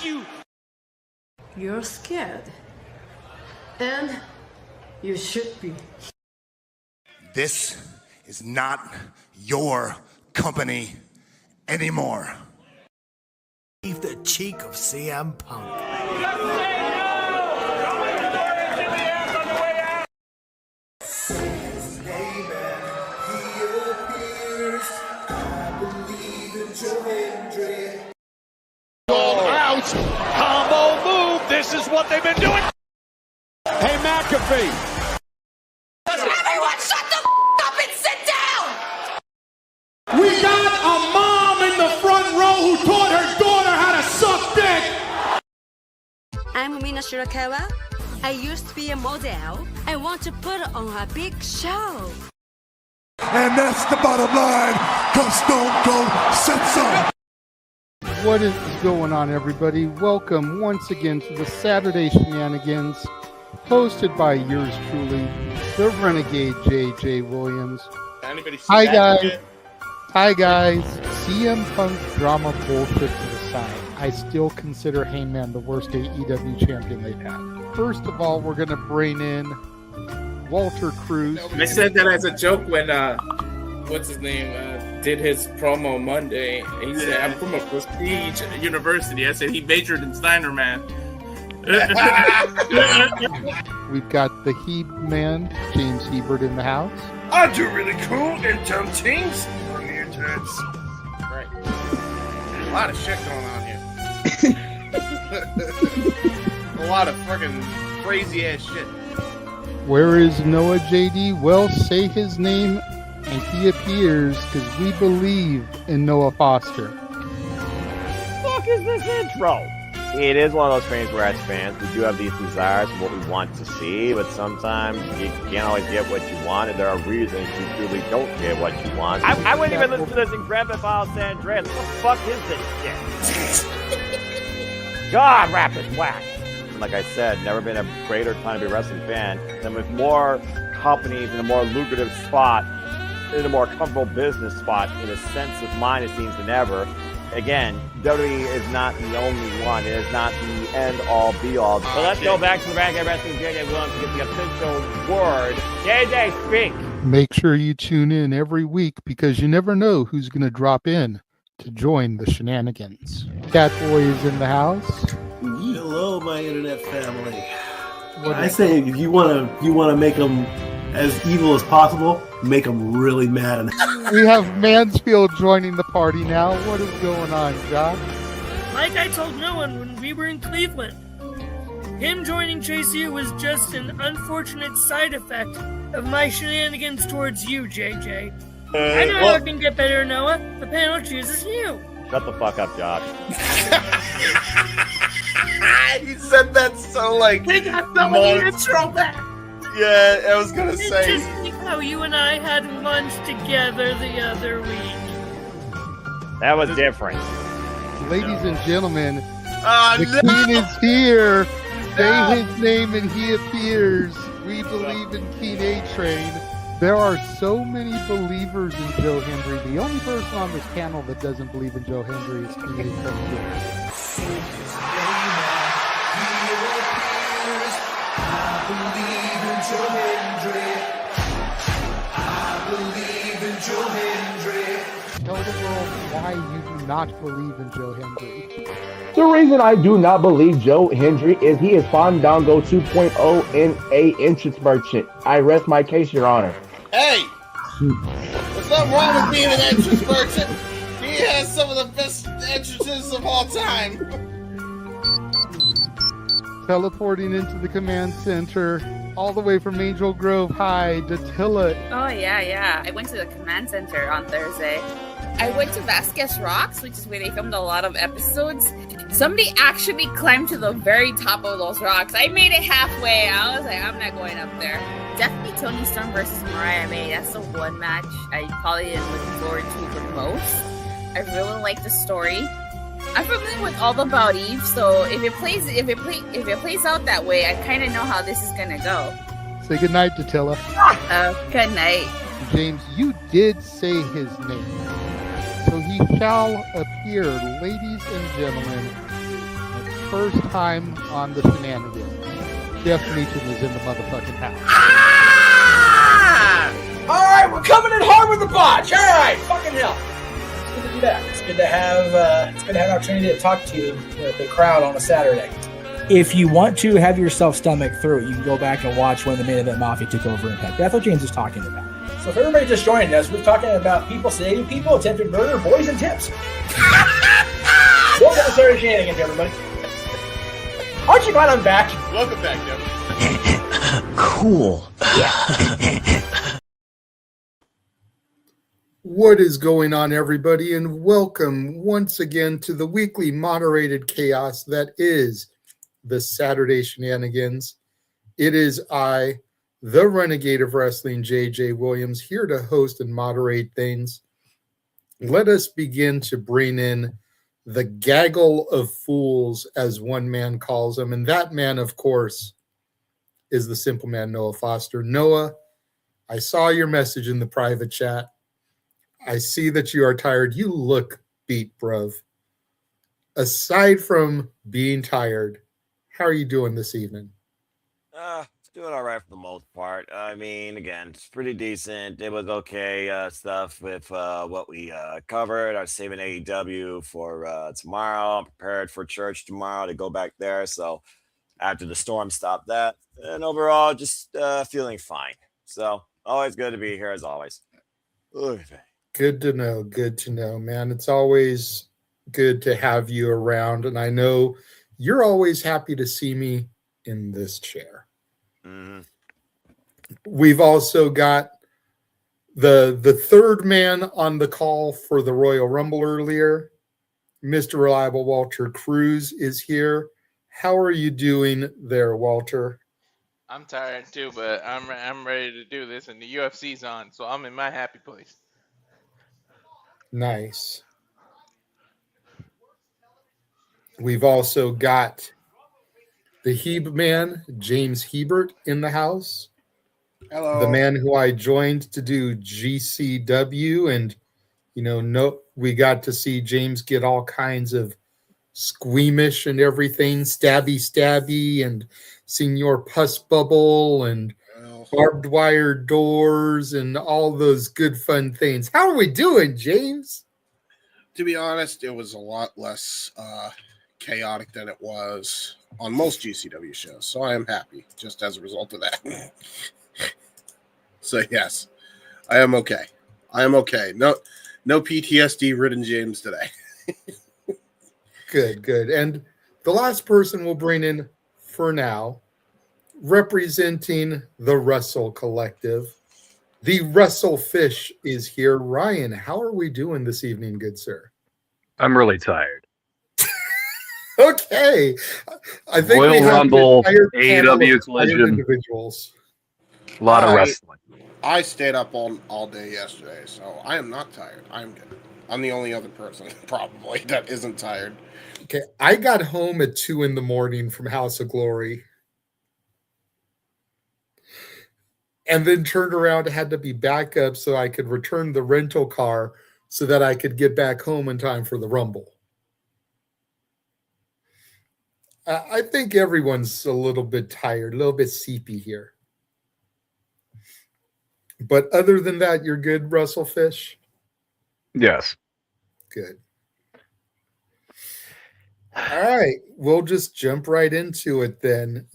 you! You're scared. And you should be. This is not your company anymore. Leave the cheek of CM Punk. Out! Combo move! This is what they've been doing! Hey, McAfee! Everyone shut the up and sit down! We got a mom in the front row who taught her daughter how to suck dick! I'm Mina Shirakawa. I used to be a model. I want to put on a big show. And that's the bottom line, because Stone Cold said so. What is going on, everybody? Welcome once again to the Saturday Shenanigans, hosted by yours truly, the Renegade J.J. Williams. Hi, guys. Hi, guys. CM Punk drama bullshit to the side. I still consider Heyman the worst AEW champion they've had. First of all, we're going to bring in Walter Cruz. I said that as a joke when, what's his name, did his promo Monday. He said, I'm from a prestige university. I said he majored in Steiner, man. We've got the He-Man, James Hebert, in the house. I do really cool in dumb things. Mutants. Right. A lot of shit going on here. A lot of fucking crazy ass shit. Where is Noah JD? Well, say his name and he appears, because we believe in Noah Foster. Fuck is this intro? It is one of those things where as fans we do have these desires of what we want to see, but sometimes you can't always get what you want, and there are reasons you truly don't get what you want. I wouldn't even listen to this in Grand Theft Auto San Andreas. What the fuck is this shit? God, rapid whack. Like I said, never been a greater time to be a wrestling fan than with more companies in a more lucrative spot, in a more comfortable business spot, in a sense of mind, it seems, than ever. Again, WWE is not the only one. It is not the end-all, be-all. So let's go back to the Renegade Wrestling JJ Williams to get the official word. JJ, speak! Make sure you tune in every week, because you never know who's going to drop in to join the shenanigans. Catboy is in the house. Hello, my internet family. I say if you want to make them as evil as possible, make them really mad. We have Mansfield joining the party now. What is going on, Josh? Like I told no one when we were in Cleveland, him joining JCU was just an unfortunate side effect of my shenanigans towards you, JJ. I know how it can get better, Noah. The panel chooses you. Shut the fuck up, Josh. He said that so like. We got the intro back. Yeah, I was gonna say. Just like how you and I had lunch together the other week. That was different. Ladies and gentlemen, the Queen is here. Say his name and he appears. We believe in King A-Train. There are so many believers in Joe Hendry. The only person on this panel that doesn't believe in Joe Hendry is King A-Train. Tell the world why you do not believe in Joe Hendry. The reason I do not believe Joe Hendry is he is Fandango 2.0 in a entrance merchant. I rest my case, Your Honor. Hey! There's nothing wrong with being an entrance merchant. He has some of the best entrances of all time. Teleporting into the command center, all the way from Angel Grove High, Datilla. Oh, yeah. I went to the command center on Thursday. I went to Vasquez Rocks, which is where they filmed a lot of episodes. Somebody actually climbed to the very top of those rocks. I made it halfway. I was like, I'm not going up there. Definitely Toni Storm versus Mariah May. That's the one match I probably am looking forward to the most. I really like the story. I'm familiar with all about Eve, so if it plays out that way, I kind of know how this is gonna go. Say goodnight, Datilla. Good night. James, you did say his name. So he shall appear, ladies and gentlemen, first time on the Shenanigans. Jeff Meacham is in the motherfucking house. All right, we're coming in hard with the botch. All right, fucking hell. It's good to be back. It's good to have an opportunity to talk to the crowd on a Saturday. If you want to have yourself stomach through it, you can go back and watch when the Main Event Mafia took over Impact. That's what James is talking about. So if everybody just joined us, we're talking about people sedating people, attempted murder, boys, and tips. Welcome to Saturday Shenanigans, everybody. Aren't you glad I'm back? Welcome back, Devin. Cool. What is going on, everybody, and welcome once again to the weekly moderated chaos that is the Saturday Shenanigans. It is I, the Renegade of Wrestling, JJ Williams, here to host and moderate things. Let us begin to bring in the gaggle of fools, as one man calls them, and that man, of course, is the simple man, Noah Foster. Noah, I saw your message in the private chat. I see that you are tired. You look beat, bruv. Aside from being tired, how are you doing this evening? It's doing all right for the most part. I mean, again, it's pretty decent. It was okay stuff with what we covered. I'm saving AEW for tomorrow. I'm prepared for church tomorrow to go back there. So after the storm stopped that. And overall, just feeling fine. So always good to be here as always. Good to know. Good to know, man. It's always good to have you around. And I know you're always happy to see me in this chair. Mm-hmm. We've also got the third man on the call for the Royal Rumble earlier. Mr. Reliable Walter Cruz is here. How are you doing there, Walter? I'm tired too, but I'm ready to do this, and the UFC's on, so I'm in my happy place. Nice. We've also got the Heb man, James Hebert, in the house. Hello. The man who I joined to do GCW, and we got to see James get all kinds of squeamish and everything, stabby, and Senor Pus Bubble, and barbed wire doors, and all those good fun things. How are we doing, James? To be honest, it was a lot less chaotic than it was on most GCW shows, so I am happy just as a result of that. So yes, I am okay. No PTSD ridden James today. Good. And the last person we'll bring in for now, representing the Wrestle Collective, the Wrestle Fish is here. Ryan, how are we doing this evening, good sir? I'm really tired. Okay. I think Royal we have Rumble, an entire panel AEW of Collision. individuals. A lot of wrestling. I stayed up all day yesterday, so I am not tired. I'm good. I'm the only other person probably that isn't tired. Okay, I got home at 2 a.m. from House of Glory. And then turned around and had to be back up so I could return the rental car so that I could get back home in time for the Rumble. I think everyone's a little bit tired, a little bit sleepy here. But other than that, you're good, Russell Fish? Yes. Good. All right, we'll just jump right into it then,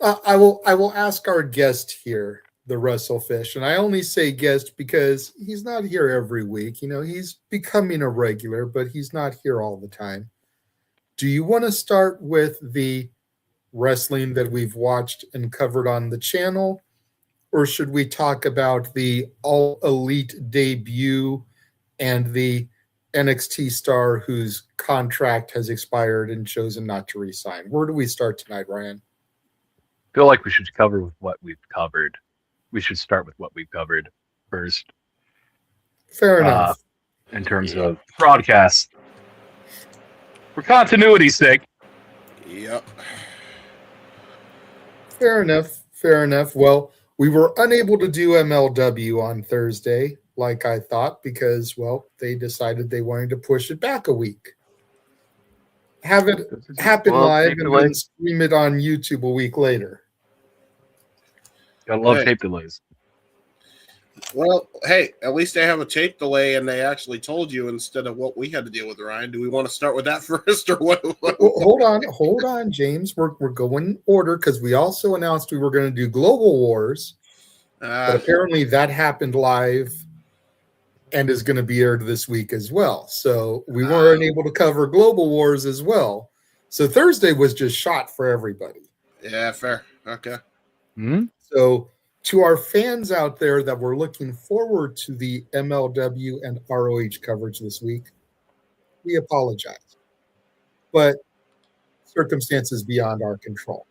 I will ask our guest here, the Russell Fish, and I only say guest because he's not here every week. He's becoming a regular, but he's not here all the time. Do you want to start with the wrestling that we've watched and covered on the channel, or should we talk about the All Elite debut and the NXT star whose contract has expired and chosen not to resign? Where do we start tonight, Ryan? I feel like we should cover with what we've covered. We should start with what we've covered first. Fair enough. In terms of broadcast. For continuity's sake. Yep. Fair enough. Well, we were unable to do MLW on Thursday, like I thought, because, they decided they wanted to push it back a week. have it happen Well, live tape and delay. then stream it on YouTube a week later. I love Hey. tape delays. Well, hey, at least they have a tape delay and they actually told you instead of what we had to deal with, Ryan. Do we want to start with that first or what? Hold on, James. We're going in order because we also announced we were going to do Global Wars, but apparently that happened live and is going to be aired this week as well. So we weren't able to cover Global Wars as well. So Thursday was just shot for everybody. Yeah, fair. Okay. So to our fans out there that were looking forward to the MLW and ROH coverage this week, we apologize. But circumstances beyond our control.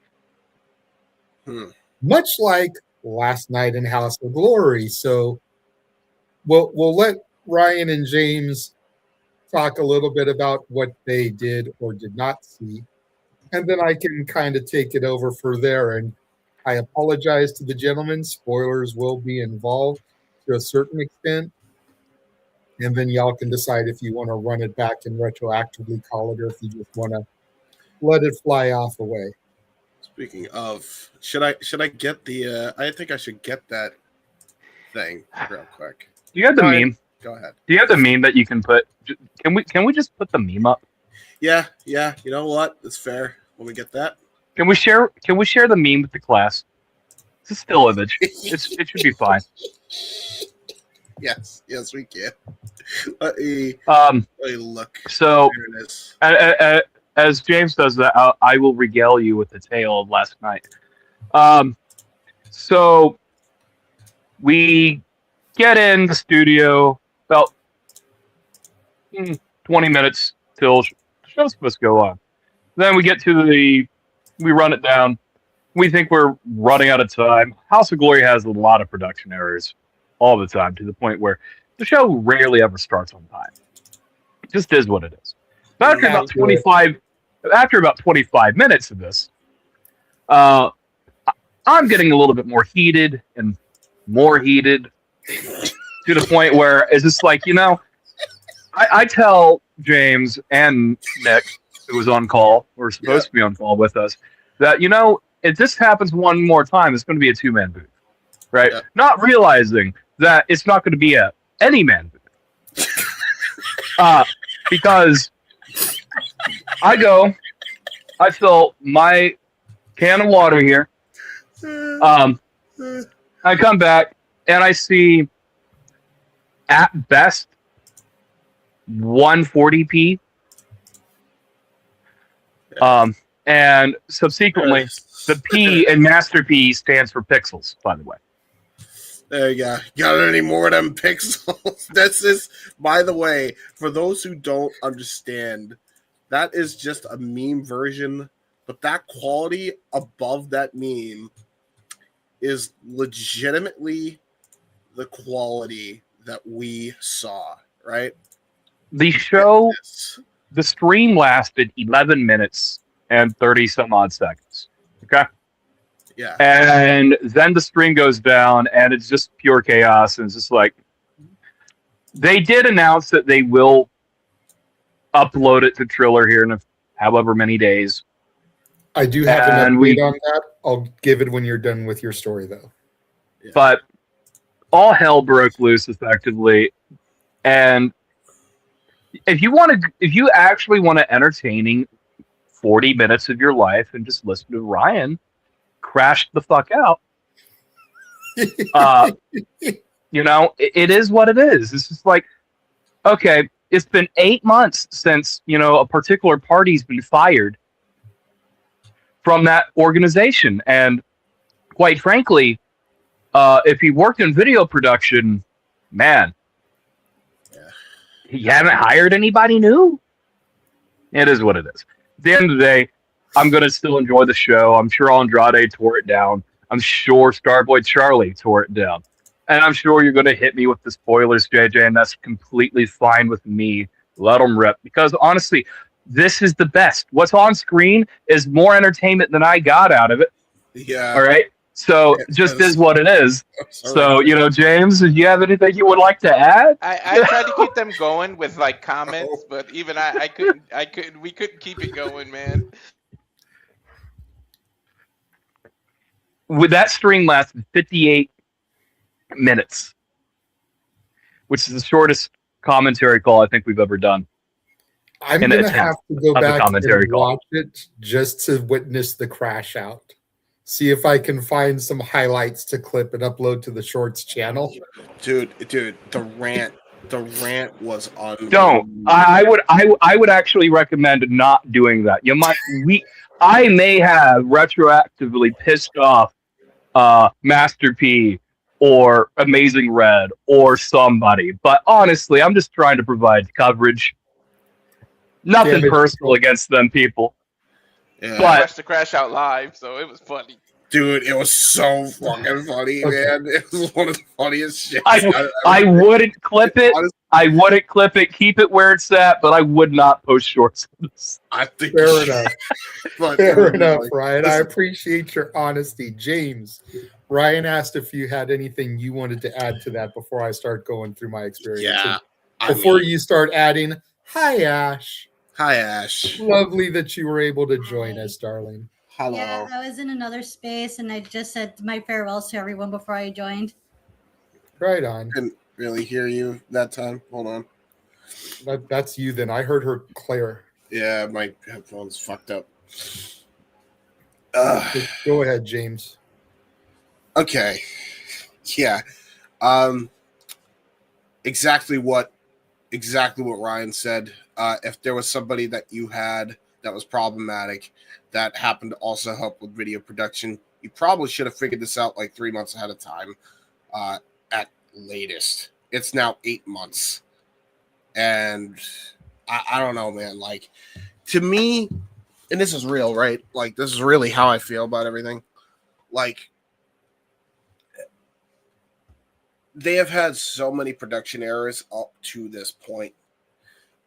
Much like last night in House of Glory. So we'll let Ryan and James talk a little bit about what they did or did not see. And then I can kind of take it over for there. And I apologize to the gentlemen. Spoilers will be involved to a certain extent. And then y'all can decide if you want to run it back and retroactively call it or if you just want to let it fly off away. Speaking of, should I get the? I think I should get that thing real quick. Do you have the meme? Go ahead. Do you have the meme that you can put? Can we just put the meme up? Yeah. You know what? It's fair. When we get that, Can we share the meme with the class? It's a still image. It should be fine. yes, we can. Let me look. So, There it is. as James does that, I will regale you with the tale of last night. So we get in the studio about 20 minutes till the show's supposed to go on. Then we get to we run it down. We think we're running out of time. House of Glory has a lot of production errors all the time to the point where the show rarely ever starts on time. It just is what it is. But after about 25 minutes of this, I'm getting a little bit more heated and more heated to the point where it's just like, I tell James and Nick, who was on call, or supposed to be on call with us, that, if this happens one more time, it's going to be a two-man booth, right? Yeah. Not realizing that it's not going to be a any-man booth. Because I fill my can of water here. I come back and I see at best 140p. And subsequently, the P in Master P stands for pixels, by the way. There you go. Got any more of them pixels? That's just, by the way, for those who don't understand, that is just a meme version, but that quality above that meme is legitimately the quality that we saw, right? The show, the stream lasted 11 minutes and 30 some odd seconds. Okay? Yeah. And then the stream goes down and it's just pure chaos. And it's just like, they did announce that they will upload it to Triller here in however many days. I do have an update on that. I'll give it when you're done with your story, though. Yeah. But all hell broke loose effectively. And if you actually want to entertaining 40 minutes of your life and just listen to Ryan crash the fuck out, it is what it is. It's just like, okay, it's been 8 months since, a particular party's been fired from that organization. And quite frankly, if he worked in video production, man, you haven't hired anybody new. It is what it is. At the end of the day, I'm going to still enjoy the show. I'm sure Andrade tore it down. I'm sure Starboy Charlie tore it down. And I'm sure you're going to hit me with the spoilers, JJ, and that's completely fine with me. Let them rip. Because honestly, this is the best. What's on screen is more entertainment than I got out of it. Yeah. All right? So just is what it is. So, James, do you have anything you would like to add? I tried to keep them going with like comments, but even we couldn't keep it going, man. With that stream lasted 58 minutes, which is the shortest commentary call I think we've ever done. I'm going to have to go back and watch it just to witness the crash out. See if I can find some highlights to clip and upload to the Shorts channel. Dude, the rant was unbelievable. Don't. I would actually recommend not doing that. I may have retroactively pissed off Master P or Amazing Red or somebody, but honestly, I'm just trying to provide coverage. Nothing personal against them people. Yeah. I watched the crash out live, so it was funny. Dude, it was so fucking funny, man. It was one of the funniest shit. I wouldn't clip it. I wouldn't clip it. Keep it where it's at, but I would not post shorts. I think fair enough. Fair enough, Ryan. I appreciate your honesty. James, Ryan asked if you had anything you wanted to add to that before I start going through my experience. Yeah. Before you start adding, hi, Ash. Hi, Ash. Lovely that you were able to join us, darling. Hello. Yeah, I was in another space and I just said my farewells to everyone before I joined. Right on. Couldn't really hear you that time. Hold on. That's you then. I heard her clear. Yeah, my headphones fucked up. Go ahead, James. Okay. Yeah. Exactly what Ryan said. If there was somebody that you had that was problematic that happened to also help with video production, you probably should have figured this out like 3 months ahead of time at latest. It's now 8 months. And I don't know, man. Like, to me, and this is real, right? Like, this is really how I feel about everything. Like, they have had so many production errors up to this point.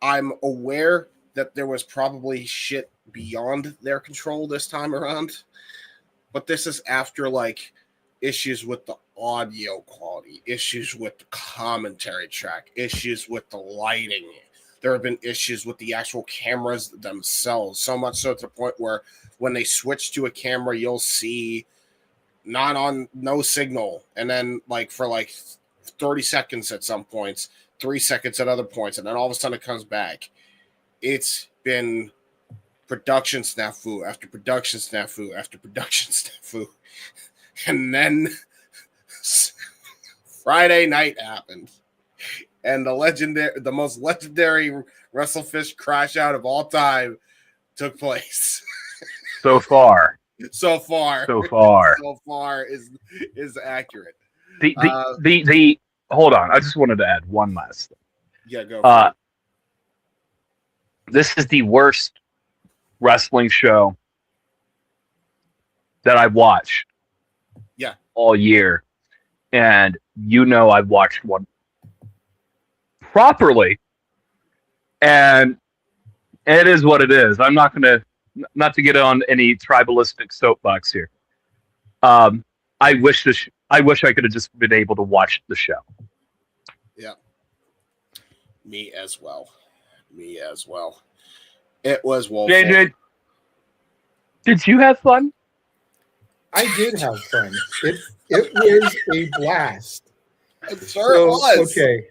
I'm aware that there was probably shit beyond their control this time around, but this is after like issues with the audio quality, issues with the commentary track, issues with the lighting. There have been issues with the actual cameras themselves, so much so to the point where when they switch to a camera, you'll see no signal, and then like for like 30 seconds at some points, 3 seconds at other points, and then all of a sudden it comes back. It's been production snafu after production snafu after production snafu. And then Friday night happened. And the most legendary WrestleFish crash out of all time took place. So far is accurate. The hold on. I just wanted to add one last thing. Yeah, go for it. This is the worst wrestling show that I've watched all year. And I've watched one properly. And it is what it is. I'm not to get on any tribalistic soapbox here. I wish I could have just been able to watch the show. Yeah. Me as well. It was woeful. JJ, did you have fun? I did have fun. It was a blast. It was. Okay.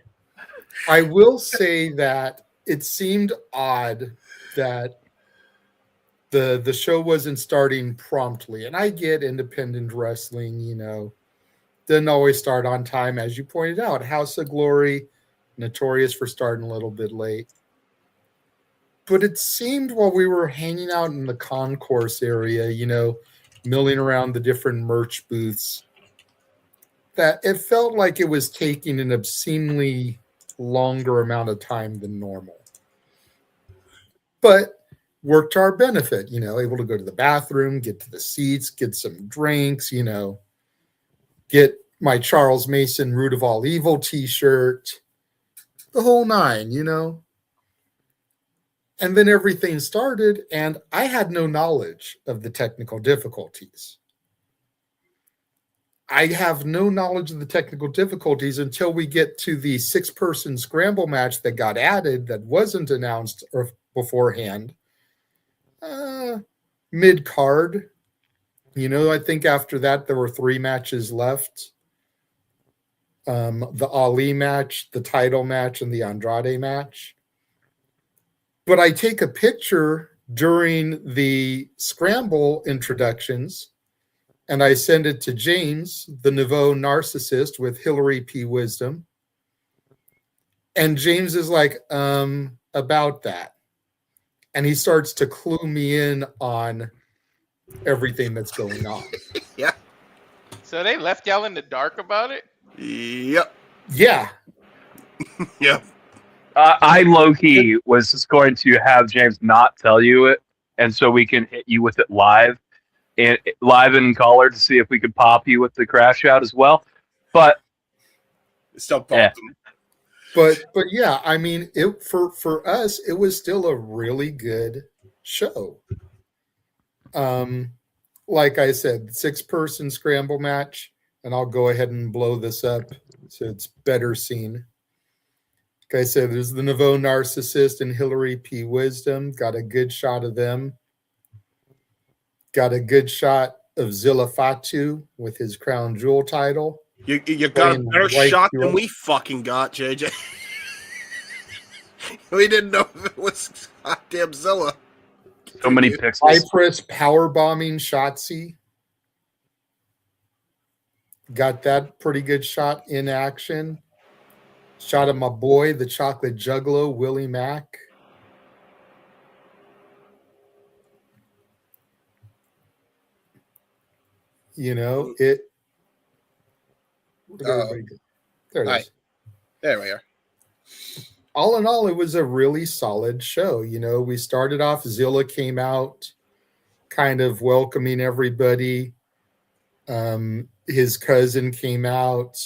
I will say that it seemed odd that the show wasn't starting promptly. And I get independent wrestling, doesn't always start on time, as you pointed out. House of Glory, notorious for starting a little bit late. But it seemed while we were hanging out in the concourse area, milling around the different merch booths, that it felt like it was taking an obscenely longer amount of time than normal. But worked to our benefit, able to go to the bathroom, get to the seats, get some drinks, get my Charles Mason Root of All Evil t-shirt, the whole nine, And then everything started, and I had no knowledge of the technical difficulties. I have no knowledge of the technical difficulties until we get to the 6-person scramble match that got added that wasn't announced beforehand. Mid-card. I think after that there were 3 matches left. The Ali match, the title match, and the Andrade match. But I take a picture during the scramble introductions, and I send it to James, the nouveau narcissist with Hillary P. Wisdom. And James is like, about that. And he starts to clue me in on everything that's going on. Yeah. So they left y'all in the dark about it? Yep. Yeah. Yep. I low-key was just going to have James not tell you it, and so we can hit you with it live in color to see if we could pop you with the crash out as well. But still pop them. But yeah, I mean, for us, it was still a really good show. Like I said, 6-person scramble match, and I'll go ahead and blow this up so it's better seen. Like I said, there's the nouveau narcissist and Hillary P. Wisdom. Got a good shot of them. Got a good shot of Zilla Fatu with his crown jewel title. You got a better shot than we fucking got, JJ. We didn't know if it was goddamn Zilla. So many pixels. Cypress power bombing Shotzi. Got that pretty good shot in action. Shot of my boy, the chocolate juggalo, Willie Mack. It. There it is. There we are. All in all, it was a really solid show. We started off, Zilla came out kind of welcoming everybody. His cousin came out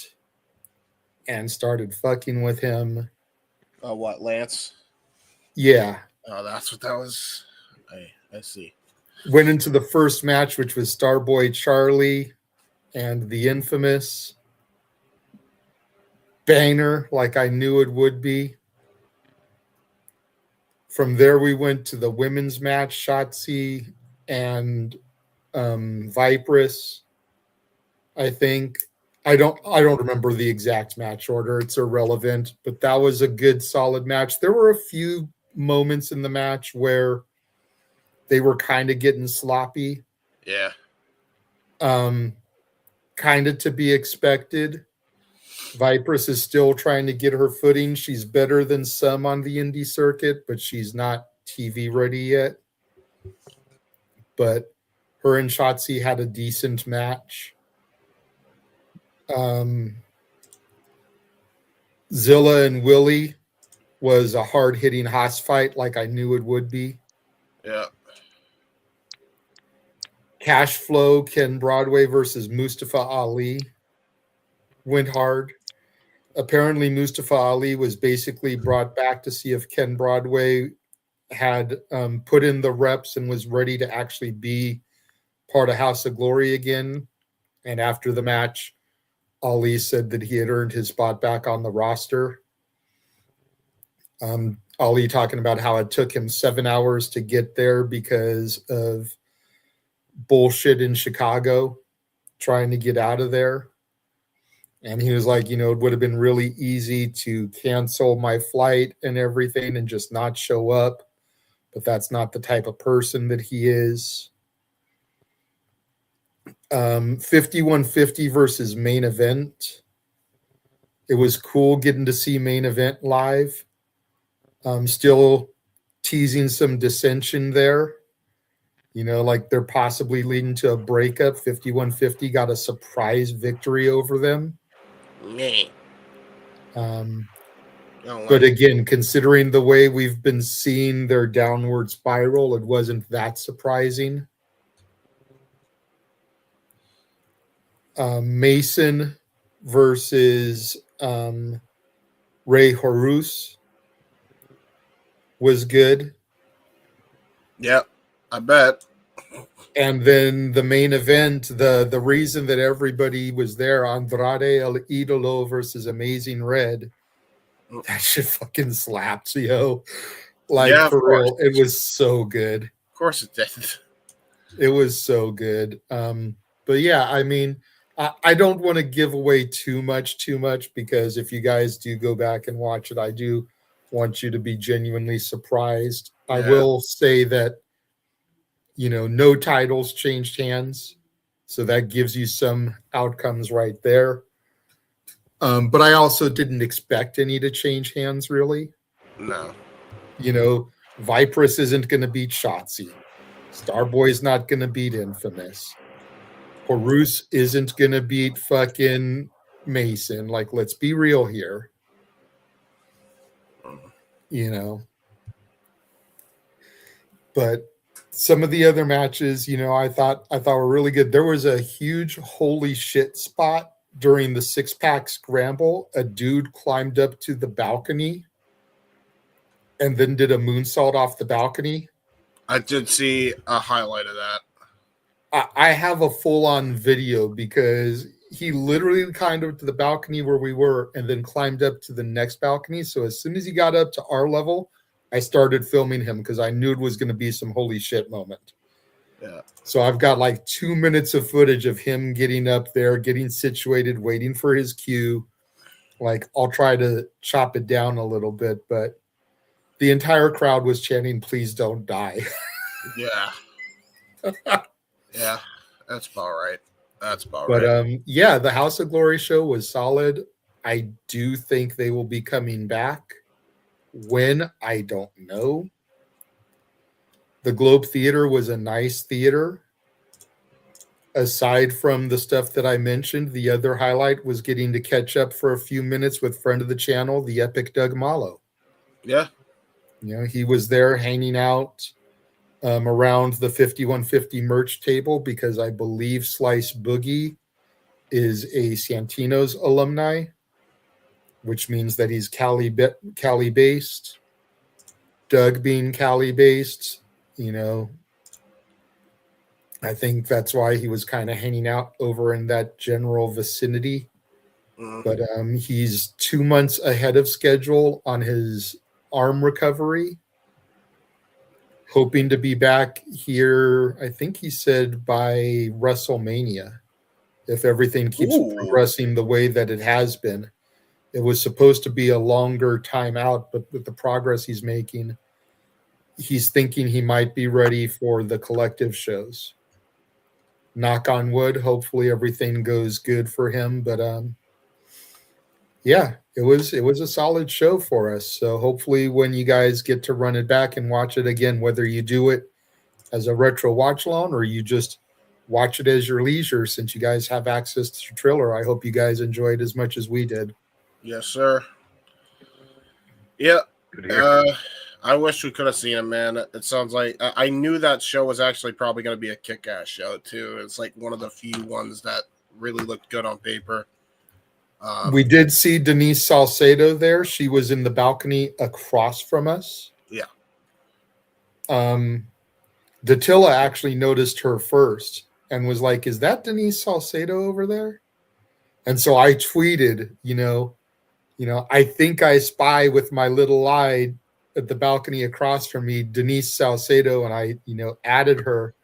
and started fucking with him. Oh, what, Lance? Yeah. Oh, that's what that was. I see. Went into the first match, which was Starboy Charlie and the infamous banger, like I knew it would be. From there, we went to the women's match, Shotzi and Vipress. I think I don't remember the exact match order. It's irrelevant, but that was a good, solid match. There were a few moments in the match where they were kind of getting sloppy. Yeah. Kind of to be expected. Vipress is still trying to get her footing. She's better than some on the indie circuit, but she's not TV ready yet. But her and Shotzi had a decent match. Zilla and Willie was a hard-hitting Haas fight like I knew it would be. Yeah. Cash Flow, Ken Broadway versus Mustafa Ali went hard. Apparently, Mustafa Ali was basically brought back to see if Ken Broadway had put in the reps and was ready to actually be part of House of Glory again. And after the match, Ali said that he had earned his spot back on the roster. Ali talking about how it took him 7 hours to get there because of bullshit in Chicago, trying to get out of there. And he was like, it would have been really easy to cancel my flight and everything and just not show up. But that's not the type of person that he is. 5150 versus Main Event. It was cool getting to see Main Event live. Still teasing some dissension there. Like they're possibly leading to a breakup. 5150 got a surprise victory over them. But again, considering the way we've been seeing their downward spiral, it wasn't that surprising. Mason versus Ray Horus was good. Yep, I bet. And then the main event, the reason that everybody was there, Andrade El Idolo versus Amazing Red, that shit fucking slaps, yo. Like, Yeah, of for course. real, it was so good. Of course it did. It was so good. But yeah, I mean, I don't want to give away too much, because if you guys do go back and watch it, I do want you to be genuinely surprised. I Yeah. will say that, you know, no titles changed hands. So that gives you some outcomes right there. But I also didn't expect any to change hands, really. No. You know, Vipress isn't going to beat Shotzi. Starboy's not going to beat Infamous. Horus isn't going to beat fucking Mason. Like, let's be real here. You know. But some of the other matches, you know, I thought were really good. There was a huge holy shit spot during the 6-pack scramble. A dude climbed up to the balcony and then did a moonsault off the balcony. I did see a highlight of that. I have a full-on video because he literally climbed up to the balcony where we were and then climbed up to the next balcony. So as soon as he got up to our level, I started filming him because I knew it was going to be some holy shit moment. Yeah. So I've got like 2 minutes of footage of him getting up there, getting situated, waiting for his cue. Like, I'll try to chop it down a little bit, but the entire crowd was chanting, "Please don't die." Yeah. Yeah, that's about right. That's about But right. yeah, the House of Glory show was solid. I do think they will be coming back. When, I don't know. The Globe Theater was a nice theater. Aside from the stuff that I mentioned, the other highlight was getting to catch up for a few minutes with friend of the channel, the epic Doug Malo. Yeah. You know, he was there hanging out around the 5150 merch table because I believe Slice Boogie is a Santino's alumni, which means that he's Cali-based. Doug being Cali-based, you know, I think that's why he was kind of hanging out over in that general vicinity. But he's 2 months ahead of schedule on his arm recovery. Hoping to be back here, I think he said by WrestleMania, if everything keeps progressing the way that it has been. It was supposed to be a longer time out, but with the progress he's making, he's thinking he might be ready for the collective shows. Knock on wood, hopefully everything goes good for him. But yeah, it was a solid show for us. So hopefully when you guys get to run it back and watch it again, whether you do it as a retro watch along or you just watch it as your leisure, since you guys have access to Triller, I hope you guys enjoyed as much as we did. Yes, sir. Yeah. I wish we could have seen it, man. It sounds like I knew that show was actually probably going to be a kick-ass show, too. It's like one of the few ones that really looked good on paper. We did see Denise Salcedo there. She was in the balcony across from us. Yeah. Datilla actually noticed her first and was like, "Is that Denise Salcedo over there?" And so I tweeted, you know, I think I spy with my little eye at the balcony across from me, Denise Salcedo, and I, added her.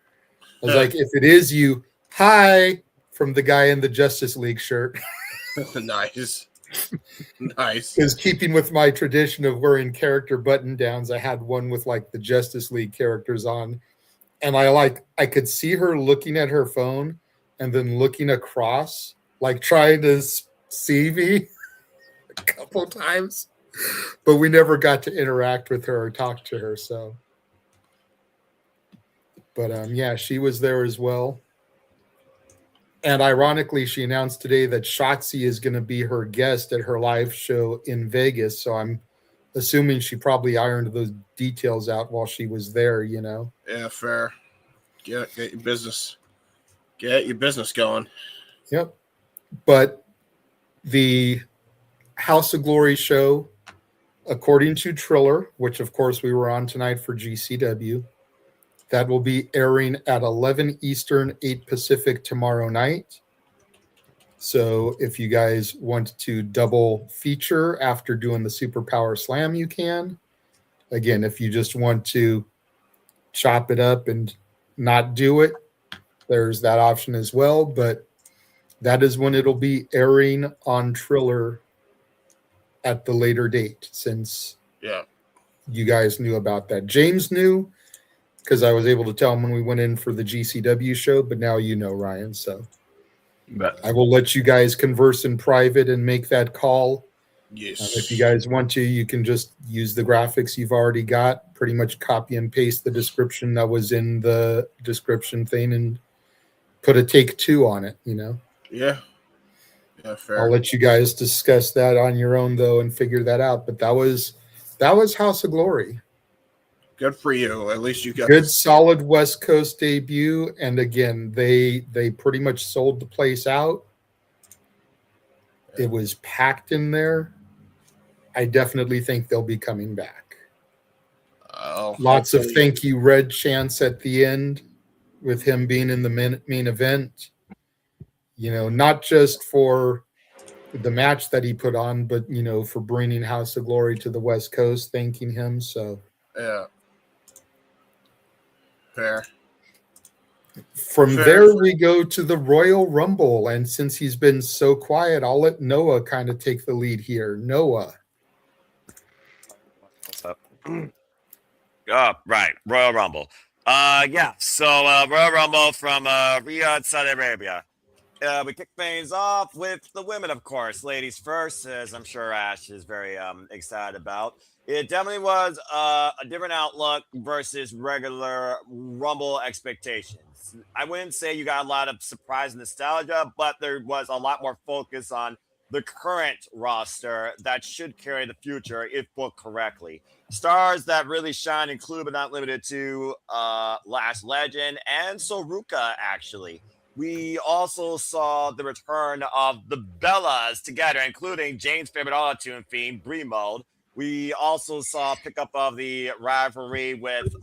I was like, if it is you, hi, from the guy in the Justice League shirt. Nice. Nice. Because keeping with my tradition of wearing character button downs, I had one with like the Justice League characters on. And I could see her looking at her phone and then looking across, like trying to see me a couple times. But we never got to interact with her or talk to her. So, but yeah, she was there as well. And ironically, she announced today that Shotzi is going to be her guest at her live show in Vegas. So I'm assuming she probably ironed those details out while she was there, Yeah, fair. Get your business. Get your business going. Yep. But the House of Glory show, according to Triller, which of course we were on tonight for GCW, That will be airing at 11 Eastern, 8 Pacific tomorrow night. So if you guys want to double feature after doing the Superpower Slam, you can. Again, if you just want to chop it up and not do it, there's that option as well. But that is when it'll be airing on Triller at the later date, since you guys knew about that. James knew, because I was able to tell him when we went in for the GCW show, but now you know, Ryan. So I will let you guys converse in private and make that call. Yes. If you guys want to, you can just use the graphics you've already got, pretty much copy and paste the description that was in the description thing and put a take 2 on it, you know? Yeah. Yeah, fair. I'll let you guys discuss that on your own, though, and figure that out. But that was House of Glory. Good for you. At least you got Good, solid West Coast debut. And again, they pretty much sold the place out. It was packed in there. I definitely think they'll be coming back. Lots of thank you red chants at the end with him being in the main event. You know, not just for the match that he put on, but, you know, for bringing House of Glory to the West Coast, thanking him. So, yeah. Fair. From there, we go to the Royal Rumble. And since he's been so quiet, I'll let Noah kind of take the lead here. Noah. What's up? Right. Royal Rumble. So Royal Rumble from Riyadh, Saudi Arabia. We kick things off with the women, of course. Ladies first, as I'm sure Ash is very excited about. It definitely was a different outlook versus regular Rumble expectations. I wouldn't say you got a lot of surprise and nostalgia, but there was a lot more focus on the current roster that should carry the future if booked correctly. Stars that really shine include, but not limited to, Last Legend and Soruka, actually. We also saw the return of the Bellas together, including Jane's favorite auto-tune fiend, Brie Mode. We also saw a pickup of the rivalry with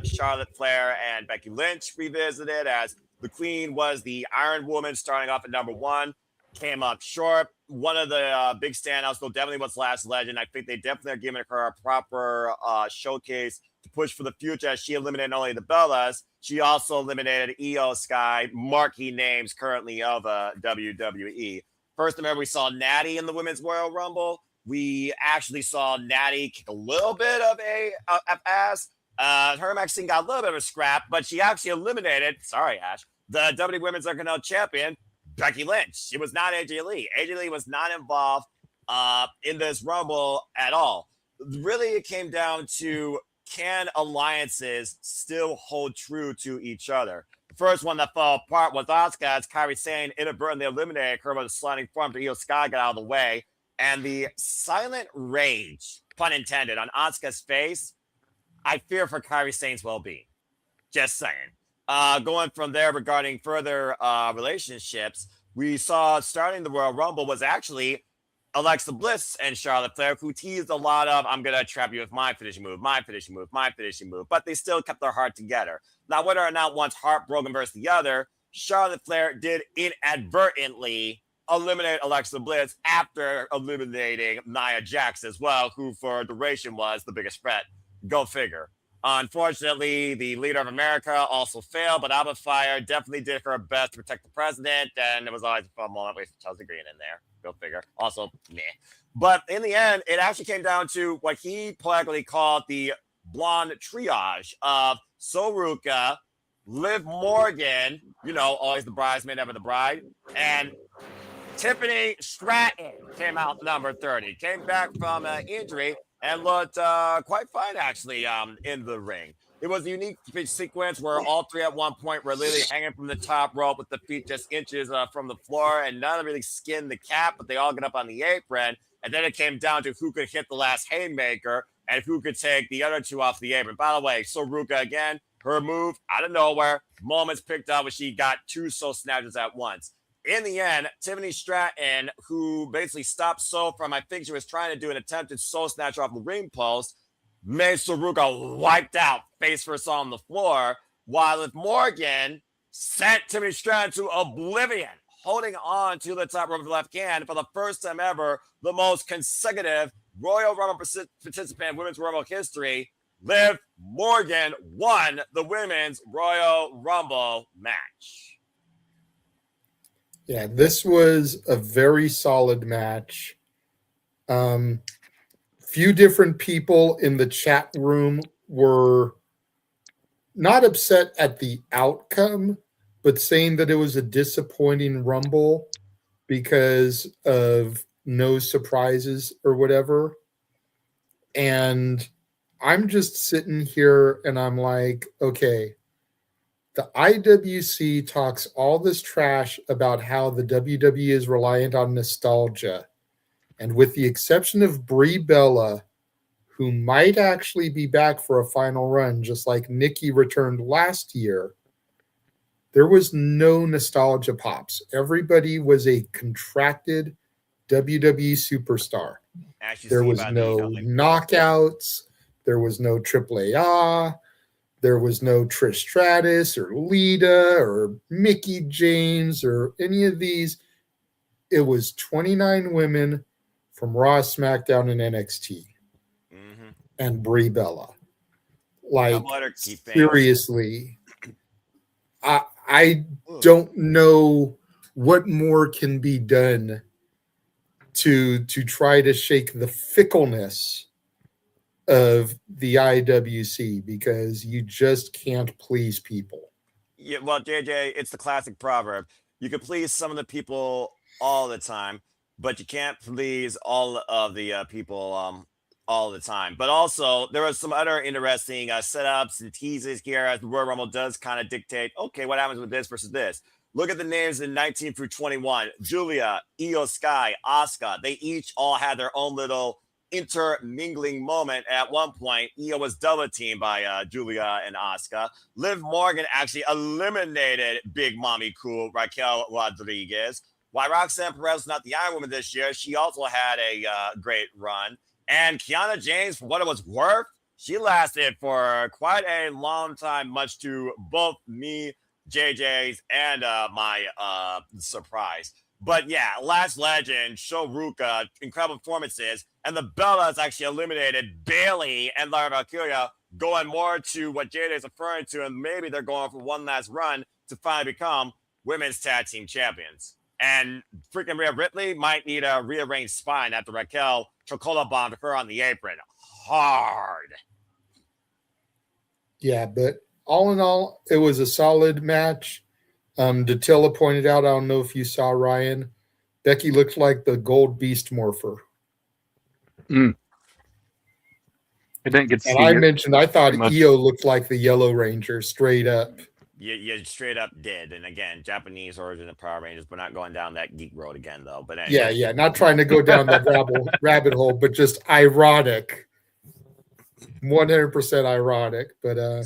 Charlotte Flair and Becky Lynch revisited, as the Queen was the Iron Woman starting off at number 1. Came up short. One of the big standouts, though, definitely was Last Legend. I think they definitely are giving her a proper showcase to push for the future, as she eliminated not only the Bellas, she also eliminated Io Sky, marquee names currently of WWE. First, remember, we saw Natty in the Women's Royal Rumble. We actually saw Natty kick a little bit of ass. Her Maxine got a little bit of a scrap, but she actually eliminated, sorry, Ash, the WWE Women's Intercontinental Champion, Becky Lynch. It was not AJ Lee. AJ Lee was not involved in this Rumble at all. Really, it came down to, can alliances still hold true to each other? The first one that fell apart was Asuka, as Kairi Sane inadvertently eliminated her with a sliding form to Io Sky got out of the way. And the silent rage, pun intended, on Asuka's face, I fear for Kairi Sane's well-being. Just saying. Going from there, regarding further relationships, we saw starting the Royal Rumble was actually Alexa Bliss and Charlotte Flair, who teased a lot of, I'm going to trap you with my finishing move, my finishing move, my finishing move, but they still kept their heart together. Now, whether or not one's heartbroken versus the other, Charlotte Flair did inadvertently eliminate Alexa Bliss after eliminating Nia Jax as well, who for duration was the biggest threat. Go figure. Unfortunately, the leader of America also failed, but Alba Fire definitely did her best to protect the president, and it was always a fun moment with Chelsea Green in there. Go figure. Also, meh. But in the end, it actually came down to what he politely called the blonde triage of Soruka, Liv Morgan, you know, always the bridesmaid, never the bride, and Tiffany Stratton came out number 30. Came back from injury and looked quite fine, actually, in the ring. It was a unique sequence where all three at one point were literally hanging from the top rope with the feet just inches from the floor, and none really skinned the cap, but they all get up on the apron. And then it came down to who could hit the last haymaker and who could take the other two off the apron. By the way, Soruka again, her move out of nowhere, moments picked up when she got two soul snatches at once. In the end, Tiffany Stratton, who basically stopped So from, I think she was trying to do an attempted soul snatch off the ring post, made Soruka wiped out face first on the floor, while Liv Morgan sent Timothy Stratton to oblivion, holding on to the top rope of the left hand for the first time ever, the most consecutive Royal Rumble participant in Women's Rumble history. Liv Morgan won the Women's Royal Rumble match. Yeah, this was a very solid match. Few different people in the chat room were not upset at the outcome, but saying that it was a disappointing Rumble because of no surprises or whatever. And I'm just sitting here and I'm like, okay, the IWC talks all this trash about how the WWE is reliant on nostalgia. And with the exception of Brie Bella, who might actually be back for a final run, just like Nikki returned last year, there was no nostalgia pops. Everybody was a contracted WWE superstar. There was no knockouts. There was no AAA. There was no Trish Stratus or Lita or Mickie James or any of these. It was 29 women from Raw, SmackDown, and NXT. And Brie Bella. Like, seriously, I don't know what more can be done to try to shake the fickleness of the IWC, because you just can't please people. Yeah, well, JJ, it's the classic proverb. You can please some of the people all the time, but you can't please all of the people all the time. But also, there are some other interesting setups and teases here as the Royal Rumble does kind of dictate, okay, what happens with this versus this. Look at the names in 19 through 21. Julia, Io Sky, Asuka. They each all had their own little intermingling moment. At one point, Io was double teamed by Julia and Asuka. Liv Morgan actually eliminated Big Mommy Cool Raquel Rodriguez. While Roxanne Perez was not the Iron Woman this year, she also had a great run. And Kiana James, for what it was worth, she lasted for quite a long time, much to both me, JJ's, and my surprise. But yeah, Last Legend, Shoruka, incredible performances. And the Bellas actually eliminated Bailey and Lara Valkyria, going more to what JJ is referring to, and maybe they're going for one last run to finally become women's tag team champions. And freaking Rhea Ripley might need a rearranged spine after Raquel chocolate bombed her on the apron hard. Yeah, but all in all, it was a solid match. Datilla pointed out, I don't know if you saw, Ryan, Becky looked like the gold beast morpher. I didn't get to see And I it. mentioned I thought Io looked like the Yellow Ranger straight up. You straight up did. And again, Japanese origin of Power Rangers. We're not going down that geek road again, though. But anyway. Yeah, not trying to go down that rabbit hole, but just ironic. 100% ironic. But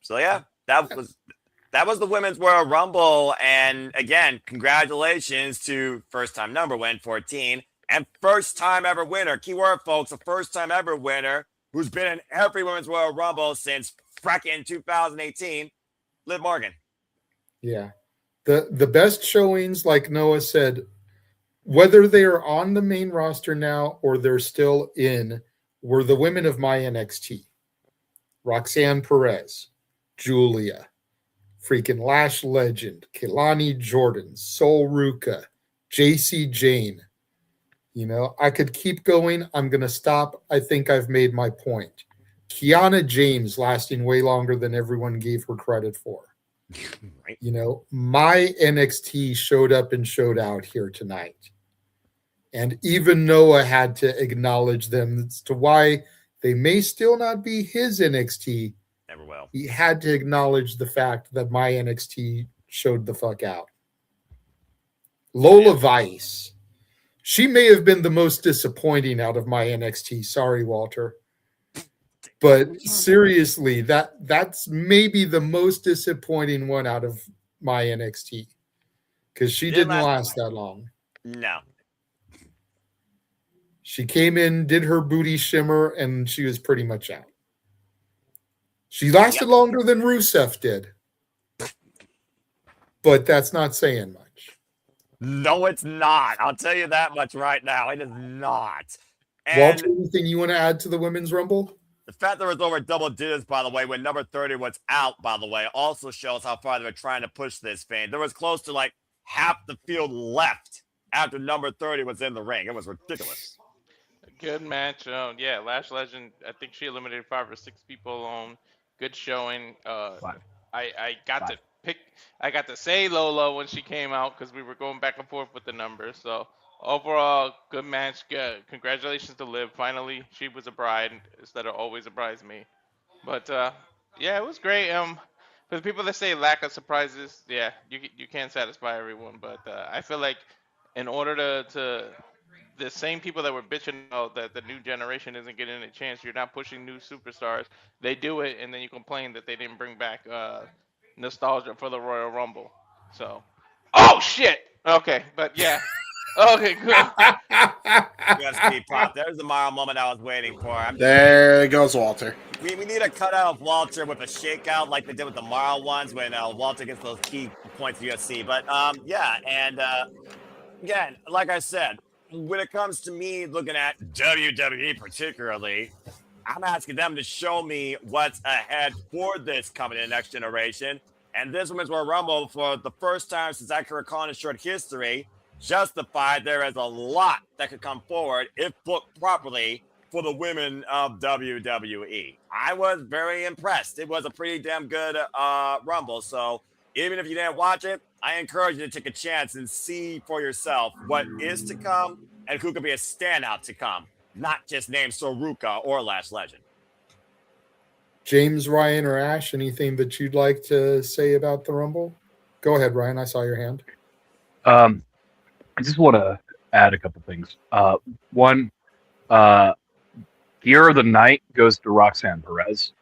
so yeah, that was the Women's Royal Rumble. And again, congratulations to first time number one, 14, and first time ever winner. Keyword, folks, a first time ever winner who's been in every Women's Royal Rumble since fracking 2018. Liv Morgan. yeah. The best showings, like Noah said, whether they are on the main roster now or they're still in, were the women of my NXT. Roxanne Perez, Julia, freaking Lash Legend, Kehlani Jordan, Sol Ruka, JC Jane. You know, I could keep going. I'm going to stop. I think I've made my point. Kiana James lasting way longer than everyone gave her credit for. Right. You know, my NXT showed up and showed out here tonight. And even Noah had to acknowledge them as to why they may still not be his NXT. Never will. He had to acknowledge the fact that my NXT showed the fuck out. Lola Vice. She may have been the most disappointing out of my NXT. Sorry, Walter. But seriously, that's maybe the most disappointing one out of my NXT. Because she didn't last that long. No. She came in, did her booty shimmer, and she was pretty much out. She lasted longer than Rusev did. But that's not saying much. No, it's not. I'll tell you that much right now. It is not. Walter, anything you want to add to the Women's Rumble? The fact there was over double digits, by the way, when number 30 was out, by the way, also shows how far they were trying to push this thing. There was close to like half the field left after number 30 was in the ring. It was ridiculous. Good match. Yeah, Lash Legend. I think she eliminated 5 or 6 people on. Good showing. I got to pick. I got to say Lola when she came out because we were going back and forth with the numbers. So overall, good match. Good. Congratulations to Liv. Finally, she was a bride instead of always a bridesmaid. But yeah, it was great. For the people that say lack of surprises, yeah, you can't satisfy everyone. But I feel like in order to the same people that were bitching about that the new generation isn't getting a chance, you're not pushing new superstars. They do it, and then you complain that they didn't bring back nostalgia for the Royal Rumble. So, oh shit. Okay, but yeah. Okay, good. Yes, P-Pop. There's the Mario moment I was waiting for. There goes Walter. We need a cutout of Walter with a shakeout like they did with the Mario ones when Walter gets those key points for UFC. But yeah, and again, like I said, when it comes to me looking at WWE particularly, I'm asking them to show me what's ahead for this coming in the next generation. And this Women's Royal Rumble, for the first time since I can recall in short history, justified there is a lot that could come forward if booked properly for the women of WWE. I was very impressed. It was a pretty damn good Rumble. So even if you didn't watch it, I encourage you to take a chance and see for yourself what is to come and who could be a standout to come, not just name Soruka or Lash Legend. James, Ryan, or Ash, anything that you'd like to say about the Rumble? Go ahead, Ryan. I saw your hand. I just want to add a couple things. One, Gear of the Night goes to Roxanne Perez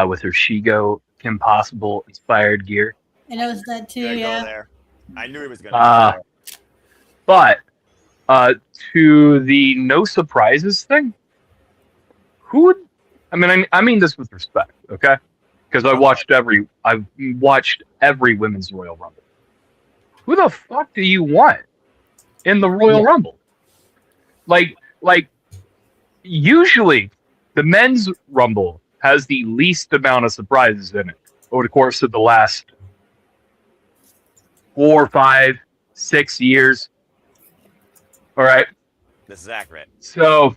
with her Shigo Kim Possible inspired gear. I noticed that too, yeah. There. I knew he was going to go there. But to the no surprises thing, who would? I mean this with respect, okay? Because I've watched every Women's Royal Rumble. Who the fuck do you want in the Royal Rumble? Like usually the Men's Rumble has the least amount of surprises in it over the course of the last 4, 5, 6 years. All right. This is accurate. So,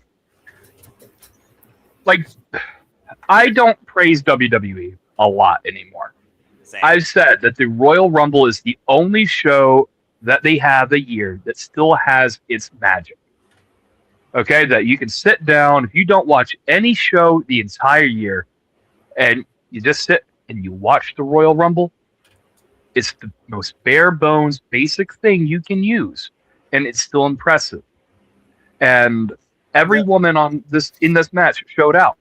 I don't praise WWE a lot anymore. Same. I've said that the Royal Rumble is the only show that they have a year that still has its magic. Okay, that you can sit down, if you don't watch any show the entire year, and you just sit and you watch the Royal Rumble, it's the most bare bones, basic thing you can use, and it's still impressive. And every woman in this match showed out.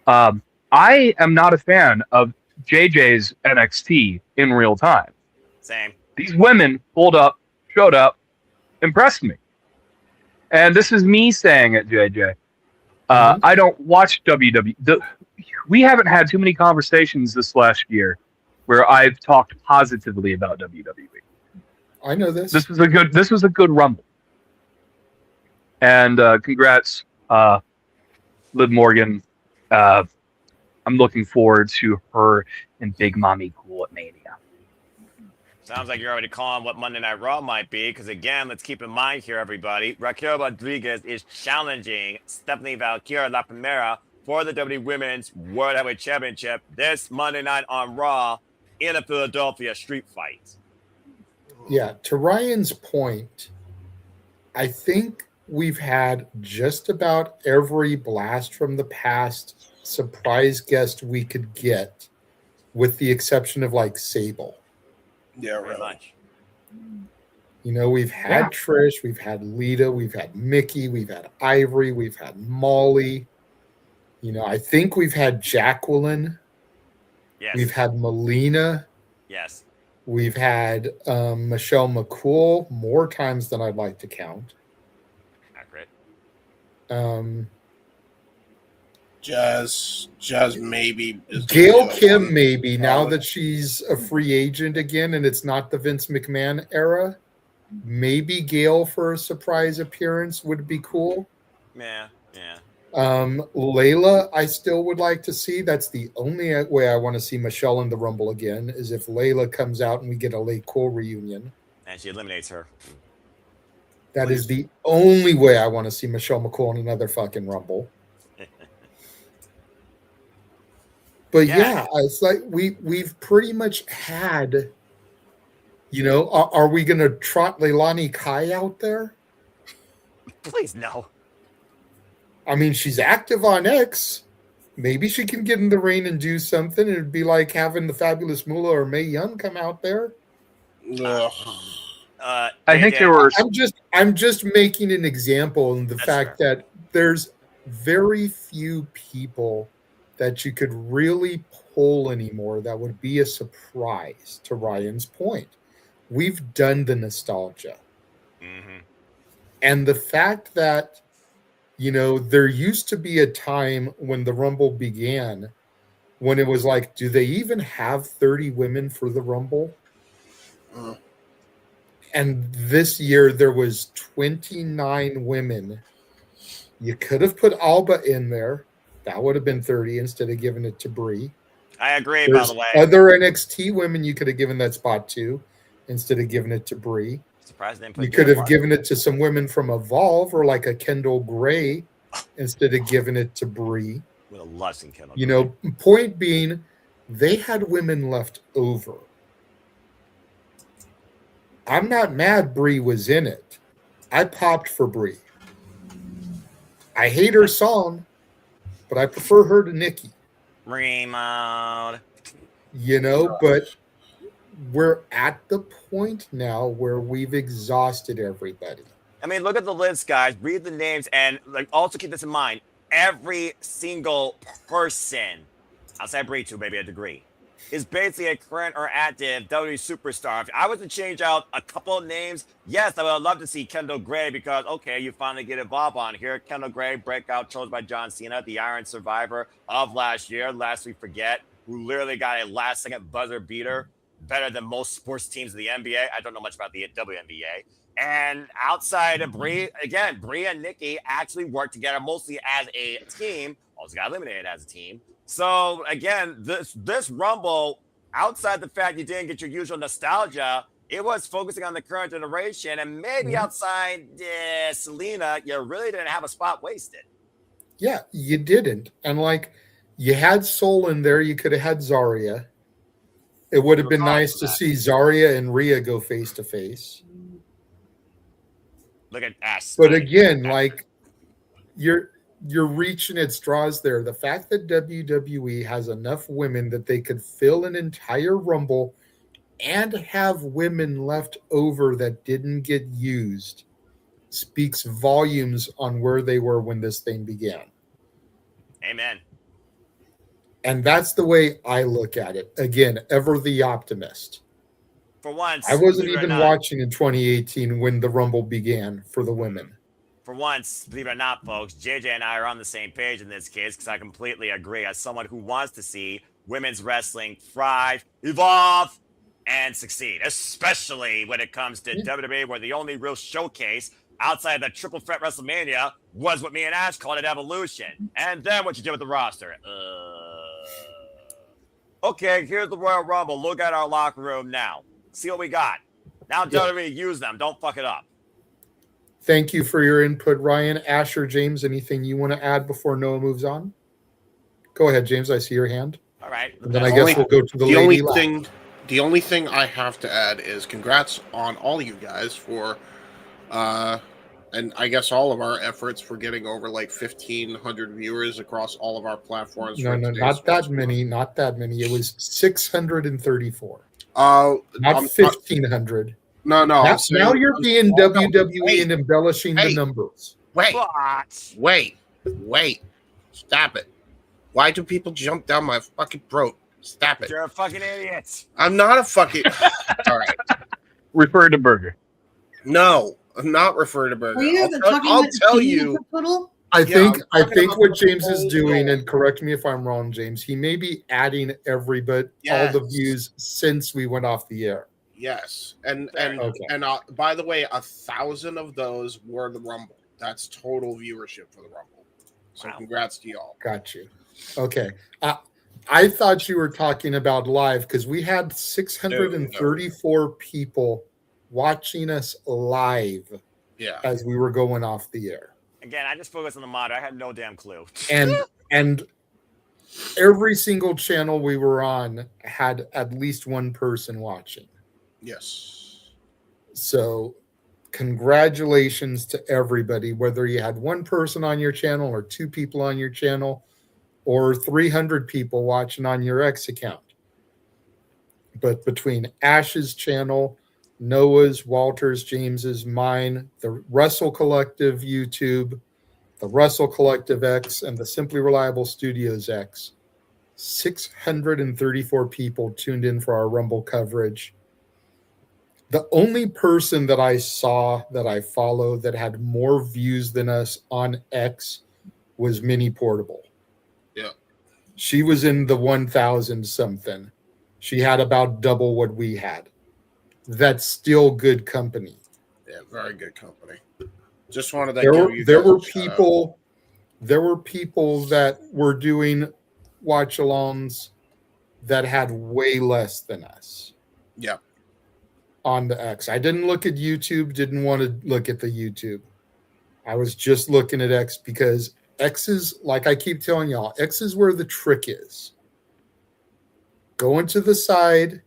I am not a fan of JJ's NXT in real time. Same. These women showed up, impressed me. And this is me saying it, JJ. I don't watch WWE. We haven't had too many conversations this last year where I've talked positively about WWE. I know this. This was a good Rumble. And congrats, Liv Morgan. I'm looking forward to her and Big Mommy Cool at Mania. Sounds like you're already calling what Monday Night Raw might be, because again, let's keep in mind here, everybody, Raquel Rodriguez is challenging Stephanie Valkyria La Primera for the WWE Women's World Heavyweight Championship this Monday night on Raw in a Philadelphia street fight. Yeah, to Ryan's point, I think we've had just about every blast from the past surprise guest we could get, with the exception of Sable. Yeah, very much. You know, we've had Trish, we've had Lita, we've had Mickey, we've had Ivory, we've had Molly. You know, I think we've had Jacqueline. Yes. We've had Melina. Yes. We've had Michelle McCool more times than I'd like to count. Accurate. Jazz maybe. Gail Kim maybe, now that she's a free agent again and it's not the Vince McMahon era. Maybe Gail for a surprise appearance would be cool. Yeah. Layla, I still would like to see. That's the only way I want to see Michelle in the Rumble again, is if Layla comes out and we get a Late Cole reunion. And she eliminates her. That is the only way I want to see Michelle McCool in another fucking Rumble. But yeah, it's like we've pretty much had, are we going to trot Leilani Kai out there? Please, no. I mean, she's active on X. Maybe she can get in the ring and do something. It'd be like having the Fabulous Moolah or Mae Young come out there. I think there were. I'm just making an example in the fact that there's very few people that you could really pull anymore that would be a surprise. To Ryan's point, we've done the nostalgia, and the fact that there used to be a time when the Rumble began when it was like, do they even have 30 women for the Rumble? And this year there was 29 women. You could have put Alba in there. That would have been 30 instead of giving it to Brie. I agree, There's by the way. Other NXT women you could have given that spot to instead of giving it to Brie. Surprised they didn't put You could have Gail given it to some women from Evolve or like a Kendall Gray instead of giving it to Brie. with a lust in Kendall. Point being, they had women left over. I'm not mad Brie was in it. I popped for Brie. I hate her song, but I prefer her to Nikki. Remote. But we're at the point now where we've exhausted everybody. I mean, look at the list, guys. Read the names, and also keep this in mind. Every single person, outside Brie to maybe a degree, is basically a current or active WWE superstar. If I was to change out a couple of names, yes, I would love to see Kendall Gray because, okay, you finally get Evolve on here. Kendall Gray, breakout, chosen by John Cena, the Iron Survivor of last year, lest we forget, who literally got a last-second buzzer beater, better than most sports teams in the NBA. I don't know much about the WNBA. And outside of Brie, again, Brie and Nikki actually worked together mostly as a team. Also got eliminated as a team. So again, this Rumble, outside the fact you didn't get your usual nostalgia, it was focusing on the current generation, and maybe outside Selena, you really didn't have a spot wasted. Yeah, you didn't. And you had Soul in there, you could have had Zarya. It would have been nice to see Zarya and Rhea go face to face. Look at us. But again, you're reaching at straws there. The fact that WWE has enough women that they could fill an entire Rumble and have women left over that didn't get used speaks volumes on where they were when this thing began. Amen. And that's the way I look at it. Again, ever the optimist. For once, I wasn't even watching in 2018 when the Rumble began for the women. For once, believe it or not, folks, JJ and I are on the same page in this case because I completely agree. As someone who wants to see women's wrestling thrive, evolve, and succeed, especially when it comes to WWE, where the only real showcase outside the triple threat WrestleMania was what me and Ash called it Evolution. And then what you did with the roster. Okay, here's the Royal Rumble. Look at our locker room now. See what we got. Now WWE use them. Don't fuck it up. Thank you for your input, Ryan. Asher, James, anything you want to add before Noah moves on? Go ahead, James. I see your hand. All right. And then I guess we'll go to the lady lap. The only thing I have to add is congrats on all you guys for, and I guess all of our efforts for getting over 1,500 viewers across all of our platforms. No, not that many. Not that many. It was 634. Not 1,500. No. Now you're being WWE and embellishing the numbers. Wait. Stop it. Why do people jump down my fucking throat? Stop it. You're a fucking idiot. I'm not a fucking... All right. Refer to Burger. No, I'm not referring to Burger. Are you I'll tell you. I think talking about what the James is whole doing, role. and correct me if I'm wrong, James, he may be adding all the Yes. views since we went off the air. Yes, and Okay. by the way, 1,000 of those were the Rumble. That's total viewership for the Rumble. So congrats to y'all. Got you. Okay. I thought you were talking about live because we had 634 people watching us live as we were going off the air. Again, I just focused on the mod. I had no damn clue. And every single channel we were on had at least one person watching. Yes. So congratulations to everybody, whether you had one person on your channel or two people on your channel or 300 people watching on your X account. But between Ash's channel, Noah's, Walter's, James's, mine, the Russell Collective YouTube, the Russell Collective X, and the Simply Reliable Studios X, 634 people tuned in for our Rumble coverage. The only person that I saw that I follow that had more views than us on X was Mini Portable. Yeah. She was in the 1,000 something. She had about double what we had. That's still good company. Yeah, very good company. Just wanted to There give were you there guys were a shout out. people that were doing watch alongs that had way less than us. Yeah. On the X. I didn't look at YouTube, didn't want to look at the YouTube. I was just looking at X because X is, like I keep telling y'all, X is where the trick is. Going to the side,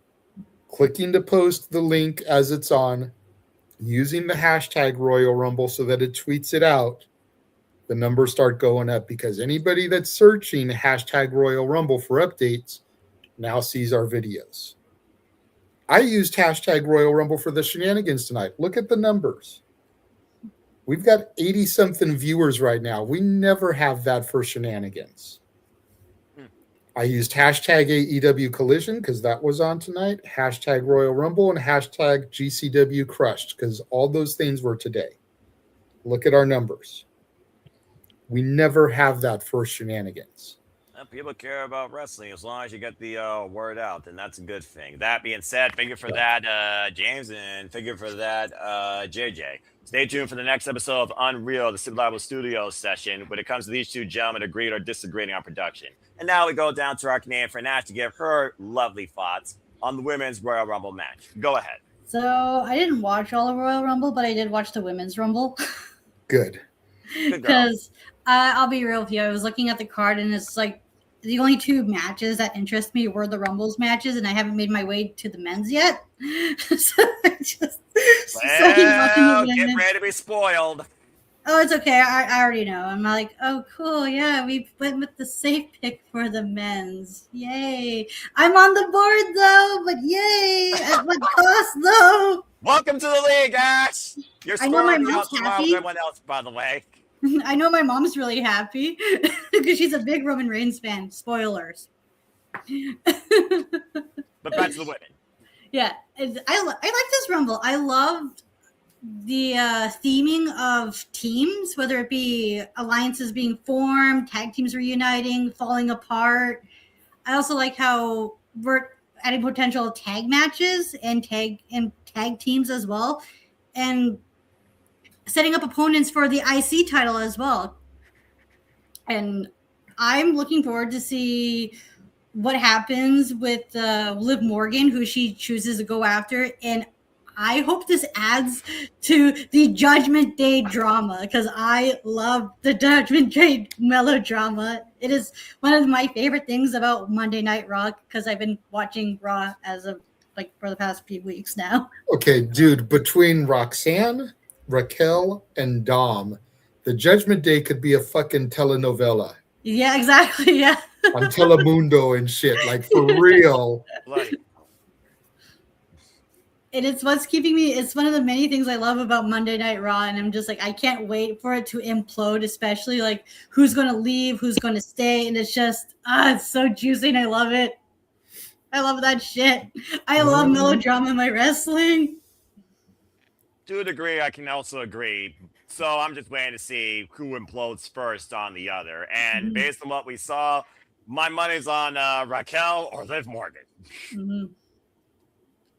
clicking to post the link as it's on, using the hashtag Royal Rumble so that it tweets it out, the numbers start going up because anybody that's searching hashtag Royal Rumble for updates now sees our videos. I used hashtag Royal Rumble for the Shenanigans tonight. Look at the numbers. We've got 80-something viewers right now. We never have that for Shenanigans. I used hashtag AEW Collision because that was on tonight, hashtag Royal Rumble, and hashtag GCW Crushed because all those things were today. Look at our numbers. We never have that for Shenanigans. People care about wrestling as long as you get the word out, and that's a good thing. That being said, figure for that, James, and figure for that, JJ. Stay tuned for the next episode of Unreal, the Super Reliable Studios session, when it comes to these two gentlemen agreeing or disagreeing on production. And now we go down to our Canadian friend Ash to give her lovely thoughts on the women's Royal Rumble match. Go ahead. So I didn't watch all of Royal Rumble, but I did watch the Women's Rumble. Good. Because I'll be real with you. I was looking at the card, and it's like the only two matches that interest me were the Rumbles matches, and I haven't made my way to the men's yet. So I just Well, get ready to be spoiled. Oh, it's okay. I already know. I'm like, oh, cool. Yeah, we went with the safe pick for the men's. Yay. I'm on the board, though, but yay. At what cost, though? Welcome to the league, Ash. You're I know my scoring mom's out tomorrow happy. with everyone else, by the way. I know my mom's really happy because she's a big Roman Reigns fan. Spoilers. But back to the women. Yeah, I like this Rumble. I loved the theming of teams, whether it be alliances being formed, tag teams reuniting, falling apart. I also like how we're adding potential tag matches and tag teams as well, and setting up opponents for the IC title as well. And I'm looking forward to see what happens with Liv Morgan, who she chooses to go after. And I hope this adds to the Judgment Day drama because I love the Judgment Day melodrama. It is one of my favorite things about Monday Night Raw because I've been watching Raw as of for the past few weeks now. Okay, dude, between Roxanne, Raquel, and Dom, the Judgment Day could be a fucking telenovela. Yeah, exactly. Yeah. On Telemundo and shit, like for real. And it's what's keeping me. It's one of the many things I love about Monday Night Raw, and I'm just like, I can't wait for it to implode. Especially like who's going to leave, who's going to stay, and it's just it's so juicy, and I love it. I love that shit. I love melodrama in my wrestling. To a degree, I can also agree. So I'm just waiting to see who implodes first on the other. And based on what we saw, my money's on Raquel or Liv Morgan.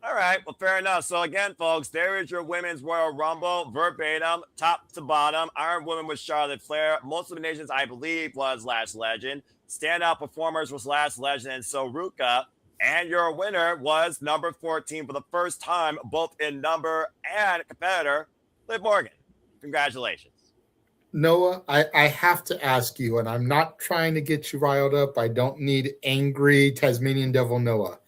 All right, well, fair enough. So again, folks, there is your Women's Royal Rumble, verbatim, top to bottom. Iron Woman was Charlotte Flair. Most eliminations, I believe, was Lash Legend. Standout performers was Lash Legend and Soruka. And your winner was number 14 for the first time, both in number and competitor, Liv Morgan. Congratulations. Noah, I have to ask you, and I'm not trying to get you riled up. I don't need angry Tasmanian Devil Noah.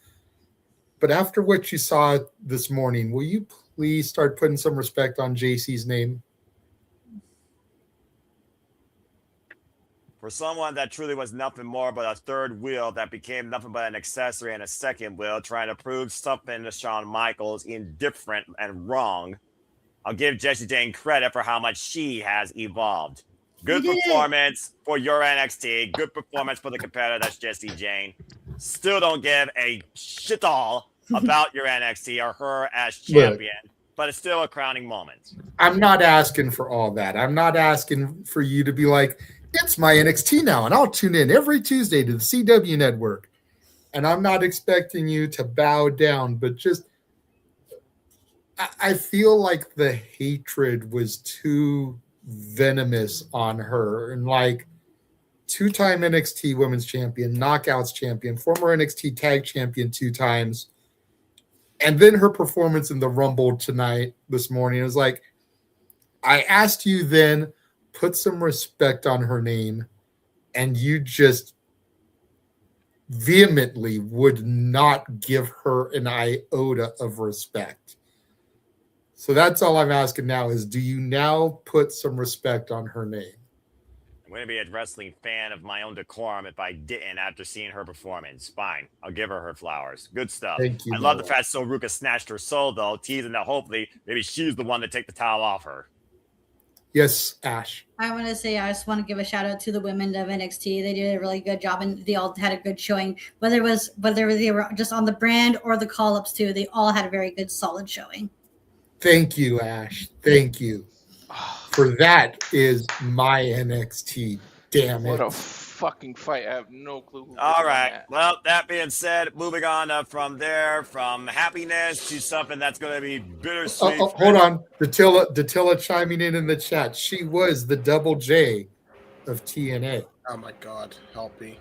But after what you saw this morning, will you please start putting some respect on JC's name? For someone that truly was nothing more but a third wheel that became nothing but an accessory and a second wheel, trying to prove something to Shawn Michaels indifferent and wrong, I'll give Jessie Jane credit for how much she has evolved. Good performance for your NXT. Good performance for the competitor, that's Jessie Jane. Still don't give a shit all about your NXT or her as champion, but it's still a crowning moment. I'm not asking for all that. I'm not asking for you to be like, it's my NXT now, and I'll tune in every Tuesday to the CW network. And I'm not expecting you to bow down, but just I feel like the hatred was too venomous on her. And like, two-time NXT Women's Champion, Knockouts Champion, former NXT Tag Champion 2 times. And then her performance in the Rumble this morning, it was like, I asked you then, put some respect on her name, and you just vehemently would not give her an iota of respect. So that's all I'm asking now is, do you now put some respect on her name? I'm going to be a wrestling fan of my own decorum if I didn't after seeing her performance. Fine. I'll give her flowers. Good stuff. Thank you, I love the fact Soruka snatched her soul, though, teasing that hopefully maybe she's the one to take the towel off her. Yes, Ash. I want to say I just want to give a shout out to the women of NXT. They did a really good job, and they all had a good showing. Whether they were just on the brand or the call-ups too, they all had a very good, solid showing. Thank you, Ash. Thank you. For that is my NXT. Damn it. What a fucking fight. I have no clue. All right. Well, that being said, moving on from there, from happiness to something that's going to be bittersweet. Hold on. Datilla chiming in the chat. She was the Double J of TNA. Oh my God. Help me.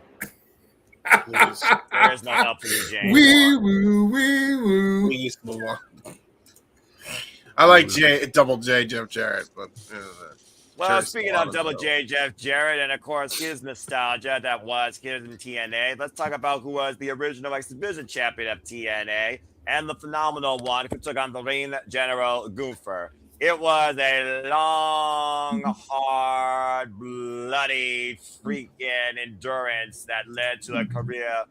Please. There is no help for you, James. Wee woo. Please move on. I like Double J Jeff Jarrett, but well, speaking of Double J Jeff Jarrett, and of course his nostalgia that was his in TNA, let's talk about who was the original X Division champion of TNA and the phenomenal one who took on the Ring General Gunther. It was a long, hard, bloody, freaking endurance that led to a career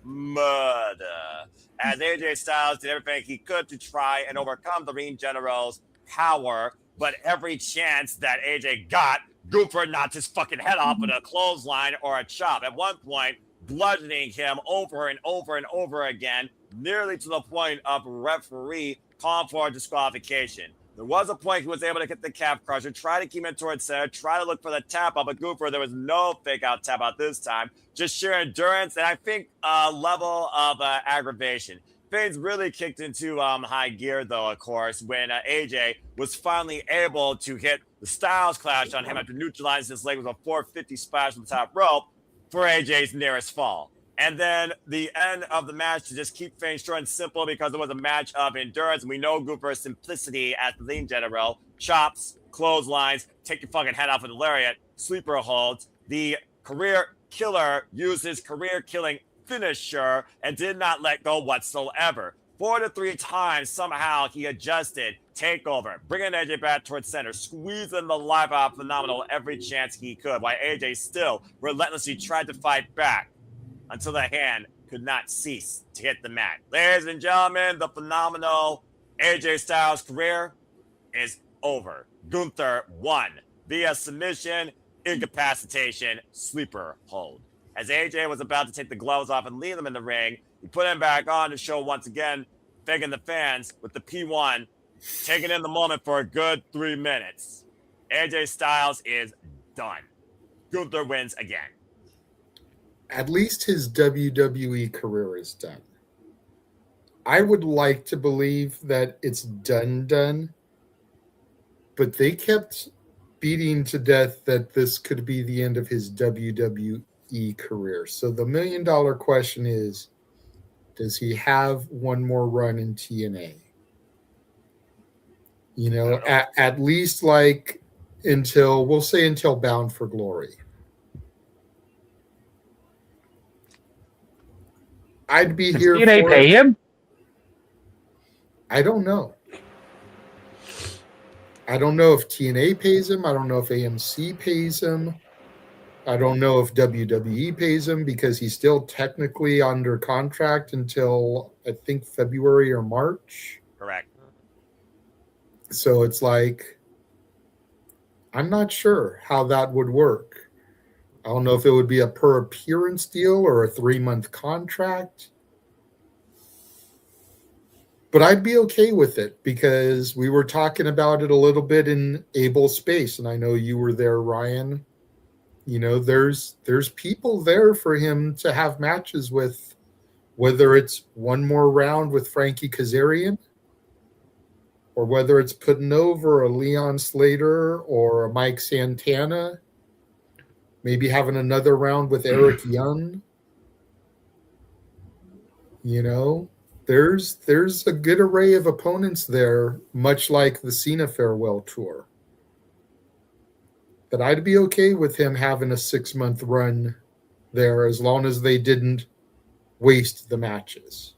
murder, as AJ Styles did everything he could to try and overcome the Ring General's power, but every chance that AJ got, Gunther knocked his fucking head off with a clothesline or a chop. At one point, bludgeoning him over and over and over again, nearly to the point of referee calling for a disqualification. There was a point he was able to get the calf crusher, try to keep him towards center, try to look for the tap out, but Gunther, there was no fake out tap out this time. Just sheer endurance, and I think a level of aggravation. Things really kicked into high gear, though, of course, when AJ was finally able to hit the Styles Clash on him after neutralizing his leg with a 450 splash from the top rope for AJ's nearest fall. And then the end of the match to just keep things short and simple because it was a match of endurance. And we know Gunther's simplicity as the Ring General. Chops, clotheslines, take your fucking head off with a lariat, sleeper holds. The career killer used his career-killing finisher and did not let go whatsoever. 4 to 3 times, somehow he adjusted, takeover, bringing AJ back towards center, squeezing the life out of Phenomenal every chance he could, while AJ still relentlessly tried to fight back until the hand could not cease to hit the mat. Ladies and gentlemen, the Phenomenal AJ Styles' career is over. Gunther won via submission, incapacitation, sleeper hold. As AJ was about to take the gloves off and leave them in the ring, he put him back on to show once again, begging the fans with the P1, taking in the moment for a good 3 minutes. AJ Styles is done. Gunther wins again. At least his WWE career is done. I would like to believe that it's done, but they kept beating to death that this could be the end of his WWE career. So the $1 million question is, does he have one more run in TNA? You know, at least like until Bound for Glory. I'd be here TNA for pay him? I don't know. I don't know if TNA pays him. I don't know if AMC pays him. I don't know if WWE pays him because he's still technically under contract until I think February or March. Correct. So it's like, I'm not sure how that would work. I don't know if it would be a per appearance deal or a 3-month contract. But I'd be okay with it because we were talking about it a little bit in Able Space, and I know you were there, Ryan. You know, there's people there for him to have matches with, whether it's one more round with Frankie Kazarian, or whether it's putting over a Leon Slater or a Mike Santana, maybe having another round with Eric Young. You know, there's a good array of opponents there, much like the Cena Farewell Tour. But I'd be okay with him having a 6-month run there as long as they didn't waste the matches.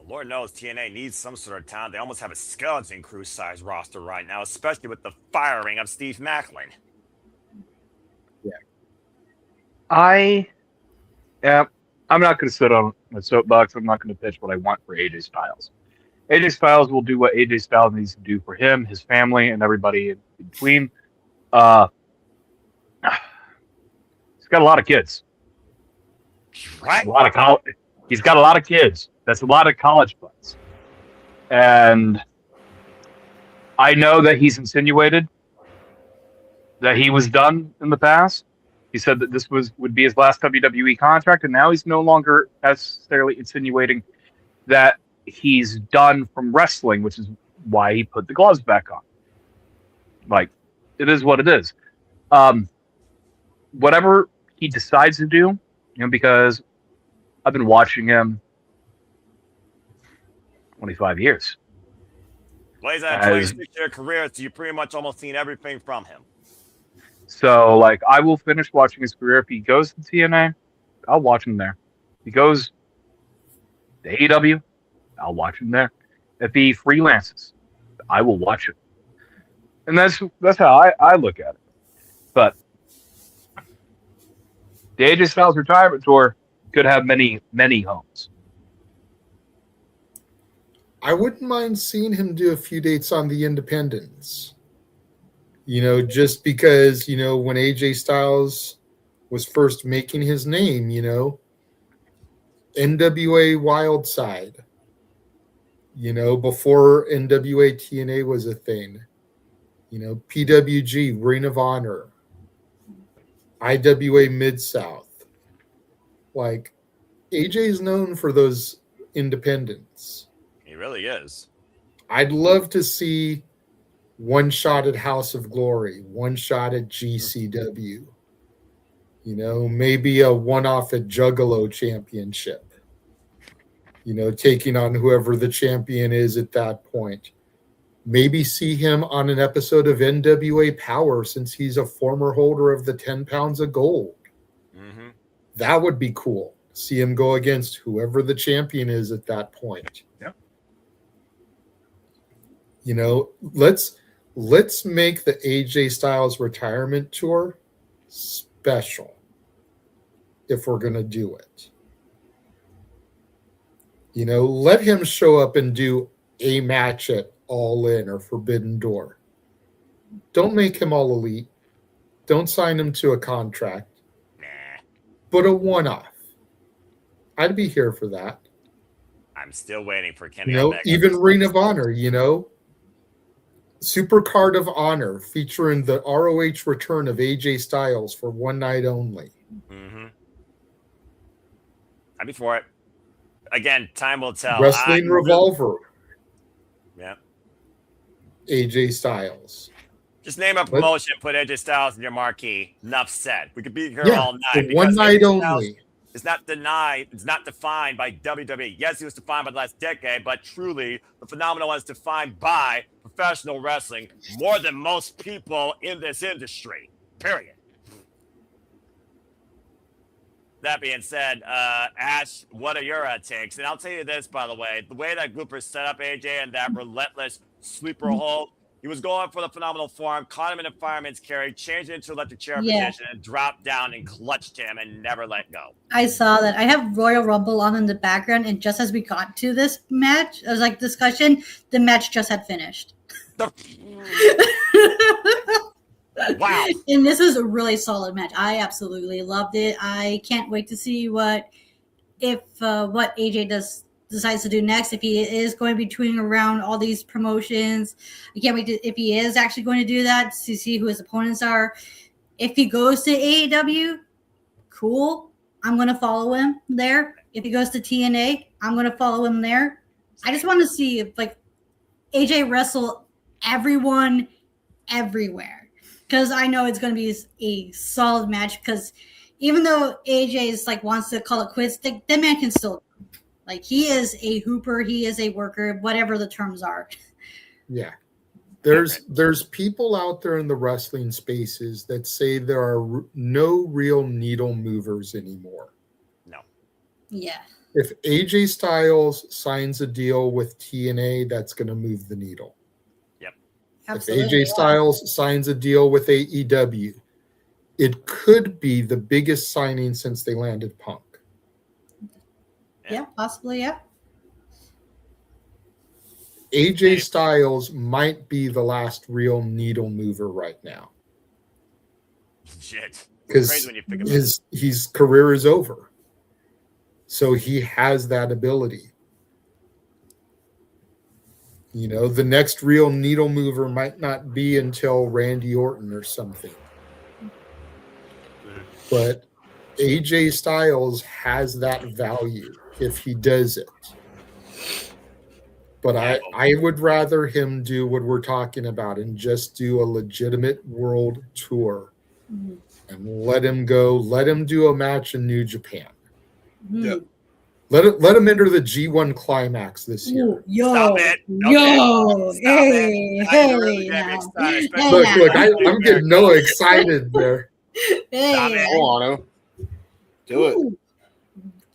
Lord knows TNA needs some sort of talent. They almost have a skeleton crew size roster right now, especially with the firing of Steve Macklin. Yeah. I'm not going to sit on a soapbox. I'm not going to pitch what I want for AJ Styles. AJ Styles will do what AJ Styles needs to do for him, his family, and everybody in between. He's got a lot of kids. Right. He's got a lot of kids. That's a lot of college buds. And I know that he's insinuated that he was done in the past. He said that this would be his last WWE contract, and now he's no longer necessarily insinuating that he's done from wrestling, which is why he put the gloves back on. Like, it is what it is. Whatever he decides to do, because I've been watching him 25 years. Well, he's had a 26-year career, so you've pretty much almost seen everything from him. So, like, I will finish watching his career. If he goes to TNA, I'll watch him there. If he goes to AEW, I'll watch him there. If he freelances, I will watch him. And that's how I look at it. But the AJ Styles retirement tour could have many, many homes. I wouldn't mind seeing him do a few dates on the independents. Just because, when AJ Styles was first making his name, NWA Wildside, before NWA TNA was a thing, PWG, Ring of Honor, IWA Mid-South. Like, AJ's known for those independents. He really is. I'd love to see one shot at House of Glory, one shot at GCW, maybe a one-off at Juggalo Championship, taking on whoever the champion is at that point. Maybe see him on an episode of NWA Power since he's a former holder of the 10 pounds of gold. Mm-hmm. That would be cool. See him go against whoever the champion is at that point. Yeah. Let's make the AJ Styles retirement tour special if we're going to do it. Let him show up and do a match at All In or Forbidden Door. Don't make him all elite. Don't sign him to a contract. But a one-off. I'd be here for that. I'm still waiting for Kenny Omega. Even Ring of Honor, Supercard of Honor featuring the ROH return of AJ Styles for one night only. Mm-hmm. I'd be for it. Again, time will tell. Wrestling Revolver. Yeah. AJ Styles. Just name a promotion, put AJ Styles in your marquee. Enough said. We could be here all night. For one night only. It's not denied. It's not defined by WWE. Yes, he was defined by the last decade, but truly, the phenomenon was defined by professional wrestling more than most people in this industry. Period. That being said, Ash, what are your takes? And I'll tell you this, by the way, the way that Gooper set up AJ and that relentless sleeper hold, he was going for the phenomenal form, caught him in a fireman's carry, changed it into electric chair position, and dropped down and clutched him and never let go. I saw that. I have Royal Rumble on in the background, and just as we got to this match, I was like, discussion, the match just had finished. Wow. And this was a really solid match. I absolutely loved it. I can't wait to see what AJ decides to do next, if he is going to be touring around all these promotions. I can't wait if he is actually going to do that, to see who his opponents are. If he goes to AEW, cool. I'm going to follow him there. If he goes to TNA, I'm going to follow him there. I just want to see if AJ wrestle everyone everywhere, because I know it's going to be a solid match, because even though AJ wants to call it quits, that man can still, he is a hooper, he is a worker, whatever the terms are. Yeah. There's people out there in the wrestling spaces that say there are no real needle movers anymore. No. Yeah. If AJ Styles signs a deal with TNA, that's going to move the needle. Yep. Absolutely, if AJ Styles signs a deal with AEW, it could be the biggest signing since they landed Punk. Yeah, possibly, yeah. AJ Styles might be the last real needle mover right now. Shit. Because his career is over. So he has that ability. The next real needle mover might not be until Randy Orton or something. But AJ Styles has that value if he does it. But I would rather him do what we're talking about and just do a legitimate world tour and let him go. Let him do a match in New Japan. Yeah. Let him enter the G1 climax this year. Stop it. Look, I'm getting Noah excited there. Stop it. Go on, do it.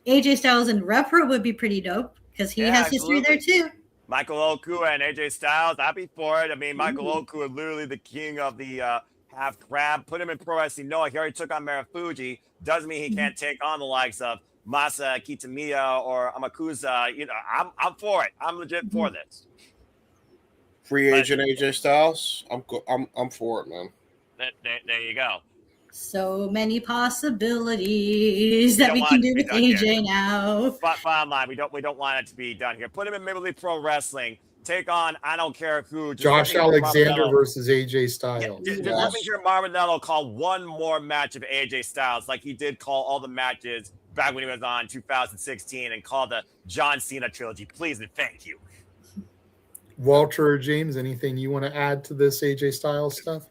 AJ Styles and Repro would be pretty dope, because he has history there too. Michael Oku and AJ Styles, I'd be for it. I mean, Michael Oku is literally the king of the half crab. Put him in Pro Wrestling Noah. He already took on Marufuji. Doesn't mean he can't take on the likes of Masa Kitamiya or Amakusa. I'm for it. I'm legit for this. Free agent AJ Styles. I'm for it, man. There you go. So many possibilities that we can do with AJ now. Bottom line, we don't want it to be done here. Put him in Major League Pro Wrestling. Take on I don't care who. Josh Alexander versus AJ Styles. Just let me hear Marvinello call one more match of AJ Styles, like he did call all the matches back when he was on 2016 and called the John Cena trilogy. Please and thank you. Walter or James, anything you want to add to this AJ Styles stuff?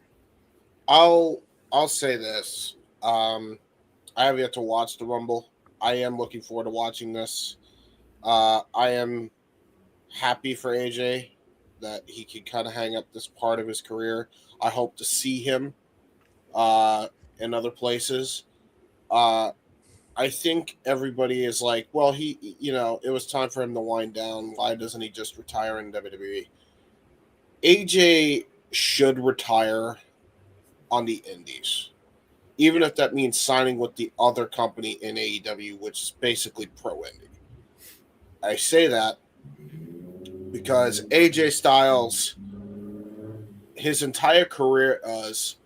I'll say this. I have yet to watch the Rumble. I am looking forward to watching this. I am happy for AJ that he can kind of hang up this part of his career. I hope to see him in other places. I think everybody is like, well, it was time for him to wind down. Why doesn't he just retire in WWE? AJ should retire on the indies, even if that means signing with the other company in AEW, which is basically pro indie. I say that because AJ Styles, his entire career is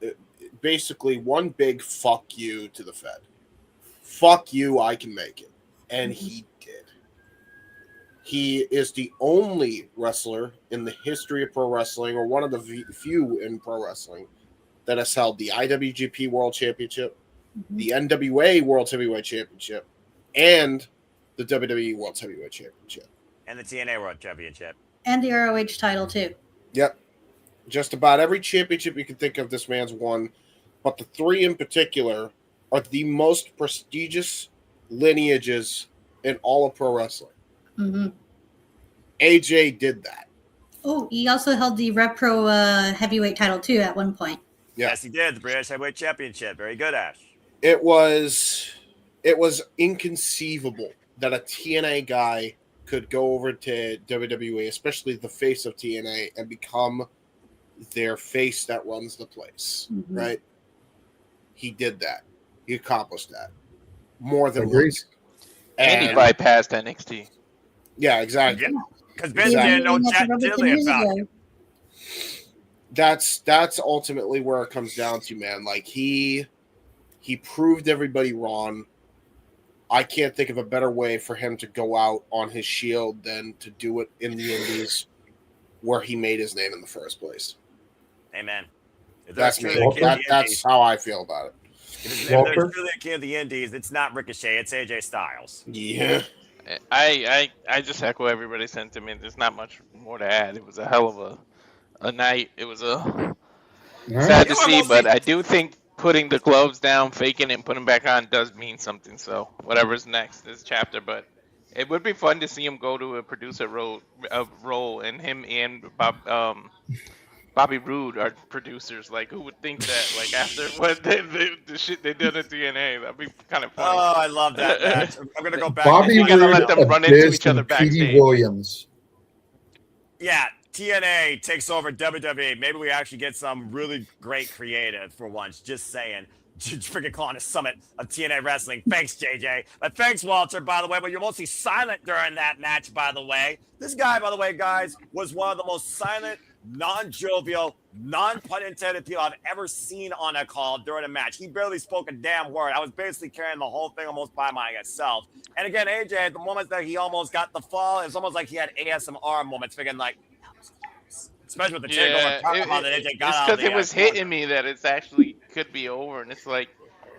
basically one big fuck you to the Fed. Fuck you, I can make it. And he did. He is the only wrestler in the history of pro wrestling, or one of the few in pro wrestling, that has held the IWGP World Championship, the NWA World Heavyweight Championship, and the WWE World Heavyweight Championship. And the TNA World Championship. And the ROH title, too. Yep. Just about every championship you can think of, this man's won. But the three in particular are the most prestigious lineages in all of pro wrestling. Mm-hmm. AJ did that. Oh, he also held the Repro heavyweight title, too, at one point. Yes, he did. The British Heavyweight Championship. Very good, Ash. It was inconceivable that a TNA guy could go over to WWE, especially the face of TNA, and become their face that runs the place, right? He did that. He accomplished that more than once. And he bypassed NXT. Yeah, exactly. Because Vince didn't know Jack Diddley about him. That's ultimately where it comes down to, man. Like, he proved everybody wrong. I can't think of a better way for him to go out on his shield than to do it in the Indies, where he made his name in the first place. Amen. That's how I feel about it. If there's really a king of the Indies, it's not Ricochet, it's AJ Styles. Yeah. I just echo everybody's sentiment. There's not much more to add. It was a hell of a night. It was sad to see, but I do think putting the gloves down, faking it, and putting them back on does mean something. So whatever's next, this chapter, but it would be fun to see him go to a producer role, and him and Bobby Roode are producers. Like, who would think that? Like, after what the shit they did at TNA, that'd be kind of funny. Oh, I love that match. I'm gonna go back. Bobby and Roode, let them run into each other Petey backstage. Williams. Yeah, TNA takes over WWE. Maybe we actually get some really great creative for once. Just saying. Freaking calling a summit of TNA wrestling. Thanks, JJ. Thanks, Walter, by the way. But you're mostly silent during that match, by the way. This guy, by the way, guys, was one of the most silent, non-jovial, non-pun intended people I've ever seen on a call during a match. He barely spoke a damn word. I was basically carrying the whole thing almost by myself. And again, AJ, at the moments that he almost got the fall, it's almost like he had ASMR moments, thinking like, especially with the takeover that AJ got out. It's because it was hitting me that it's actually could be over, and it's like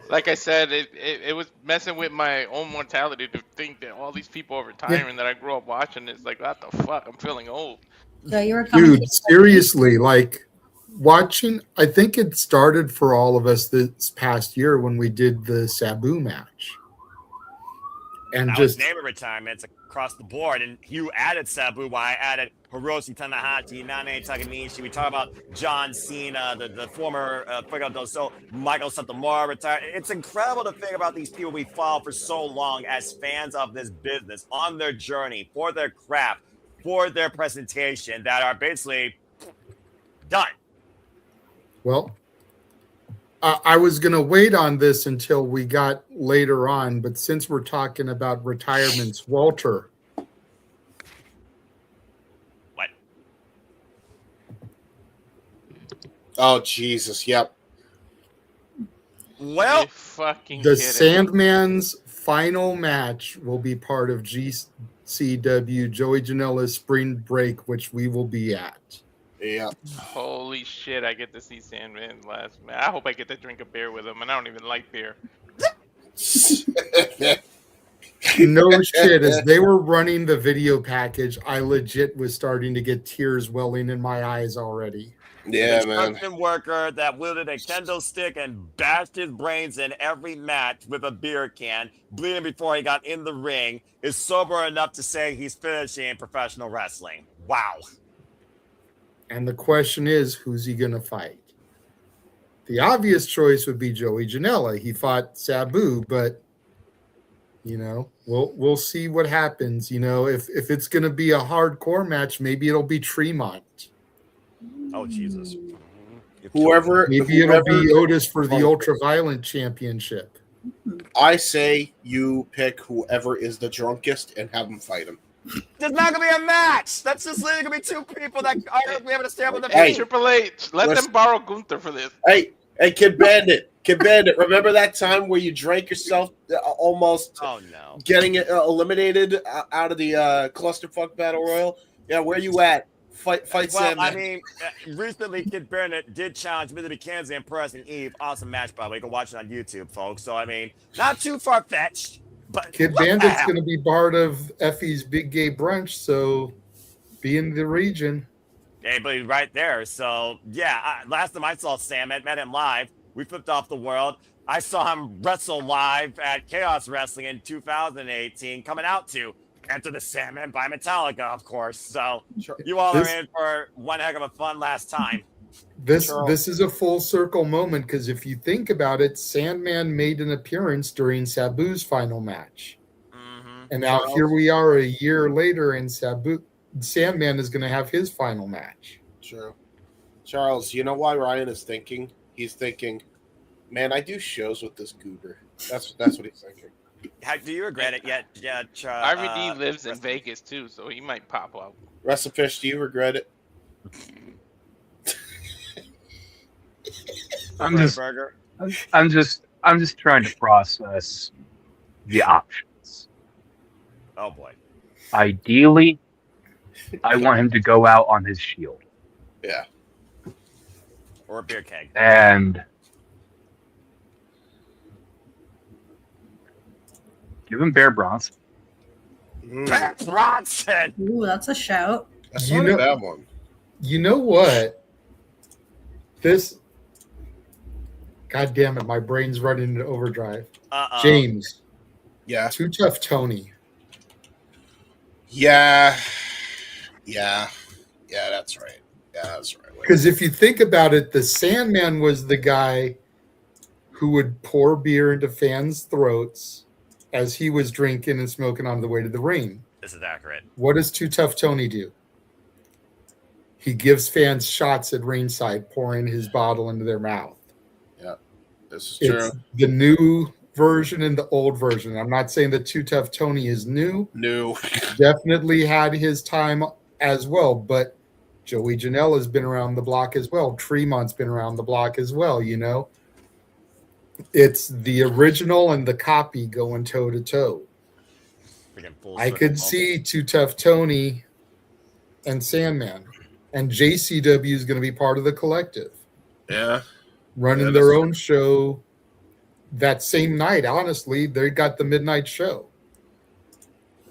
I said, it was messing with my own mortality to think that all these people are retiring that I grew up watching. It's like, what the fuck? I'm feeling old. So you were Dude, seriously, like watching, I think it started for all of us this past year when we did the Sabu match. And that just was name of retirements across the board. And you added Sabu while I added Hiroshi Tanahashi, Nane Takamichi. We talk about John Cena, the former Fuego del Sol, Michael Satomura retired. It's incredible to think about these people we follow for so long as fans of this business, on their journey, for their craft, for their presentation, that are basically done. Well, I was going to wait on this until we got later on, but since we're talking about retirements, Walter. What? Oh, Jesus. Yep. Well, the Sandman's final match will be part of GCW Joey Janela's spring break, which we will be at. Yeah. Holy shit! I get to see Sandman last match. I hope I get to drink a beer with him, and I don't even like beer. No shit. As they were running the video package, I legit was starting to get tears welling in my eyes already. Yeah, the man. construction worker that wielded a kendo stick and bashed his brains in every match with a beer can, bleeding before he got in the ring, is sober enough to say he's finishing professional wrestling. Wow. And the question is, who's he going to fight? The obvious choice would be Joey Janela. He fought Sabu, but you know, we'll see what happens. You know, if it's going to be a hardcore match, maybe it'll be Tremont. Oh Jesus! Maybe it'll be Otis for the Ultraviolent Championship. I say you pick whoever is the drunkest and have them fight him. There's not gonna be a match. That's just literally gonna be two people that are gonna be able to stand with the Hey, Triple H, let them borrow Gunther for this. Hey, Hey, Kid Bandit, remember that time where you drank yourself almost getting eliminated out of the clusterfuck battle royal? Yeah, where you at? Fight Well, Sandman. I mean, recently Kid Bennett did challenge Mr. McKenzie and Preston Eve. Awesome match, by the way. You can watch it on YouTube, folks. So, I mean, not too far-fetched, but Kid what the Bandit's hell? going to be part of Effie's Big Gay Brunch, so be in the region. Yeah, but he's right there. So, yeah, last time I saw Sam, I met him live. We flipped off the world. I saw him wrestle live at Chaos Wrestling in 2018, coming out to Enter the Sandman by Metallica, of course. So, you all are in for one heck of a fun last time. This is a full circle moment because if you think about it, Sandman made an appearance during Sabu's final match. And now here we are a year later, and Sandman is going to have his final match. True. Charles, you know why Ryan is thinking? He's thinking, man, I do shows with this goober. That's what he's thinking. Do you regret it yet? Yeah, RVD lives in Vegas too, so he might pop out. Recifish, do you regret it? I'm just trying to process the options. Oh boy. Ideally, I want him to go out on his shield. Yeah. Or a beer keg. And give him Bear Bronson. Bear Bronson! Ooh, that's a shout. That's not a bad one. You know what? God damn it, my brain's running into overdrive. James. Yeah. Too Tough Tony. Yeah, that's right. Because if you think about it, the Sandman was the guy who would pour beer into fans' throats as he was drinking and smoking on the way to the ring. This is accurate. What does Too Tough Tony do? He gives fans shots at ringside, pouring his bottle into their mouth. Yeah, this is true. It's the new version and the old version. I'm not saying that Too Tough Tony is new. New. Definitely had his time as well, but Joey Janela has been around the block as well. Tremont's been around the block as well, you know? It's the original and the copy going toe-to-toe. I could see Too Tough Tony and Sandman. And JCW is going to be part of the collective. Yeah. Running their own show that same night. Honestly, they got the midnight show.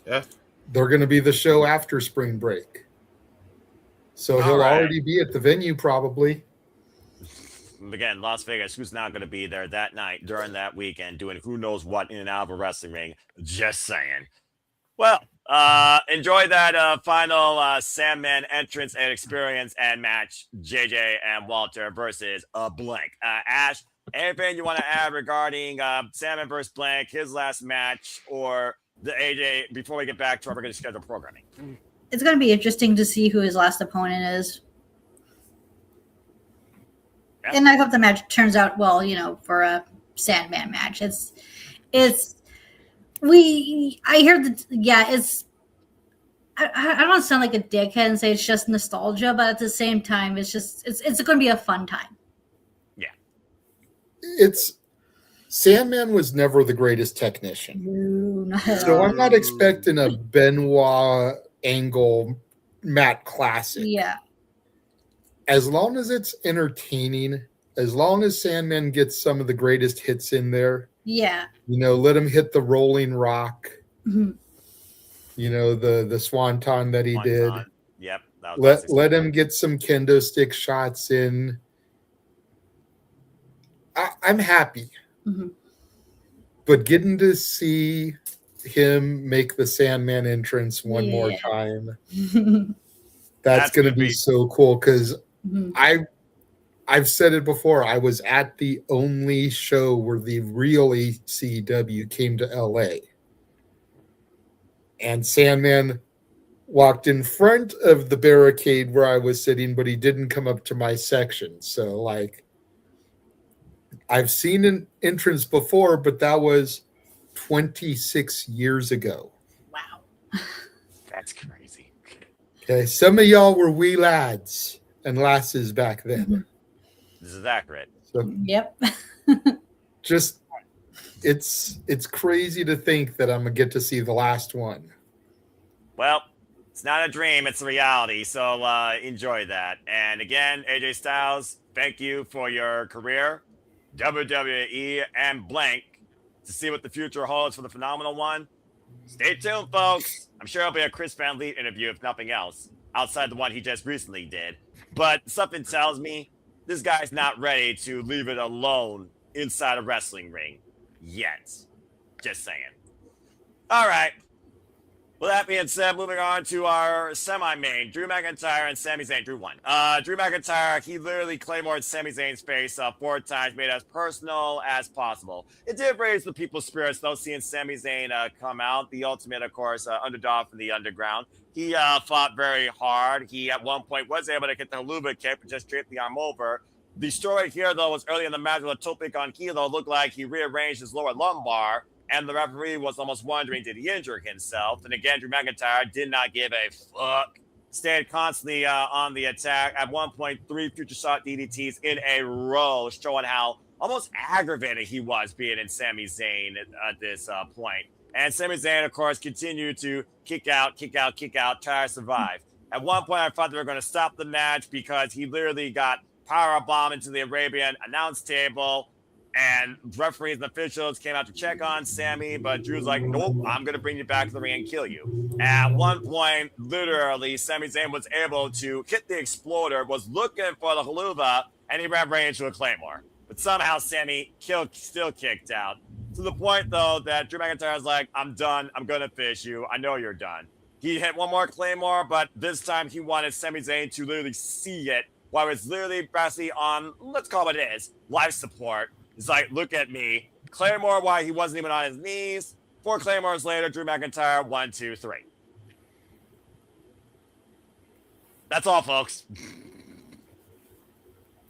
Yeah. They're going to be the show after spring break. So he'll already be at the venue probably. Again, Las Vegas, who's not going to be there that night during that weekend doing who knows what in and out of a wrestling ring. Just saying. Well, enjoy that final Sandman entrance and experience and match. JJ and Walter versus Blank. Ash, anything you want to add regarding Sandman versus Blank, his last match, or the AJ before we get back to our regular scheduled programming? It's going to be interesting to see who his last opponent is. Yeah. And I hope the match turns out well, you know, for a Sandman match. I hear that, I don't want to sound like a dickhead and say it's just nostalgia, but at the same time, it's going to be a fun time. Yeah. Sandman was never the greatest technician. No. So I'm not expecting a Benoit Angle Matt Classic. Yeah. As long as it's entertaining, as long as Sandman gets some of the greatest hits in there. Yeah. You know, let him hit the Rolling Rock. Mm-hmm. You know, the Swanton that he did. Yep. Let him get some kendo stick shots in. I'm happy. Mm-hmm. But getting to see him make the Sandman entrance one more time, that's going to be so cool because I've said it before. I was at the only show where the real ECW came to LA. And Sandman walked in front of the barricade where I was sitting, but he didn't come up to my section. So, like, I've seen an entrance before, but that was 26 years ago. Wow. That's crazy. Okay, some of y'all were wee lads and lasses back then. This is accurate. So Yep. just it's crazy to think that I'm gonna get to see the last one. Well, it's not a dream, it's a reality. So enjoy that. And again, AJ Styles, thank you for your career, WWE and blank, to see what the future holds for the Phenomenal One. Stay tuned, folks. I'm sure it'll be a Chris Van Vliet interview, if nothing else, outside the one he just recently did. But something tells me this guy's not ready to leave it alone inside a wrestling ring yet. Just saying. All right. Well, that being said, moving on to our semi-main, Drew McIntyre and Sami Zayn. Drew won. Drew McIntyre, he literally Claymored Sami Zayn's face 4 times, made it as personal as possible. It did raise the people's spirits, though, seeing Sami Zayn come out. The ultimate, of course, underdog from the underground. He fought very hard. He, at one point, was able to get the haluva kick, but just draped the arm over. The story here, though, was early in the match with a topic on Kilo. Looked like he rearranged his lower lumbar. And the referee was almost wondering, did he injure himself? And again, Drew McIntyre did not give a fuck. Stayed constantly on the attack. At one point, 3 future shot DDTs in a row, showing how almost aggravated he was being in Sami Zayn at this point. And Sami Zayn, of course, continued to kick out, try to survive. At one point, I thought they were going to stop the match because he literally got powerbomb into the Arabian announce table. And referees and officials came out to check on Sammy, but Drew's like, nope, I'm going to bring you back to the ring and kill you. At one point, literally, Sami Zayn was able to hit the exploder, was looking for the haluva, and he ran right into a Claymore. But somehow Sammy still kicked out. To the point, though, that Drew McIntyre's like, I'm done. I'm going to finish you. I know you're done. He hit one more Claymore, but this time he wanted Sami Zayn to literally see it while it's literally basically on, let's call it is, life support. He's like, look at me. Claymore, why he wasn't even on his knees. 4 Claymores later, Drew McIntyre, 1, 2, 3. That's all, folks.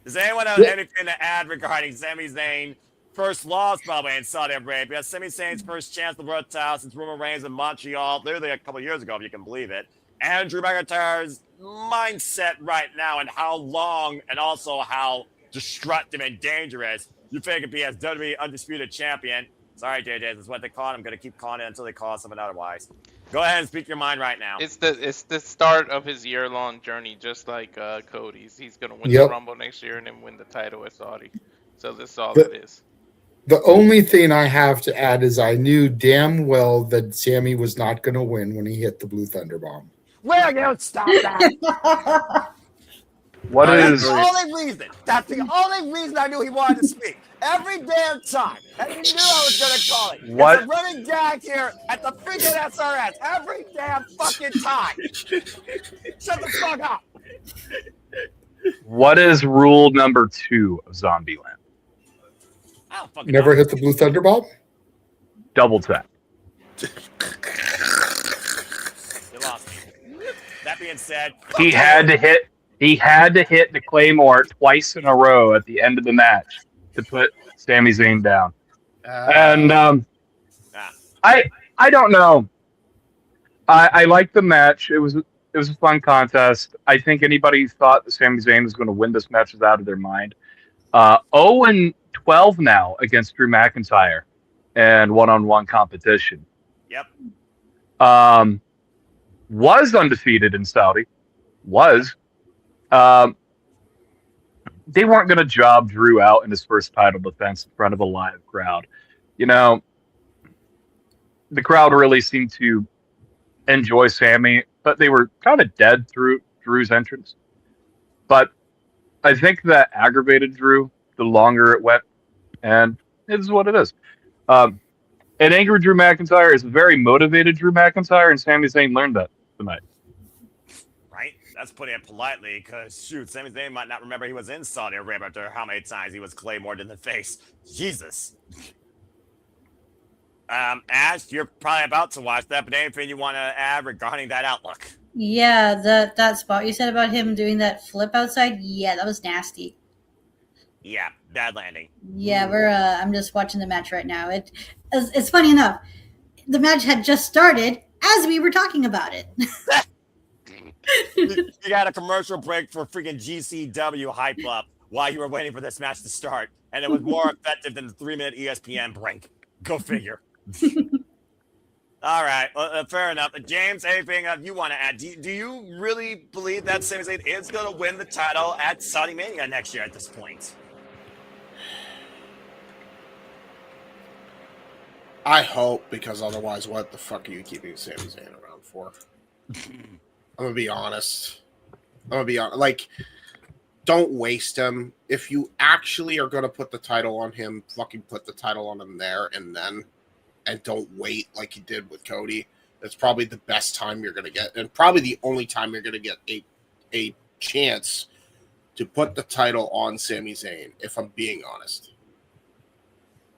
Does anyone have anything to add regarding Sami Zayn? First loss, probably, in Saudi Arabia. Sami Zayn's first chance to the world title since Roman Reigns in Montreal, literally a couple years ago, if you can believe it. And Drew McIntyre's mindset right now and how long and also how destructive and dangerous you think it'd be as WWE Undisputed Champion. Sorry, JJ, this is what they call it. I'm going to keep calling it until they call it something otherwise. Go ahead and speak your mind right now. It's the start of his year-long journey, just like Cody's. He's going to win the Rumble next year and then win the title at Saudi. So that's all it is. The only thing I have to add is I knew damn well that Sammy was not going to win when he hit the Blue Thunder Bomb. Will you stop that? That's the only reason. That's the only reason I knew he wanted to speak. Every damn time. And he knew I was going to call it. What? It's a running gag here at the freaking SRS. Every damn fucking time. Shut the fuck up. What is rule number 2 of Zombieland? Never hit the Blue Thunder Bomb? Double tap. You lost me. That being said, He had to hit the Claymore twice in a row at the end of the match to put Sami Zayn down. And I don't know. I like the match. It was a fun contest. I think anybody who thought that Sami Zayn was going to win this match was out of their mind. 0-12 now against Drew McIntyre and one-on-one competition. Yep. Was undefeated in Saudi. They weren't going to job Drew out in his first title defense in front of a live crowd. You know, the crowd really seemed to enjoy Sammy, but they were kind of dead through Drew's entrance. But I think that aggravated Drew the longer it went, and it is what it is. An angry Drew McIntyre is a very motivated Drew McIntyre, and Sami Zayn learned that tonight. Right? That's putting it politely, because, shoot, Sami Zayn might not remember he was in Saudi Arabia after how many times he was Claymored in the face. Jesus. Ash, you're probably about to watch that, but anything you want to add regarding that outlook? Yeah, that spot you said about him doing that flip outside, yeah, that was nasty. Yeah, bad landing. Yeah, I'm just watching the match right now. It's funny enough. The match had just started as we were talking about it. You got a commercial break for freaking GCW hype up while you were waiting for this match to start, and it was more effective than the 3-minute ESPN break. Go figure. All right, fair enough. James, anything you want to add? Do you really believe that Sami Zayn is going to win the title at Saudi Mania next year at this point? I hope, because otherwise, what the fuck are you keeping Sami Zayn around for? I'm gonna be honest. Like, don't waste him. If you actually are gonna put the title on him, fucking put the title on him there and then, and don't wait like you did with Cody. That's probably the best time you're gonna get, and probably the only time you're gonna get a chance to put the title on Sami Zayn. If I'm being honest.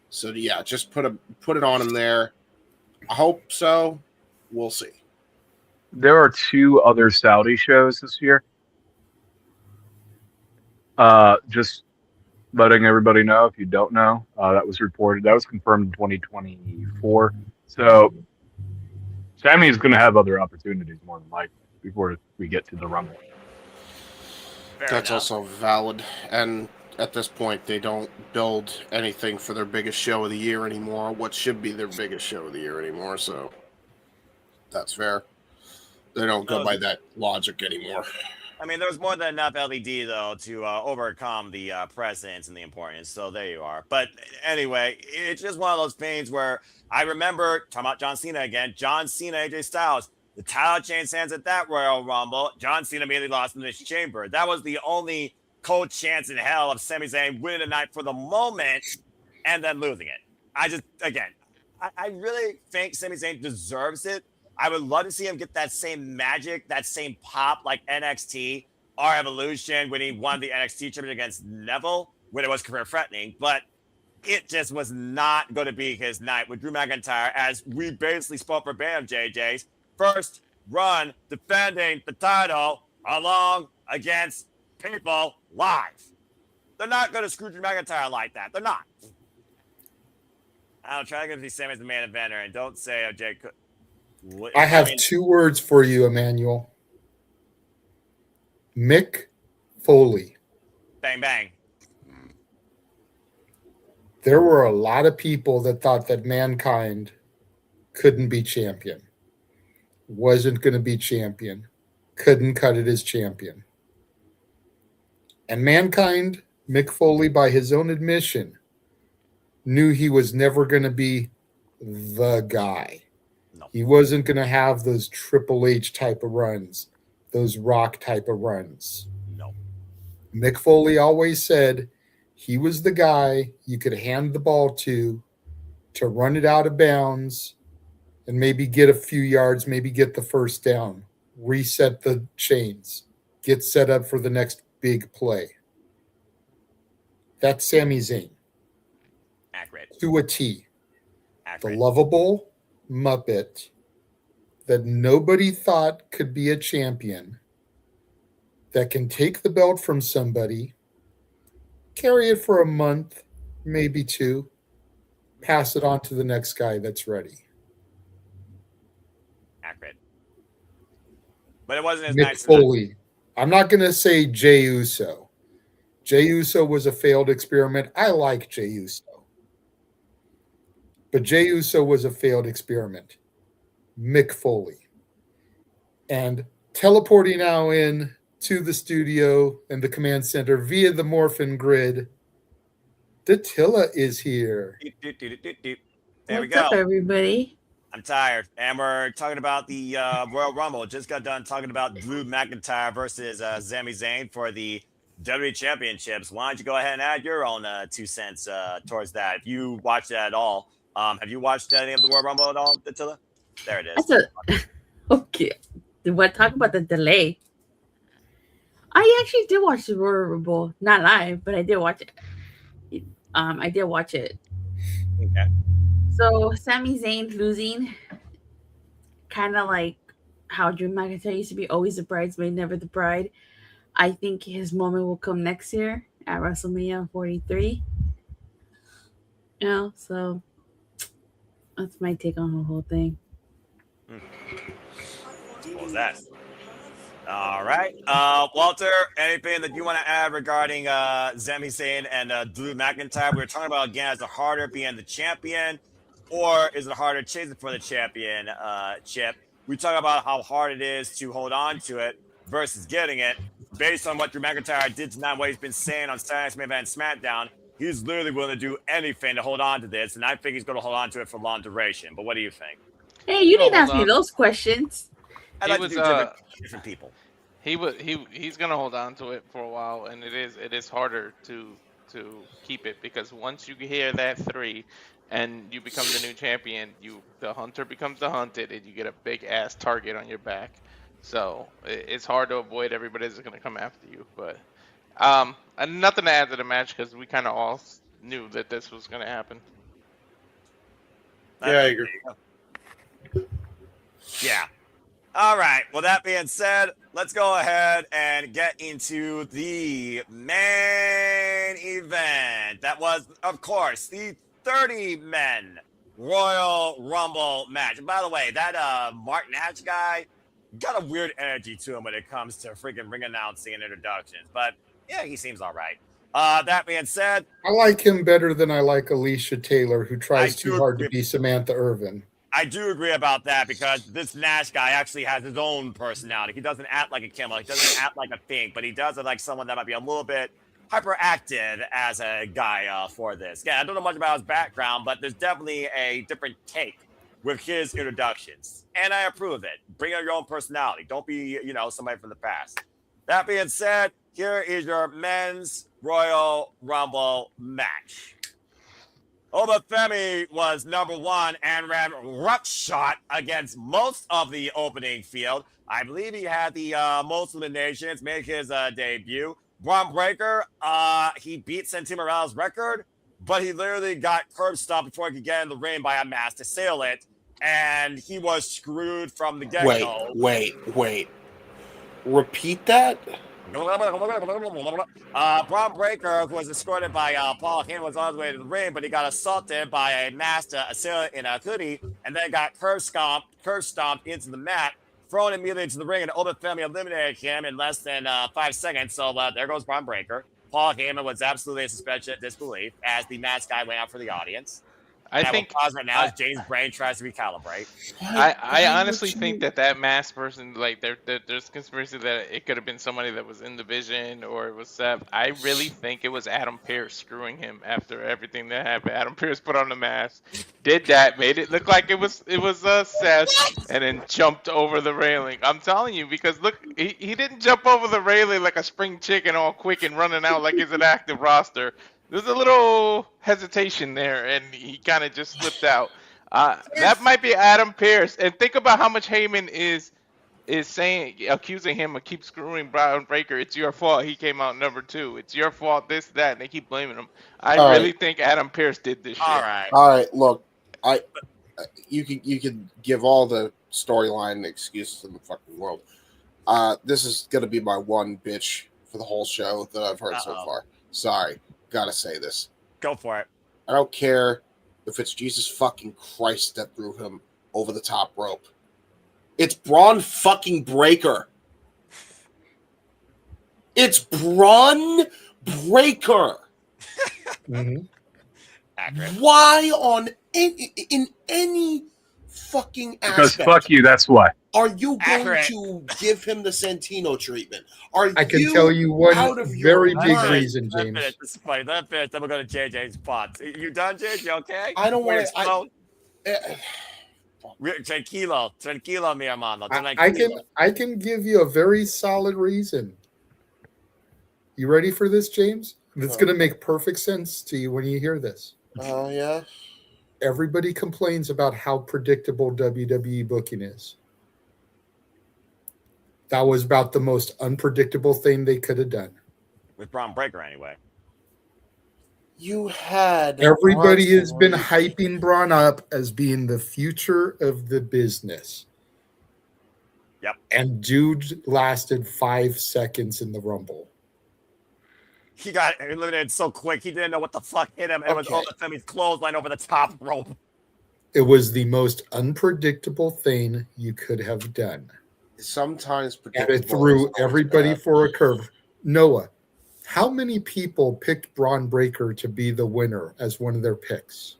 So yeah, just put it on him there. I hope so. We'll see. There are 2 other Saudi shows this year. Just letting everybody know, if you don't know, that was reported. That was confirmed in 2024. So Sami is going to have other opportunities more than likely before we get to the Rumble. That's also valid. And at this point, they don't build anything for their biggest show of the year anymore. What should be their biggest show of the year anymore. So that's fair. They don't go by that logic anymore. I mean, there was more than enough LED, though, to overcome the precedence and the importance. So there you are. But anyway, it's just one of those things where I remember, talking about John Cena again, John Cena, AJ Styles, the title changed hands at that Royal Rumble. John Cena immediately lost in this chamber. That was the only cold chance in hell of Sami Zayn winning the night for the moment and then losing it. I really think Sami Zayn deserves it. I would love to see him get that same magic, that same pop like NXT or Evolution when he won the NXT championship against Neville when it was career threatening. But it just was not going to be his night with Drew McIntyre, as we basically spoke for Bam JJ's first run defending the title along against people live. They're not going to screw Drew McIntyre like that. They're not. I don't try to see Sami as the main eventer and don't say Jay could. I have 2 words for you, Emmanuel. Mick Foley. Bang, bang. There were a lot of people that thought that Mankind couldn't be champion, wasn't going to be champion, couldn't cut it as champion. And Mankind, Mick Foley, by his own admission, knew he was never going to be the guy. No. He wasn't going to have those Triple H type of runs, those Rock type of runs. No. Mick Foley always said he was the guy you could hand the ball to run it out of bounds and maybe get a few yards, maybe get the first down, reset the chains, get set up for the next big play. That's Sami Zayn. Accurate. To a T. Accurate. The lovable Muppet that nobody thought could be a champion, that can take the belt from somebody, carry it for a month, maybe 2, pass it on to the next guy that's ready. Accurate. But it wasn't as Mick nice. Foley. I'm not going to say Jey Uso. Jey Uso was a failed experiment. I like Jey Uso. But Jey Uso was a failed experiment. Mick Foley. And teleporting now in to the studio and the command center via the Morphin Grid, Datilla is here. There we What's go. up, everybody? I'm tired. And we're talking about the Royal Rumble. Just got done talking about Drew McIntyre versus Sami Zayn for the WWE Championships. Why don't you go ahead and add your own 2 cents towards that? If you watched that at all. Have you watched any of the Royal Rumble at all, Attila? There it is. Okay. What? Talk about the delay. I actually did watch the Royal Rumble, not live, but I did watch it. I did watch it. Okay. So Sami Zayn losing, kind of like how Drew McIntyre used to be always the bridesmaid, never the bride. I think his moment will come next year at WrestleMania 43. You know, so that's my take on the whole thing. What was that? All right. Walter, anything that you want to add regarding Sami Zayn and Drew McIntyre? We were talking about, again, is it harder being the champion, or is it harder chasing for the champion chip? We talk about how hard it is to hold on to it versus getting it. Based on what Drew McIntyre did tonight, what he's been saying on Saturday's Main Event and SmackDown, he's literally willing to do anything to hold on to this, and I think he's going to hold on to it for long duration. But what do you think? Hey, you didn't ask me those questions. I'd like to do different people. He's gonna hold on to it for a while, and it is harder to keep it, because once you hear that 3 and you become the new champion, the hunter becomes the hunted, and you get a big ass target on your back. So it's hard to avoid. Everybody's gonna come after you. But and nothing to add to the match, because we kind of all knew that this was gonna happen. Yeah, I agree. Yeah. All right. Well, that being said, let's go ahead and get into the main event. That was, of course, the 30-man Royal Rumble match. And by the way, that Mark Nash guy got a weird energy to him when it comes to freaking ring announcing and introductions. But yeah, he seems all right. That being said, I like him better than I like Alicia Taylor, who tries too hard to be Samantha Irvin. I do agree about that, because this Nash guy actually has his own personality. He doesn't act like a Kimmel. He doesn't act like a Fink, but he does it like someone that might be a little bit hyperactive as a guy for this. Yeah, I don't know much about his background, but there's definitely a different take with his introductions, and I approve of it. Bring out your own personality. Don't be, somebody from the past. That being said, here is your men's Royal Rumble match. Obafemi was number 1 and ran roughshod against most of the opening field. I believe he had the most eliminations, make his debut. Braun Breaker, he beat Santino Morales' record, but he literally got curb stomped before he could get in the ring by a masked assailant, and he was screwed from the get-go. Wait. Repeat that? Braun Breaker, who was escorted by Paul Heyman, was on his way to the ring, but he got assaulted by a masked assailant in a hoodie, and then got curb stomped into the mat, thrown immediately into the ring, and Obafemi eliminated him in less than 5 seconds. So there goes Braun Breaker. Paul Heyman was absolutely in suspension of disbelief as the masked guy went out for the audience. I think pause right now as James' brain tries to recalibrate. I honestly think that masked person, like there's conspiracy that it could have been somebody that was in the Vision, or it was Seth. I really think it was Adam Pearce screwing him after everything that happened. Adam Pearce put on the mask, did that, made it look like it was Seth, and then jumped over the railing. I'm telling you, because look, he didn't jump over the railing like a spring chicken, all quick and running out like he's an active roster. There's a little hesitation there, and he kind of just slipped out. That might be Adam Pearce. And think about how much Heyman is saying, accusing him of keep screwing Braun Breaker. It's your fault. He came out number 2. It's your fault. This, that, and they keep blaming him. I really think Adam Pearce did this shit. All right. All right. Look, you can give all the storyline excuses in the fucking world. This is gonna be my one bitch for the whole show that I've heard so far. Sorry. Gotta say this. Go for it. I don't care if it's Jesus fucking Christ that threw him over the top rope. It's Braun fucking Breaker. It's Braun Breaker. Mm-hmm. Accurate. Why in any fucking Because aspect fuck you, that's why. are you going to give him the Santino treatment? I can tell you one very big reason, Let James. this is funny. Let finish. Then we'll go to JJ's pots. You done, JJ? You okay? I don't want to. Tranquilo, mi hermano. I can give you a very solid reason. You ready for this, James? It's going to make perfect sense to you when you hear this. Oh, yeah? Everybody complains about how predictable WWE booking is. That was about the most unpredictable thing they could have done. With Braun Breaker, anyway. You had... Everybody has been hyping Braun up as being the future of the business. Yep. And dude lasted 5 seconds in the Rumble. He got eliminated so quick, he didn't know what the fuck hit him. It was all the time he's clothesline over the top rope. It was the most unpredictable thing you could have done. sometimes And predictable. it threw is always everybody bad. for a curve. Noah, how many people picked Braun Breaker to be the winner as one of their picks?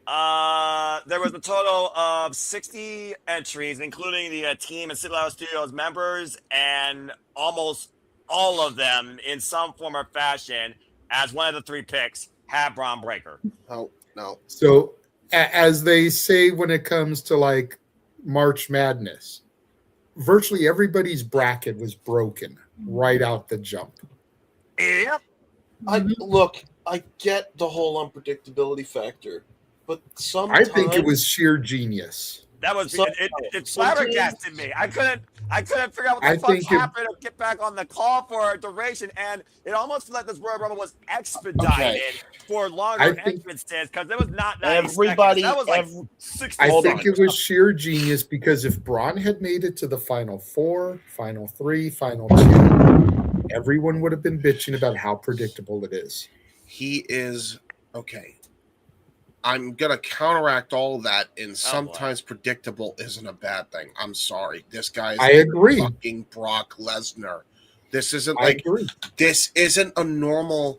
There was a total of 60 entries, including the team and City Level Studios members, and almost all of them, in some form or fashion, as one of the 3 picks, had Braun Breaker. Oh, no. So, as they say when it comes to like March Madness, virtually everybody's bracket was broken right out the jump. Yep. I get the whole unpredictability factor, but sometimes I think it was sheer genius. That was it flabbergasted me. I couldn't figure out what the fuck happened or get back on the call for a duration, and it almost felt like this Royal Rumble was expedited for longer entrances because there was not 90 everybody. Seconds. That was like 60 I think seconds. it was sheer genius because if Braun had made it to the Final 4, Final 3, Final 2, everyone would have been bitching about how predictable it is. He is okay. I'm gonna counteract all of that, and sometimes predictable isn't a bad thing. I'm sorry. This guy is fucking Brock Lesnar. This isn't this isn't a normal.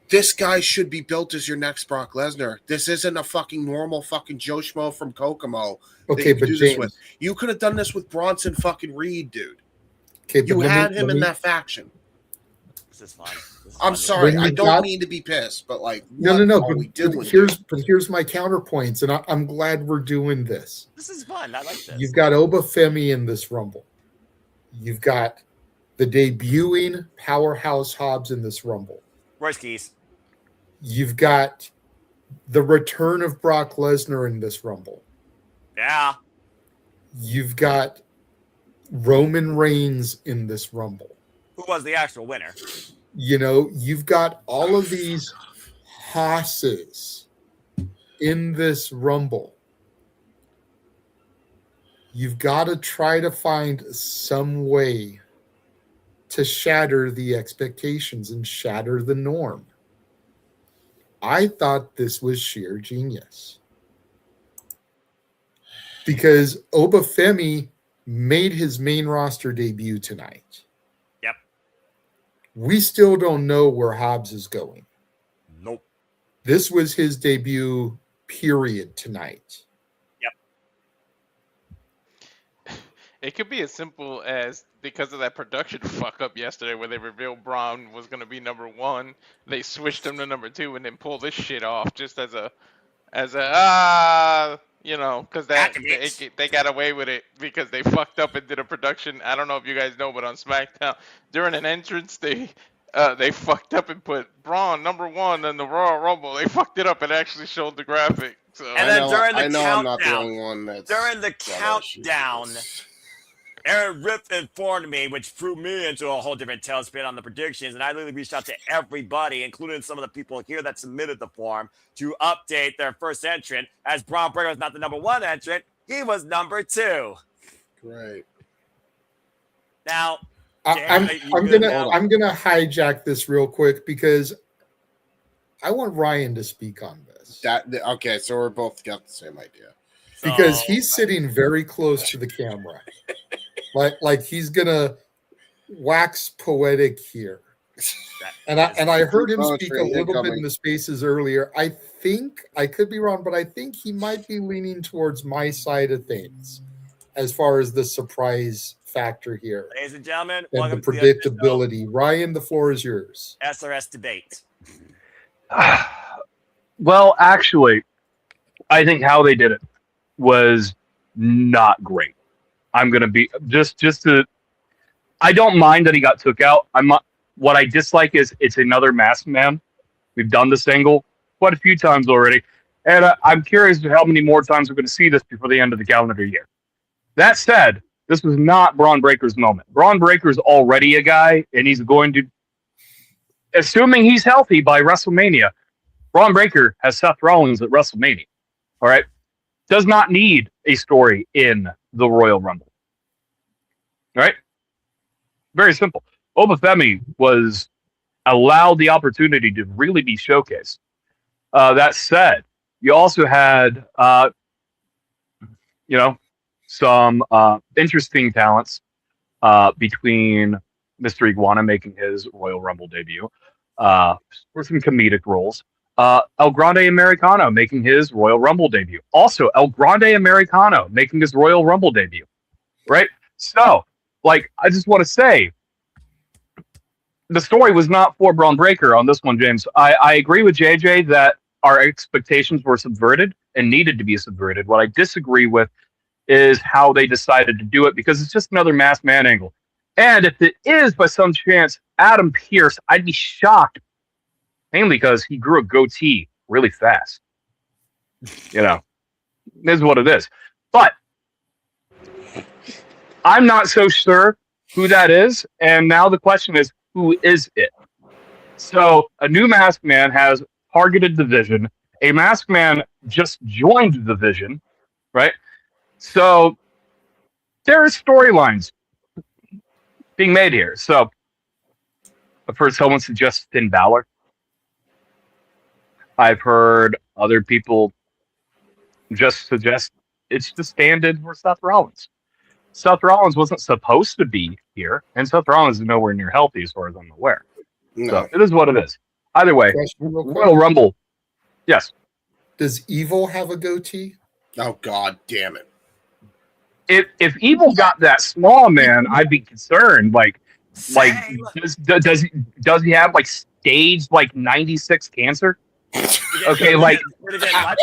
This guy should be built as your next Brock Lesnar. This isn't a fucking normal fucking Joe Schmo from Kokomo. Okay, but James, you could have done this with Bronson fucking Reed, dude. Okay, you had him in that faction. This is fine. I'm sorry. I don't mean to be pissed, but like, no. But here's my counterpoints, and I'm glad we're doing this. This is fun. I like this. You've got Obafemi in this Rumble. You've got the debuting powerhouse Hobbs in this Rumble. Royce Keys. You've got the return of Brock Lesnar in this Rumble. Yeah. You've got Roman Reigns in this Rumble. Who was the actual winner? You know, you've got all of these hosses in this Rumble. You've got to try to find some way to shatter the expectations and shatter the norm. I thought this was sheer genius. Because Obafemi made his main roster debut tonight. Yep. We still don't know where Hobbs is going. Nope. This was his debut period tonight. It could be as simple as because of that production fuck up yesterday where they revealed Braun was going to be number 1, they switched him to number 2 and then pull this shit off just as a you know, because they got away with it because they fucked up and did a production. I don't know if you guys know, but on SmackDown during an entrance they fucked up and put Braun number 1 in the Royal Rumble. They fucked it up and actually showed the graphic. So And then during the countdown, I'm not the only one during the countdown, Aaron Rip informed me, which threw me into a whole different tailspin on the predictions, and I literally reached out to everybody, including some of the people here that submitted the form, to update their first entrant. As Braun Breaker was not the number 1 entrant, he was number 2. Great. Now, I'm gonna hijack this real quick because I want Ryan to speak on this. Okay, so we're both got the same idea. Because he's sitting very close to the camera. Like he's gonna wax poetic here. And I heard him speak a little bit in the spaces earlier. I think I could be wrong, but I think he might be leaning towards my side of things as far as the surprise factor here. Ladies and gentlemen, And welcome the to the predictability. Ryan, the floor is yours. SRS debate. Well, actually, I think how they did it was not great. I'm gonna be just to. I don't mind that he got took out. What I dislike is it's another masked man. We've done this angle quite a few times already, and I'm curious how many more times we're going to see this before the end of the calendar year. That said, this was not Braun Breaker's moment. Braun Breaker's already a guy, and he's going to, assuming he's healthy by WrestleMania. Braun Breaker has Seth Rollins at WrestleMania. All right. Does not need a story in the Royal Rumble. All right? Very simple. Obafemi was allowed the opportunity to really be showcased. That said, you also had, some interesting talents between Mr. Iguana making his Royal Rumble debut for some comedic roles. El Grande Americano making his Royal Rumble debut. Also, El Grande Americano making his Royal Rumble debut. Right? So, like, I just want to say, the story was not for Braun Breaker on this one, James. I agree with JJ that our expectations were subverted and needed to be subverted. What I disagree with is how they decided to do it, because it's just another masked man angle. And if it is by some chance Adam Pearce, I'd be shocked, mainly because he grew a goatee really fast. You know, this is what it is. But I'm not so sure who that is. And now the question is, who is it? So a new masked man has targeted the division. A masked man just joined the division, right? So there are storylines being made here. So I've heard someone suggest Finn Balor. I've heard other people just suggest it's the stand-in for Seth Rollins. Seth Rollins wasn't supposed to be here, and Seth Rollins is nowhere near healthy as far as I'm aware. No. So it is what it is. Either way, Royal Rumble. Yes. Does Evil have a goatee? Oh, God damn it. If Evil got that small, man, I'd be concerned. Like does he have like stage like 96 cancer? Okay, like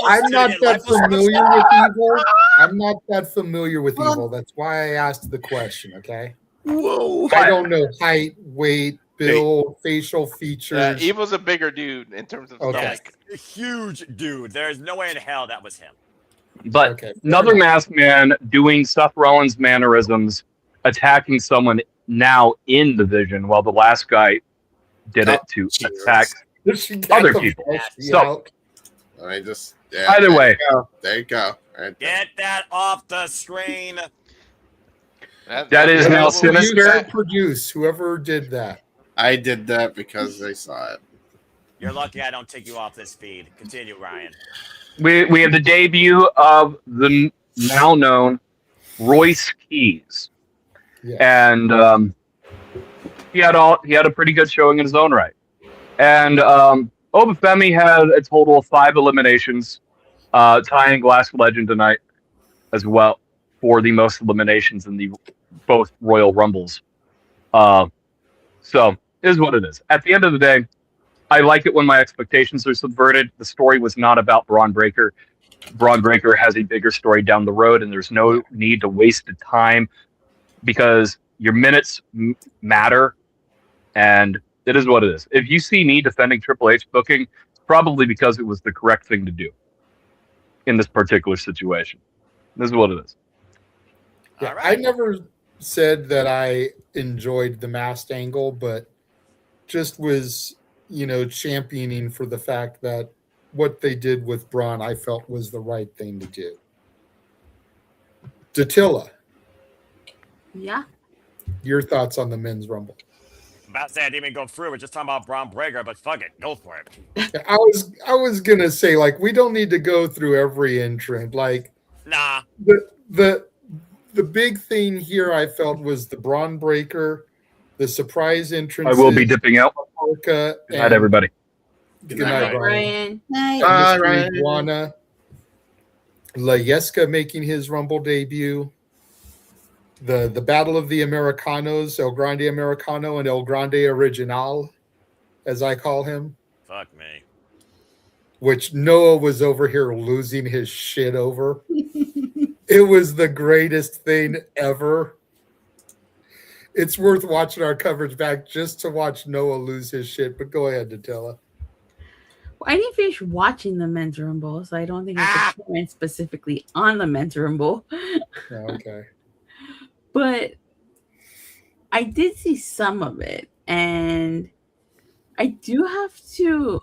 I'm not that familiar with Evil. I'm not that familiar with Evil. That's why I asked the question. Okay. Whoa. I don't know height, weight, build, facial features. Evil's a bigger dude in terms of Okay. stomach. A huge dude. There's no way in hell that was him. But another masked man doing Seth Rollins mannerisms, attacking someone now in the division, while the last guy did it to attack other people. So I just either way, there you go. Right there. Get that off the screen. That is now sinister. Produce whoever did that. I did that because they saw it. You're lucky I don't take you off this feed. Continue, Ryan. We have the debut of the now known Royce Keys, and he had a pretty good showing in his own right. And Obafemi had a total of 5 eliminations, tying Glass Legend tonight as well for the most eliminations in the both Royal Rumbles. So it is what it is. At the end of the day, I like it when my expectations are subverted. The story was not about Braun Breaker. Braun Breaker has a bigger story down the road, and there's no need to waste the time because your minutes matter, and it is what it is. If you see me defending Triple H booking, it's probably because it was the correct thing to do in this particular situation. This is what it is. Yeah, I never said that I enjoyed the masked angle, but just was, championing for the fact that what they did with Braun, I felt was the right thing to do. Datilla. Yeah. Your thoughts on the men's rumble? About to say I didn't even go through. We're just talking about Braun Breaker, but fuck it, go for it. I was gonna say, like, we don't need to go through every entrant. Like, nah. The big thing here I felt was the Braun Breaker, the surprise entrance. I will be dipping out. Good night, everybody. Good night, Ryan. Bye, Ryan. Iguana. Layeska making his Rumble debut. The Battle of the Americanos, El Grande Americano and El Grande Original, as I call him. Fuck me. Which Noah was over here losing his shit over. It was the greatest thing ever. It's worth watching our coverage back just to watch Noah lose his shit. But go ahead, Nutella. Well, I didn't finish watching the men's rumble, so I don't think I could comment specifically on the men's rumble. Okay. But I did see some of it, and I do have to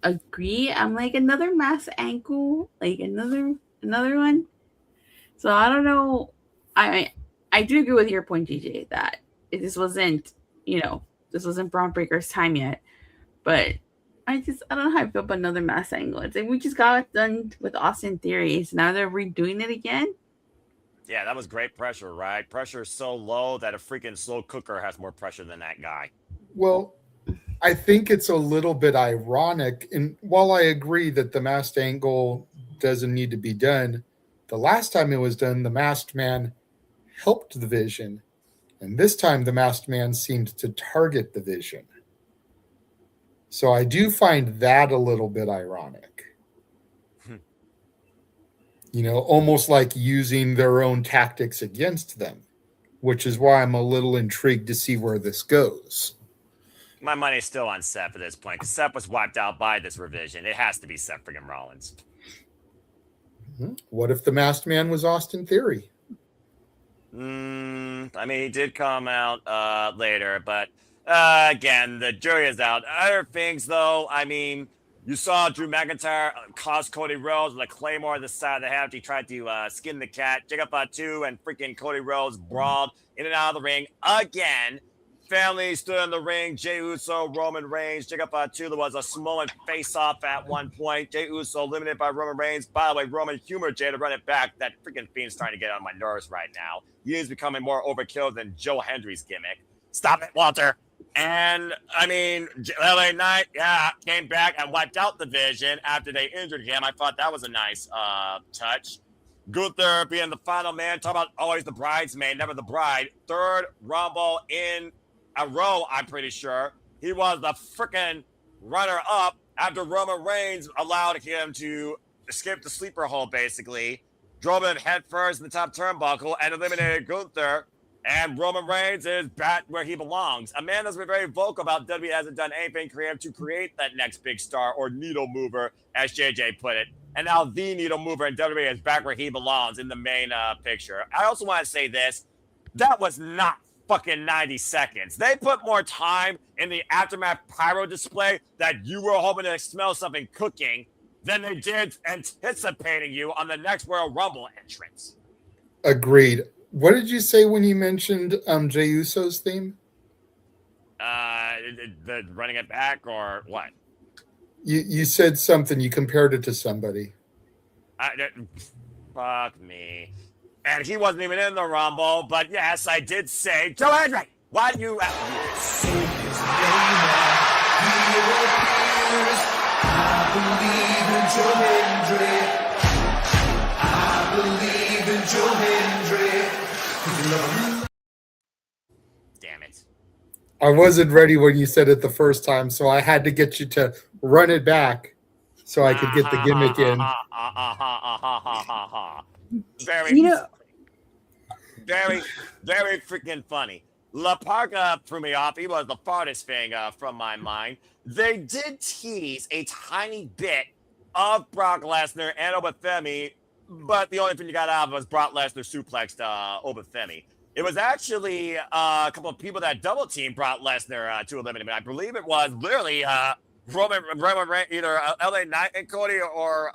agree. I'm like another mass ankle, like another one. So I don't know. I do agree with your point, GJ, that this wasn't Braun Breaker's time yet. But I don't know how I feel about another mass angle. It's like we just got it done with Austin Theory, so now they're redoing it again. Yeah, that was great pressure, right? Pressure is so low that a freaking slow cooker has more pressure than that guy. Well, I think it's a little bit ironic. And while I agree that the masked angle doesn't need to be done, the last time it was done, the masked man helped the Vision. And this time, the masked man seemed to target the Vision. So I do find that a little bit ironic. Almost like using their own tactics against them, which is why I'm a little intrigued to see where this goes. My money's still on Seth at this point, because Seth was wiped out by this revision. It has to be Seth friggin' Rollins. What if the masked man was Austin Theory? I mean, he did come out later, but again, the jury is out. Other things, though, I mean, you saw Drew McIntyre cost Cody Rhodes with a Claymore on the side of the head. He tried to skin the cat. Jacob Fatu and freaking Cody Rhodes brawled in and out of the ring again. Family stood in the ring. Jey Uso, Roman Reigns. Jacob Fatu. There was a Samoan face-off at one point. Jey Uso eliminated by Roman Reigns. By the way, Roman humored Jey to run it back. That freaking Fiend's trying to get on my nerves right now. He is becoming more overkill than Joe Hendry's gimmick. Stop it, Walter. And, I mean, LA Knight, came back and wiped out the Vision after they injured him. I thought that was a nice touch. Gunther being the final man. Talk about always the bridesmaid, never the bride. Third Rumble in a row, I'm pretty sure. He was the freaking runner-up after Roman Reigns allowed him to escape the sleeper hole, basically. Drove him head first in the top turnbuckle and eliminated Gunther. And Roman Reigns is back where he belongs. A man that's been very vocal about WWE hasn't done anything creative to create that next big star or needle mover, as JJ put it. And now the needle mover in WWE is back where he belongs in the main picture. I also want to say this. That was not fucking 90 seconds. They put more time in the Aftermath pyro display that you were hoping to smell something cooking than they did anticipating you on the next Royal Rumble entrance. Agreed. What did you say when you mentioned Jey Uso's theme? The running it back or what? You said something. You compared it to somebody. Fuck me. And he wasn't even in the Rumble, but yes, I did say, Joe Hendry, why do you... I believe in Joe Hendry. I believe in Joe Hendry. Damn it. I wasn't ready when you said it the first time, so I had to get you to run it back so I could get the gimmick in. Very, very freaking funny. La Parka threw me off. He was the farthest thing from my mind. They did tease a tiny bit of Brock Lesnar and Obafemi, but the only thing you got out of it was Brock Lesnar suplexed Obafemi. It was actually a couple of people that double teamed Brock Lesnar to eliminate him. I believe it was literally Roman either LA Knight and Cody or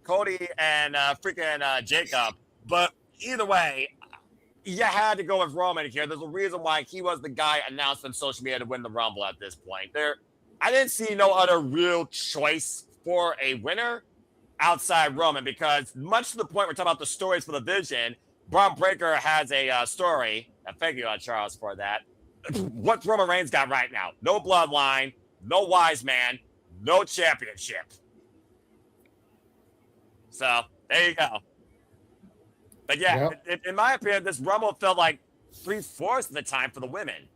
Cody and freaking Jacob. But either way, you had to go with Roman here. There's a reason why he was the guy announced on social media to win the Rumble at this point. I didn't see no other real choice for a winner outside Roman, because much to the point we're talking about the stories for the Vision, Braun Breaker has a story. And thank you, Charles, for that. What Roman Reigns got right now? No bloodline, no wise man, no championship. So there you go. But yeah, in my opinion, this Rumble felt like 3/4 of the time for the women.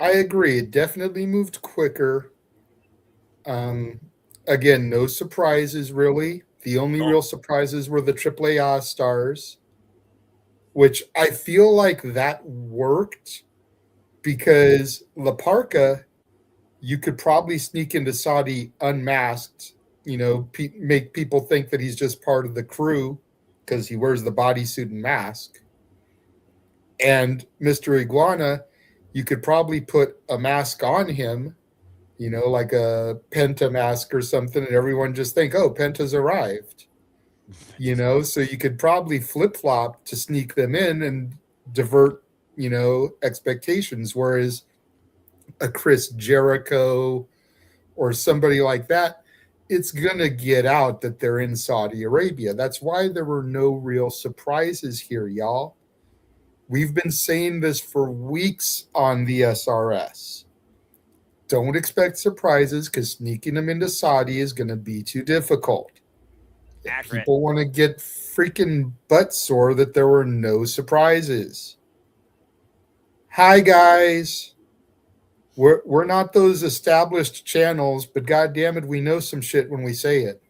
I agree. It definitely moved quicker. Again, no surprises really. The only real surprises were the AAA stars, which I feel like that worked because La Parka, you could probably sneak into Saudi unmasked, make people think that he's just part of the crew because he wears the bodysuit and mask. And Mr. Iguana, you could probably put a mask on him, like a Penta mask or something, and everyone just think, oh, Penta's arrived. So you could probably flip-flop to sneak them in and divert, expectations. Whereas a Chris Jericho or somebody like that, it's going to get out that they're in Saudi Arabia. That's why there were no real surprises here, y'all. We've been saying this for weeks on the SRS. Don't expect surprises because sneaking them into Saudi is going to be too difficult. Accurate. People want to get freaking butt sore that there were no surprises. Hi, guys. We're not those established channels, but God damn it, we know some shit when we say it.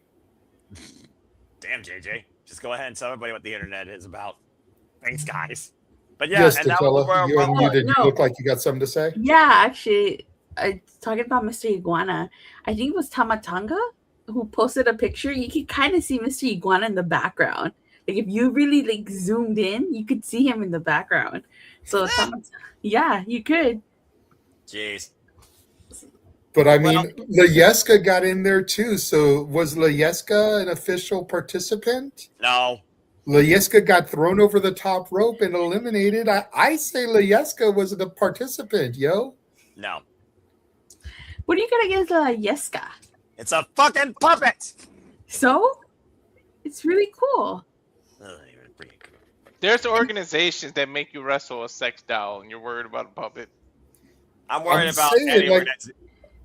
Damn, JJ. Just go ahead and tell everybody what the internet is about. Thanks, guys. But yeah, Yes, and that was the T'Challa, Royal you Rumble. unmuted. No. You look like you got something to say. Yeah, actually, talking about Mr. Iguana, I think it was Tamatanga who posted a picture. You could kind of see Mr. Iguana in the background. Like if you really like zoomed in, you could see him in the background. So yeah, you could. Jeez. But I mean, Layeska got in there too. So was Layeska an official participant? No. Layeska got thrown over the top rope and eliminated. I say Layeska was the participant, yo. No. What are you gonna get Yeska? It's a fucking puppet. So it's really cool. There's organizations that make you wrestle a sex doll, and you're worried about a puppet. I'm worried about saying, any like, organization.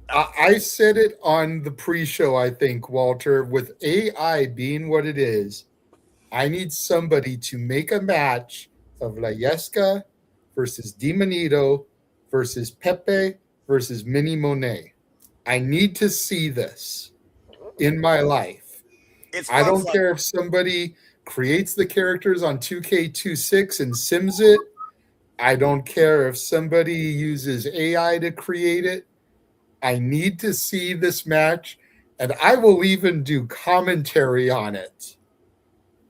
I said it on the pre-show, I think, Walter, with AI being what it is, I need somebody to make a match of Layeska versus Dimonito versus Pepe versus Mini Monet. I need to see this in my life. I don't care if somebody creates the characters on 2K26 and sims it. I don't care if somebody uses AI to create it. I need to see this match, and I will even do commentary on it.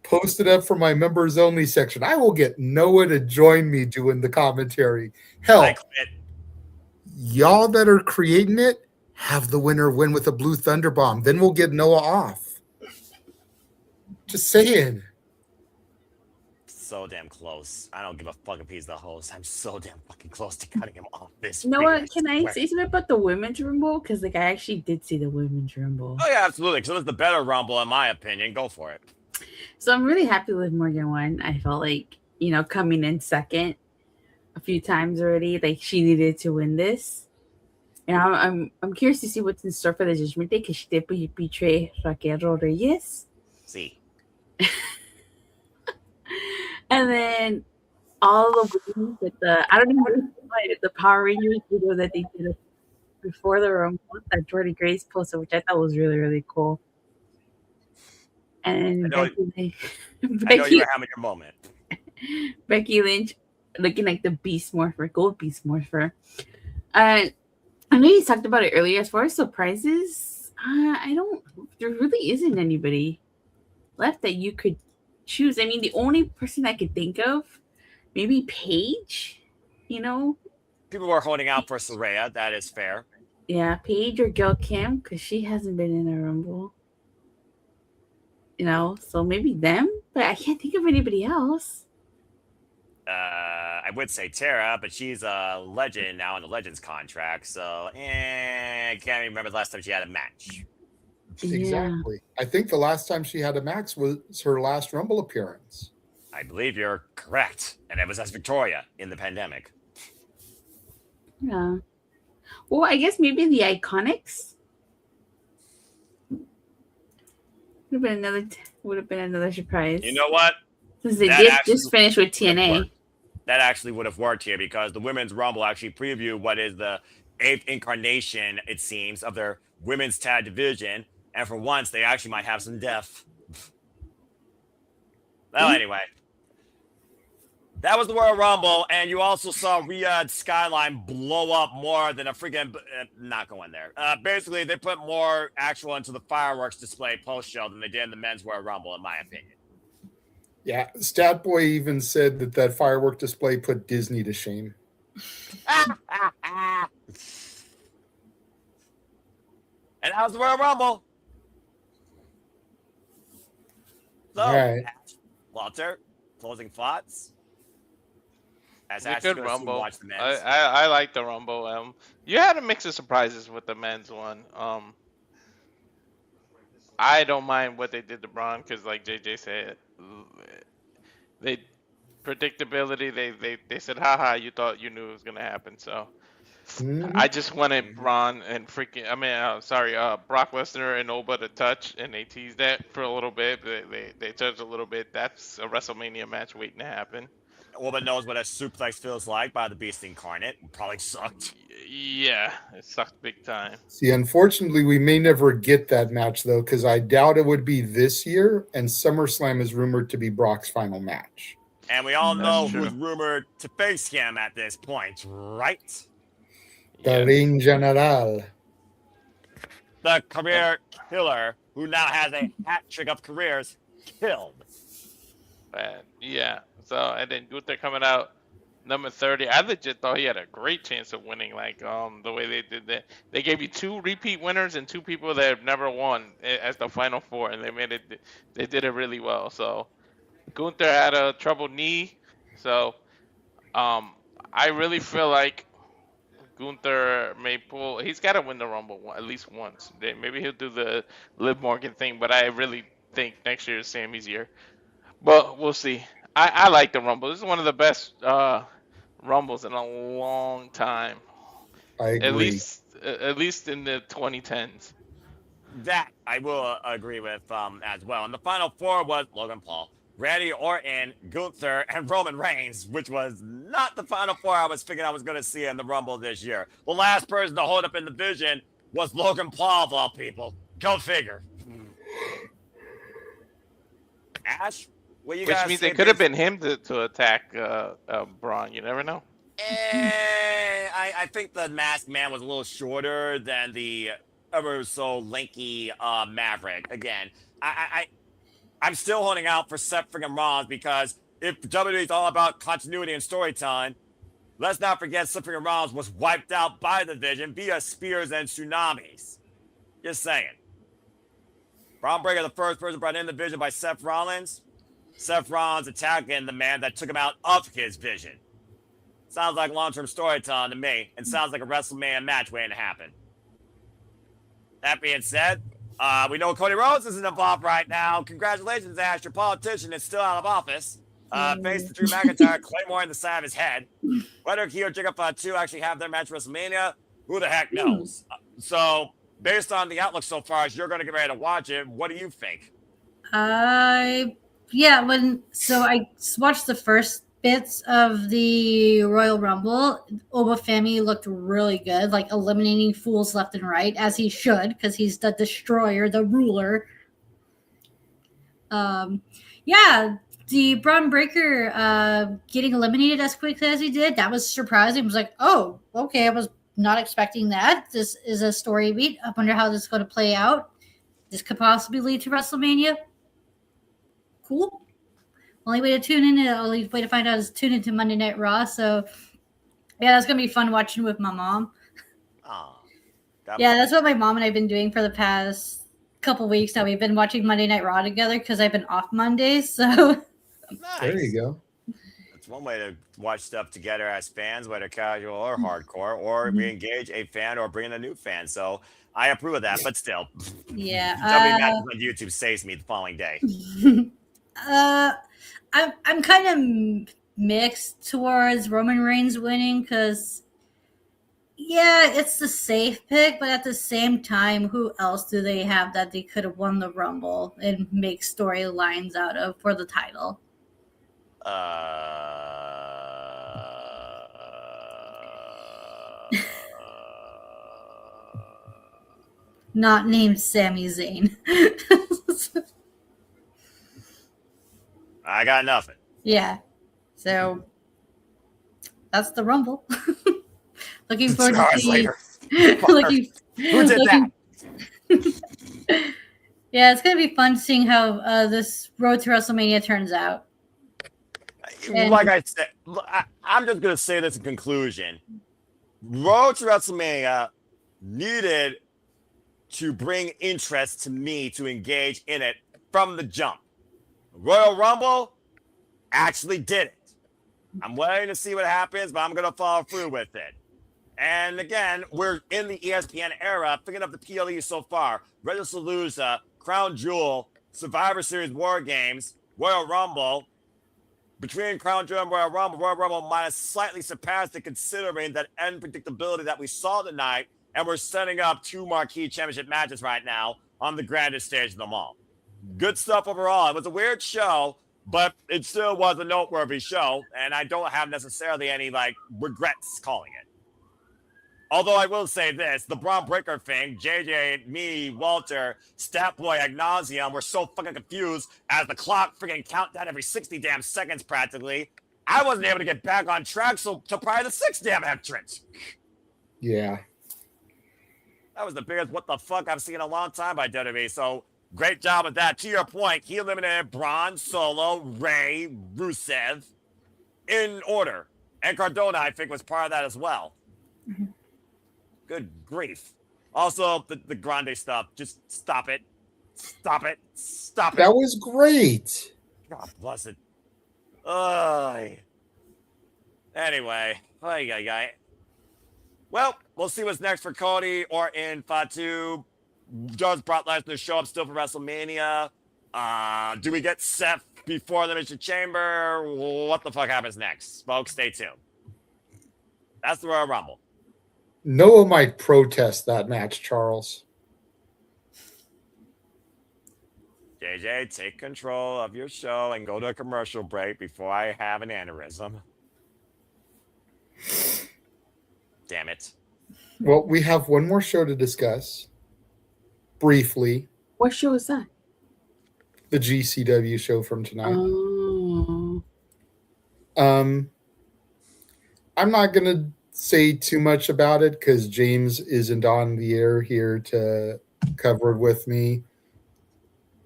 Post it up for my members only section. I will get Noah to join me doing the commentary. Hell, y'all that are creating it, have the winner win with a blue thunder bomb. Then we'll get Noah off. Just saying. So damn close. I don't give a fucking piece of the host. I'm so damn fucking close to cutting him off this. Noah, can I say something about the women's rumble? Because like I actually did see the women's rumble. Oh yeah, absolutely. So it was the better rumble in my opinion. Go for it. So I'm really happy with Morgan won. I felt like, coming in second a few times already, like she needed to win this. And I'm curious to see what's in store for the Judgment Day because she did betray Raquel Rodriguez. See. And then all the women with I don't know how to explain it, the Power Rangers video that they did before the rumble that Jordy Grace posted, which I thought was really, really cool. And I know you were having your moment. Becky Lynch looking like the Beast Morpher, Gold Beast Morpher. I know you talked about it earlier. As far as surprises, there really isn't anybody left that you could choose. I mean, the only person I could think of, maybe Paige, People were holding out for Saraya. That is fair. Yeah, Paige or Gail Kim, because she hasn't been in a Rumble. So maybe them, but I can't think of anybody else. I would say Tara, but she's a legend now in the Legends contract, so I can't remember the last time she had a match. Exactly. Yeah. I think the last time she had a match was her last Rumble appearance. I believe you're correct, and it was as Victoria in the pandemic. Yeah. Well, I guess maybe the Iconics. Would have been another surprise. You know what? Since they did just finish with TNA. That actually would have worked here because the Women's Rumble actually previewed what is the 8th incarnation, it seems, of their women's tag division. And for once, they actually might have some depth. Well, anyway. That was the Royal Rumble, and you also saw Riyadh Skyline blow up more than a freaking... not going there. Basically, they put more actual into the fireworks display post-show than they did in the Men's Royal Rumble, in my opinion. Yeah, Statboy even said that firework display put Disney to shame. And that was the Royal Rumble. So, all right. Walter, closing thoughts? As a good Rumble. Watch the men's. I like the Rumble. You had a mix of surprises with the men's one. I don't mind what they did to Braun because, like JJ said, they predictability. They said, haha, you thought you knew it was gonna happen. So I just wanted Braun and Brock Lesnar and Oba to touch, and they teased that for a little bit. They touched a little bit. That's a WrestleMania match waiting to happen. Oba knows what a suplex feels like by the Beast Incarnate. Probably sucked. Yeah, it sucked big time. See, unfortunately, we may never get that match, though, because I doubt it would be this year, and SummerSlam is rumored to be Brock's final match. And we all know who's rumored to face him at this point, right? The Ring General. The career killer who now has a hat trick of careers killed. Yeah. So, and then Gunther coming out number 30. I legit thought he had a great chance of winning. Like the way they did that, they gave you 2 repeat winners and 2 people that have never won as the final 4, and they made it. They did it really well. So Gunther had a troubled knee. So I really feel like Gunther may pull. He's got to win the Rumble at least once. Maybe he'll do the Liv Morgan thing, but I really think next year is Sammy's year. But we'll see. I like the Rumble. This is one of the best Rumbles in a long time. I agree. At least in the 2010s. That I will agree with as well. And the final 4 was Logan Paul, Randy Orton, Gunther, and Roman Reigns, which was not the final 4 I was thinking I was going to see in the Rumble this year. The last person to hold up in the division was Logan Paul, of all people. Go figure. Ash? Which means it could have been him to attack Braun. You never know. I think the Masked Man was a little shorter than the ever so lanky Maverick. Again, I'm still holding out for Seth freaking Rollins because if WWE is all about continuity and storytelling, let's not forget Seth freaking Rollins was wiped out by the division via spears and tsunamis. Just saying. Braun Breaker, the first person brought in the division by Seth Rollins. Seth Rollins attacking the man that took him out of his vision. Sounds like long-term storytelling to me, and sounds like a WrestleMania match waiting to happen. That being said, we know Cody Rhodes isn't involved right now. Congratulations, Ash. Your politician is still out of office. Face to Drew McIntyre, Claymore in the side of his head. Whether he or Jacob Fatu actually have their match at WrestleMania, who the heck knows? So, based on the outlook so far, as you're going to get ready to watch it, what do you think? I watched the first bits of the Royal Rumble. Oba Femi looked really good, like eliminating fools left and right, as he should, because he's the destroyer, the ruler. The Braun Breaker getting eliminated as quickly as he did, that was surprising. I was like, oh, okay, I was not expecting that. This is a story beat. I wonder how this is going to play out. This could possibly lead to WrestleMania. Cool. Only way to find out is tune into Monday Night Raw. So, yeah, that's going to be fun watching with my mom. That's what my mom and I have been doing for the past couple weeks now. We've been watching Monday Night Raw together because I've been off Mondays. So, nice. There you go. It's one way to watch stuff together as fans, whether casual or hardcore, or re-engage a fan or bring in a new fan. So, I approve of that, but still. Yeah. WWE matches on YouTube saves me the following day. I'm kind of mixed towards Roman Reigns winning because, yeah, it's the safe pick, but at the same time, who else do they have that they could have won the Rumble and make storylines out of for the title? Not named Sami Zayn. I got nothing. Yeah. So that's the Rumble. Looking forward to see. Who did that? Yeah, it's gonna be fun seeing how this road to WrestleMania turns out. Like I said, I'm just gonna say this in conclusion. Road to WrestleMania needed to bring interest to me to engage in it from the jump. Royal Rumble actually did it. I'm waiting to see what happens, but I'm going to follow through with it. And again, we're in the ESPN era. Thinking of the PLE so far. Regisalusa, Crown Jewel, Survivor Series War Games, Royal Rumble. Between Crown Jewel and Royal Rumble might have slightly surpassed it considering that unpredictability that we saw tonight, and we're setting up 2 marquee championship matches right now on the grandest stage of them all. Good stuff overall. It was a weird show, but it still was a noteworthy show, and I don't have necessarily any, regrets calling it. Although I will say this, the Braun Breaker thing, JJ, me, Walter, Statboy, ad nauseum, were so fucking confused as the clock freaking countdown every 60 damn seconds practically. I wasn't able to get back on track till probably the 6th damn entrance. Yeah. That was the biggest what the fuck I've seen in a long time by WWE, so great job with that. To your point, he eliminated Braun, Solo, Ray, Rusev in order. And Cardona, I think, was part of that as well. Good grief. Also, the Grande stuff. Just stop it. Stop it. Stop it. That was great. God bless it. Anyway. Well, we'll see what's next for Cody or in Fatu. Does Brock Lesnar show up still for WrestleMania? Do we get Seth before the Elimination Chamber? What the fuck happens next? Folks, stay tuned. That's the Royal Rumble. Noah might protest that match, Charles. JJ, take control of your show and go to a commercial break before I have an aneurysm. Damn it. Well, we have one more show to discuss. Briefly. What show is that? The GCW show from tonight. Oh. I'm not going to say too much about it because James isn't on the air here to cover it with me.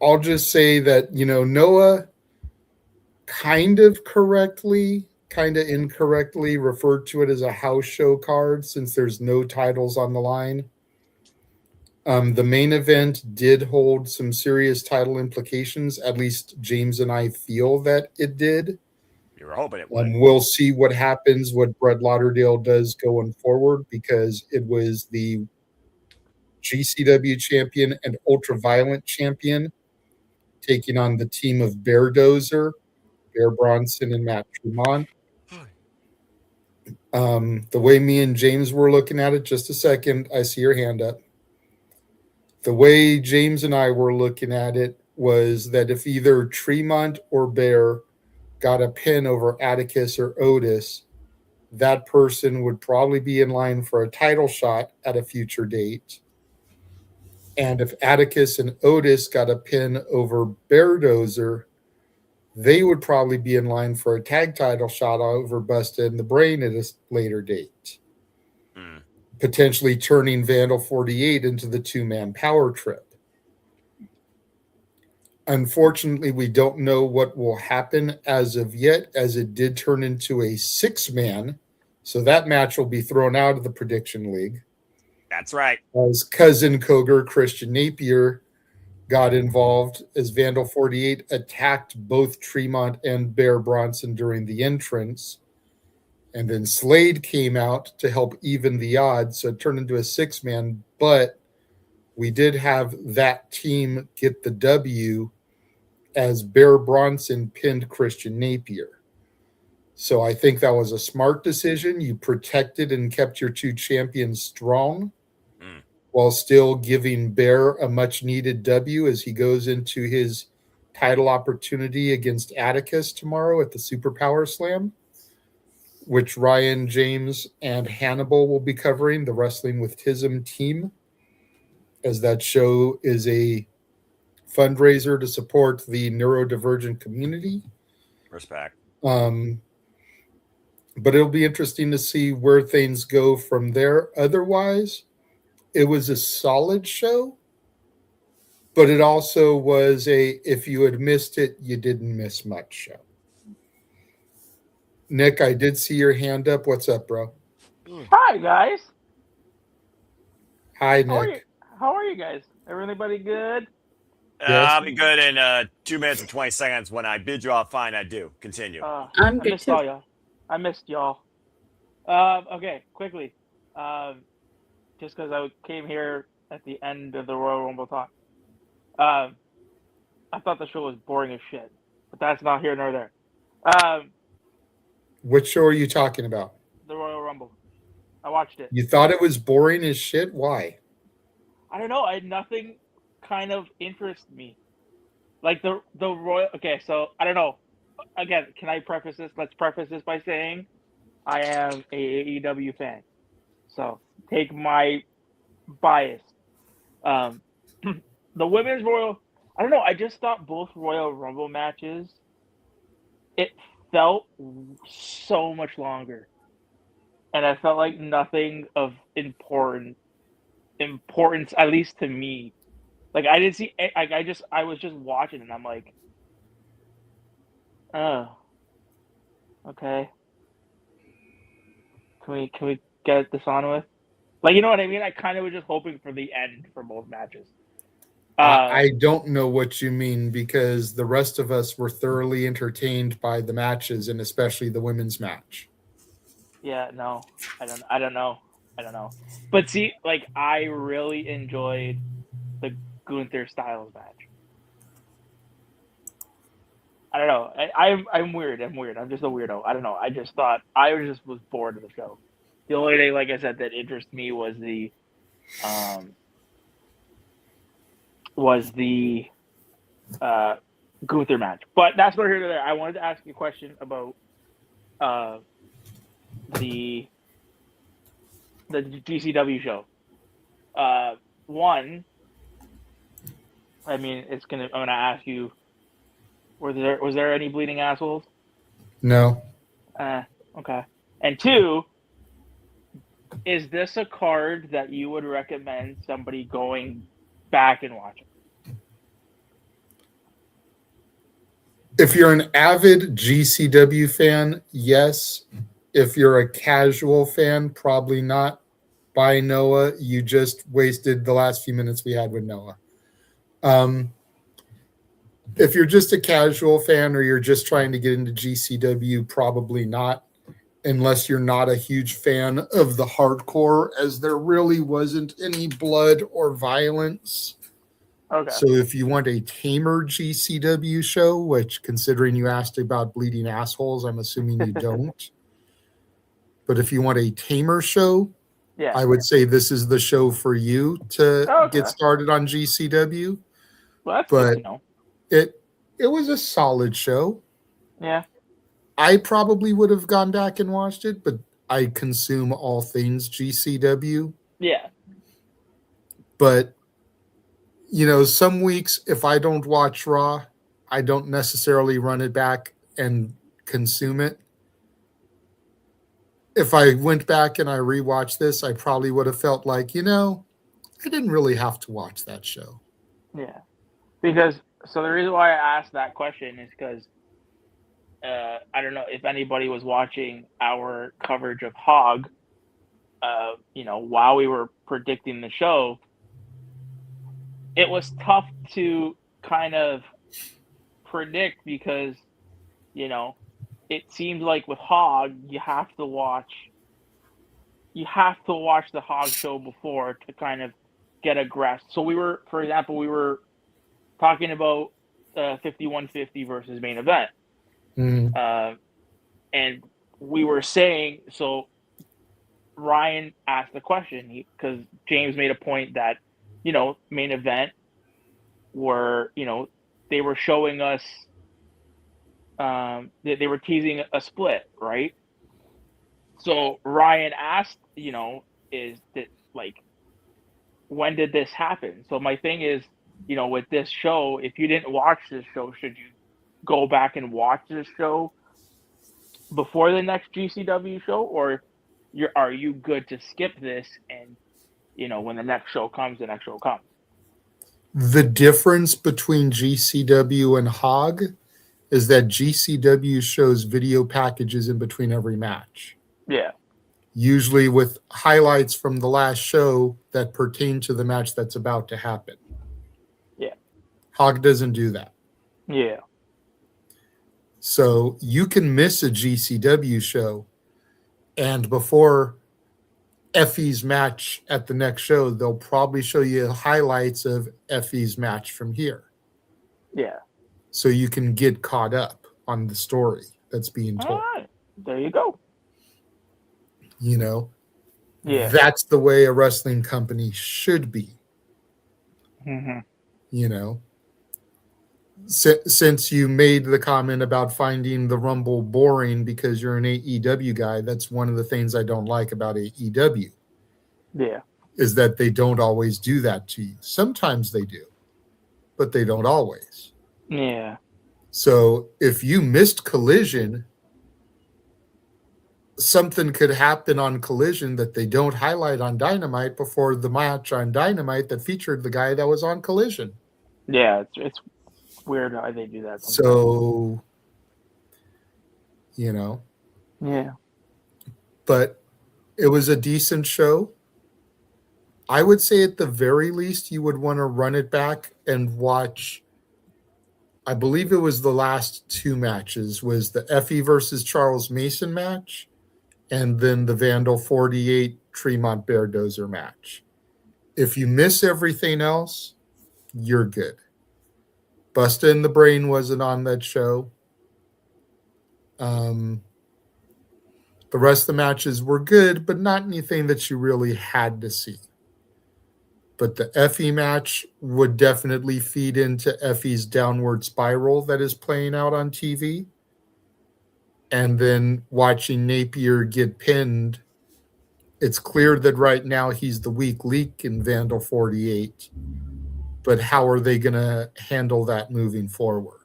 I'll just say that, Noah kind of correctly, kind of incorrectly referred to it as a house show card since there's no titles on the line. The main event did hold some serious title implications. At least James and I feel that it did. You were hoping it would. We'll see what happens, what Brett Lauderdale does going forward, because it was the GCW champion and Ultraviolent champion taking on the team of Bear Dozer, Bear Bronson, and Matt Tremont. The way me and James were looking at it, just a second, I see your hand up. The way James and I were looking at it was that if either Tremont or Bear got a pin over Atticus or Otis, that person would probably be in line for a title shot at a future date. And if Atticus and Otis got a pin over Bear Dozer, they would probably be in line for a tag title shot over Busta and the Brain at a later date. Potentially turning Vandal 48 into the 2-man power trip. Unfortunately, we don't know what will happen as of yet, as it did turn into a 6-man. So that match will be thrown out of the prediction league. That's right. As cousin Coger, Christian Napier, got involved as Vandal 48 attacked both Tremont and Bear Bronson during the entrance. And then Slade came out to help even the odds. So it turned into a 6-man. But we did have that team get the W as Bear Bronson pinned Christian Napier. So I think that was a smart decision. You protected and kept your 2 champions strong while still giving Bear a much-needed W as he goes into his title opportunity against Atticus tomorrow at the Superpower Slam, which Ryan, James, and Hannibal will be covering, the Wrestling with Tism team, as that show is a fundraiser to support the neurodivergent community. Respect. But it'll be interesting to see where things go from there. Otherwise, it was a solid show, but it also was if you had missed it, you didn't miss much show. Nick, I did see your hand up. What's up, bro? Hi, guys. Hi, Nick. How are you guys? Everybody good? I'll be good in 2 minutes and 20 seconds. When I bid you all fine, I do. Continue. I'm good too. All y'all. I missed y'all. Okay, quickly. Just because I came here at the end of the Royal Rumble talk. I thought the show was boring as shit, but that's not here nor there. Which show are you talking about? The Royal Rumble. I watched it. You thought it was boring as shit? Why? I don't know. Nothing kind of interests me. Like the Royal. Okay, so I don't know. Again, can I preface this? Let's preface this by saying I am a AEW fan. So take my bias. The women's Royal. I don't know. I just thought both Royal Rumble matches. It felt so much longer, and I felt like nothing of importance, at least to me. Like I didn't see. I was just watching, and I'm like, oh, okay. Can we get this on with? Like, you know what I mean? I kind of was just hoping for the end for both matches. I don't know what you mean, because the rest of us were thoroughly entertained by the matches, and especially the women's match. Yeah, no, I don't know. But see, like, I really enjoyed the Gunther Styles match. I don't know. I'm weird. I'm just a weirdo. I don't know. I just thought was bored of the show. The only thing, like I said, that interested me was the Gunther match. But that's not here to there. I wanted to ask you a question about the GCW show. One, I mean, I'm gonna ask you, was there any bleeding assholes? No. Okay. And two, is this a card that you would recommend somebody going back and watching? If you're an avid GCW fan, yes. If you're a casual fan, probably not. Bye, Noah. You just wasted the last few minutes we had with Noah. If you're just a casual fan or you're just trying to get into GCW, probably not, unless you're not a huge fan of the hardcore, as there really wasn't any blood or violence. Okay. So if you want a tamer GCW show, which, considering you asked about bleeding assholes, I'm assuming you don't. But if you want a tamer show, yeah, I would say this is the show for you to Okay. get started on GCW. Well, that's But good to know. it was a solid show. Yeah. I probably would have gone back and watched it, but I consume all things GCW. Yeah. But, you know, some weeks, if I don't watch Raw, I don't necessarily run it back and consume it. If I went back and I rewatched this, I probably would have felt like, you know, I didn't really have to watch that show. Yeah. Because, so the reason why I asked that question is because I don't know if anybody was watching our coverage of HOG, you know, while we were predicting the show. It was tough to kind of predict because, you know, it seems like with HOG, you have to watch the HOG show before to kind of get a grasp. So for example, we were talking about 5150 versus main event. Mm-hmm. And we were saying, so Ryan asked the question because James made a point that, you know, main event were, you know, they were showing us, they were teasing a split, right? So Ryan asked, you know, is that like, when did this happen? So my thing is, you know, with this show, if you didn't watch this show, should you go back and watch this show before the next GCW show, or are you good to skip this and, you know, when the next show comes, the next show comes? The difference between GCW and HOG is that GCW shows video packages in between every match. Yeah. Usually with highlights from the last show that pertain to the match that's about to happen. Yeah. HOG doesn't do that. Yeah. So you can miss a GCW show, and before Effie's match at the next show, they'll probably show you highlights of Effie's match from here. Yeah. So you can get caught up on the story that's being told. All right. There you go. You know? Yeah. That's the way a wrestling company should be. Mm-hmm. You know? Since you made the comment about finding the Rumble boring because you're an AEW guy, that's one of the things I don't like about AEW. Yeah. Is that they don't always do that to you. Sometimes they do, but they don't always. Yeah. So if you missed Collision, something could happen on Collision that they don't highlight on Dynamite before the match on Dynamite that featured the guy that was on Collision. Yeah, it's weird how they do that sometimes. So, you know. Yeah. But it was a decent show. I would say at the very least you would want to run it back and watch. I believe it was the last two matches, was the Effie versus Charles Mason match and then the Vandal 48 Tremont Beardozer match. If you miss everything else, you're good. Busta in the Brain wasn't on that show. The rest of the matches were good, but not anything that you really had to see. But the Effie match would definitely feed into Effie's downward spiral that is playing out on TV. And then watching Napier get pinned, it's clear that right now he's the weak link in Vandal 48. But how are they going to handle that moving forward?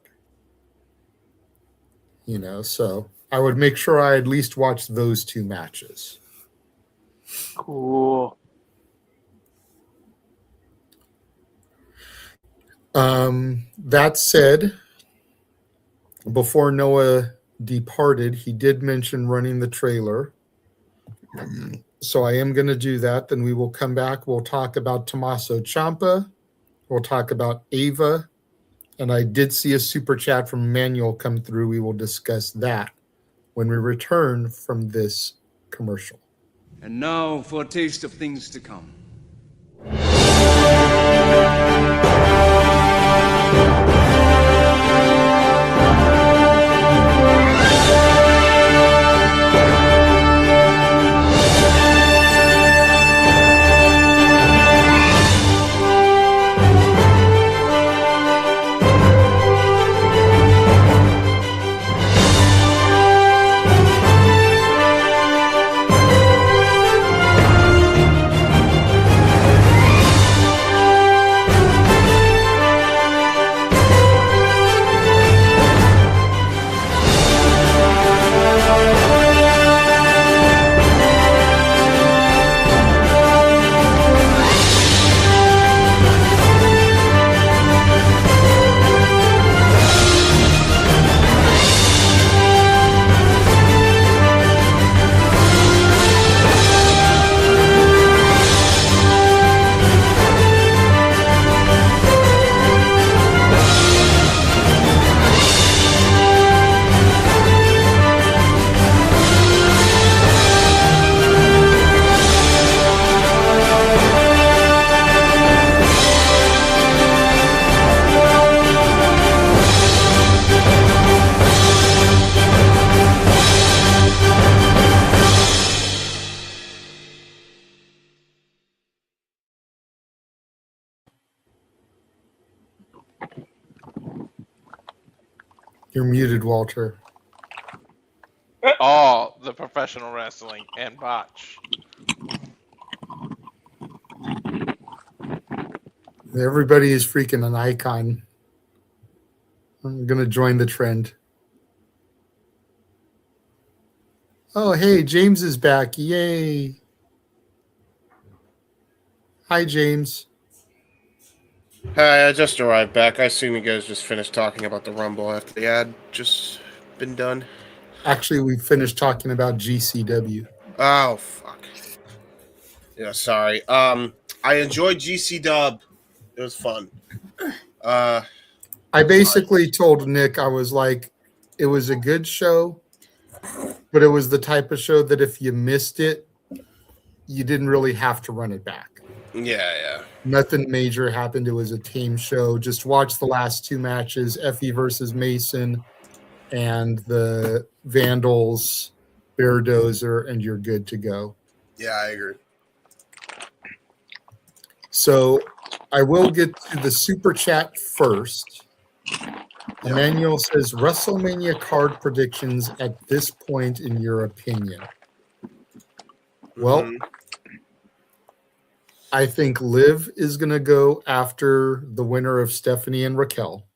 You know, so I would make sure I at least watch those two matches. Cool. That said, before Noah departed, he did mention running the trailer. So I am going to do that. Then we will come back. We'll talk about Tomasso Ciampa. We'll talk about Ava. And I did see a super chat from Emmanuel come through. We will discuss that when we return from this commercial. And now for a taste of things to come. You're muted, Walter. All the professional wrestling and botch. Everybody is freaking an icon. I'm going to join the trend. Oh, hey, James is back. Yay. Hi, James. Hi, I just arrived back. I assume you guys just finished talking about the Rumble after the ad just been done. Actually, we finished talking about GCW. Oh, fuck. Yeah, sorry. I enjoyed GC Dub. It was fun. I basically told Nick, I was like, it was a good show, but it was the type of show that if you missed it, you didn't really have to run it back. Yeah. Nothing major happened. It was a team show. Just watch the last 2 matches, Effie versus Mason and the Vandals, Beardozer, and you're good to go. Yeah, I agree. So I will get to the super chat first. Emmanuel says, WrestleMania card predictions at this point in your opinion. Well, I think Liv is going to go after the winner of Stephanie and Raquel.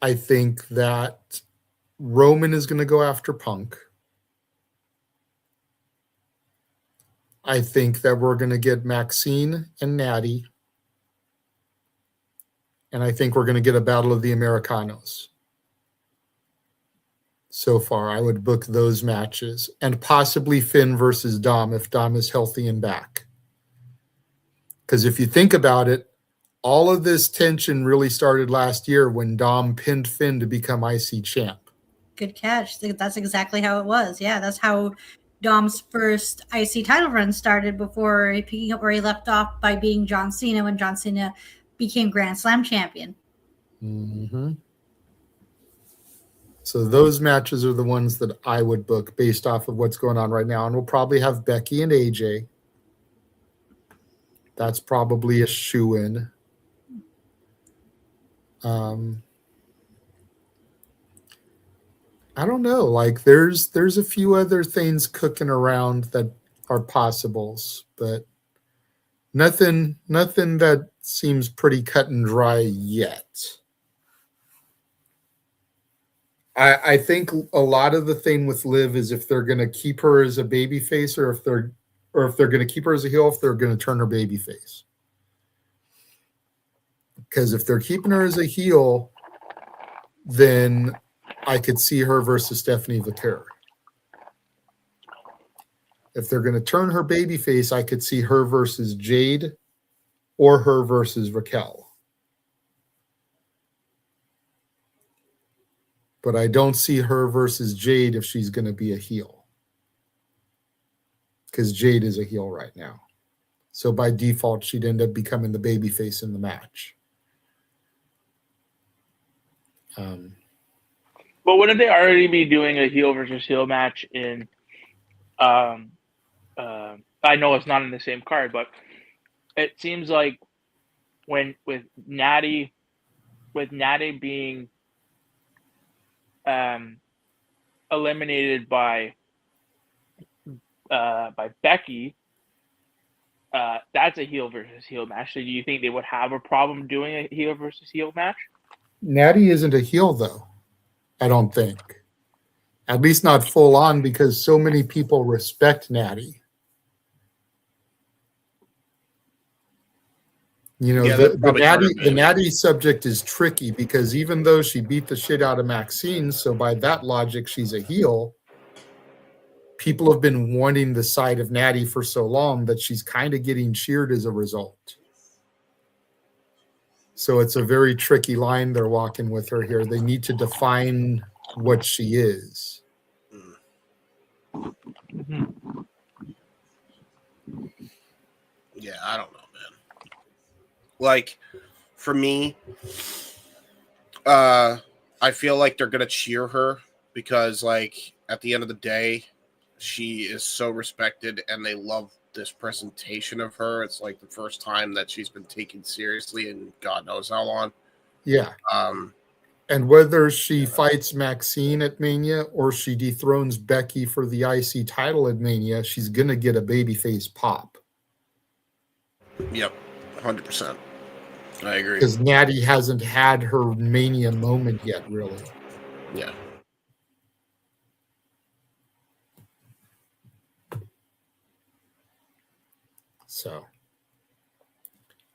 I think that Roman is going to go after Punk. I think that we're going to get Maxine and Natty. And I think we're going to get a battle of the Americanos. So far, I would book those matches. And possibly Finn versus Dom if Dom is healthy and back. Because if you think about it, all of this tension really started last year when Dom pinned Finn to become IC champ. Good catch. That's exactly how it was. Yeah, that's how Dom's first IC title run started before picking up where he left off by being John Cena when John Cena became Grand Slam champion. Mm-hmm. So those matches are the ones that I would book based off of what's going on right now. And we'll probably have Becky and AJ. That's probably a shoo-in. I don't know. Like there's a few other things cooking around that are possibles, but nothing that seems pretty cut and dry yet. I think a lot of the thing with Liv is if they're going to keep her as a baby face or if they're going to keep her as a heel, if they're going to turn her baby face. Because if they're keeping her as a heel, then I could see her versus Stephanie Vaquer. If they're going to turn her baby face, I could see her versus Jade or her versus Raquel. But I don't see her versus Jade if she's going to be a heel. Because Jade is a heel right now. So by default, she'd end up becoming the babyface in the match. But wouldn't they already be doing a heel versus heel match in I know it's not in the same card, but it seems like with Natty being eliminated by Becky, that's a heel versus heel match. So do you think they would have a problem doing a heel versus heel match? Natty isn't a heel, though. I don't think. At least not full on, because so many people respect Natty. You know, the Natty subject is tricky because even though she beat the shit out of Maxine, so by that logic, she's a heel, people have been wanting the side of Natty for so long that she's kind of getting cheered as a result. So it's a very tricky line they're walking with her here. They need to define what she is. Yeah, I don't know, man. Like, for me, I feel like they're going to cheer her because, like, at the end of the day, she is so respected and they love this presentation of her. It's like the first time that she's been taken seriously in God knows how long. Yeah. And whether she fights Maxine at Mania or she dethrones Becky for the IC title at Mania, she's going to get a babyface pop. Yep, 100%. I agree. Because Natty hasn't had her Mania moment yet, really. Yeah. So,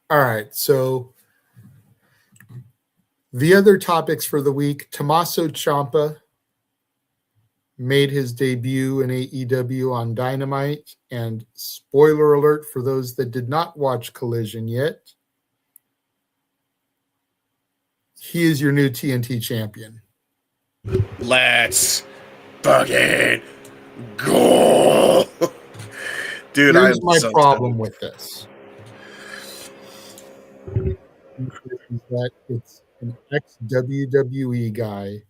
all right. So, the other topics for the week, Tomasso Ciampa made his debut in AEW on Dynamite. And spoiler alert for those that did not watch Collision yet, he is your new TNT champion. Let's fucking Dude, Here's I'm my so problem stoked. with this. Is that it's an ex-WWE guy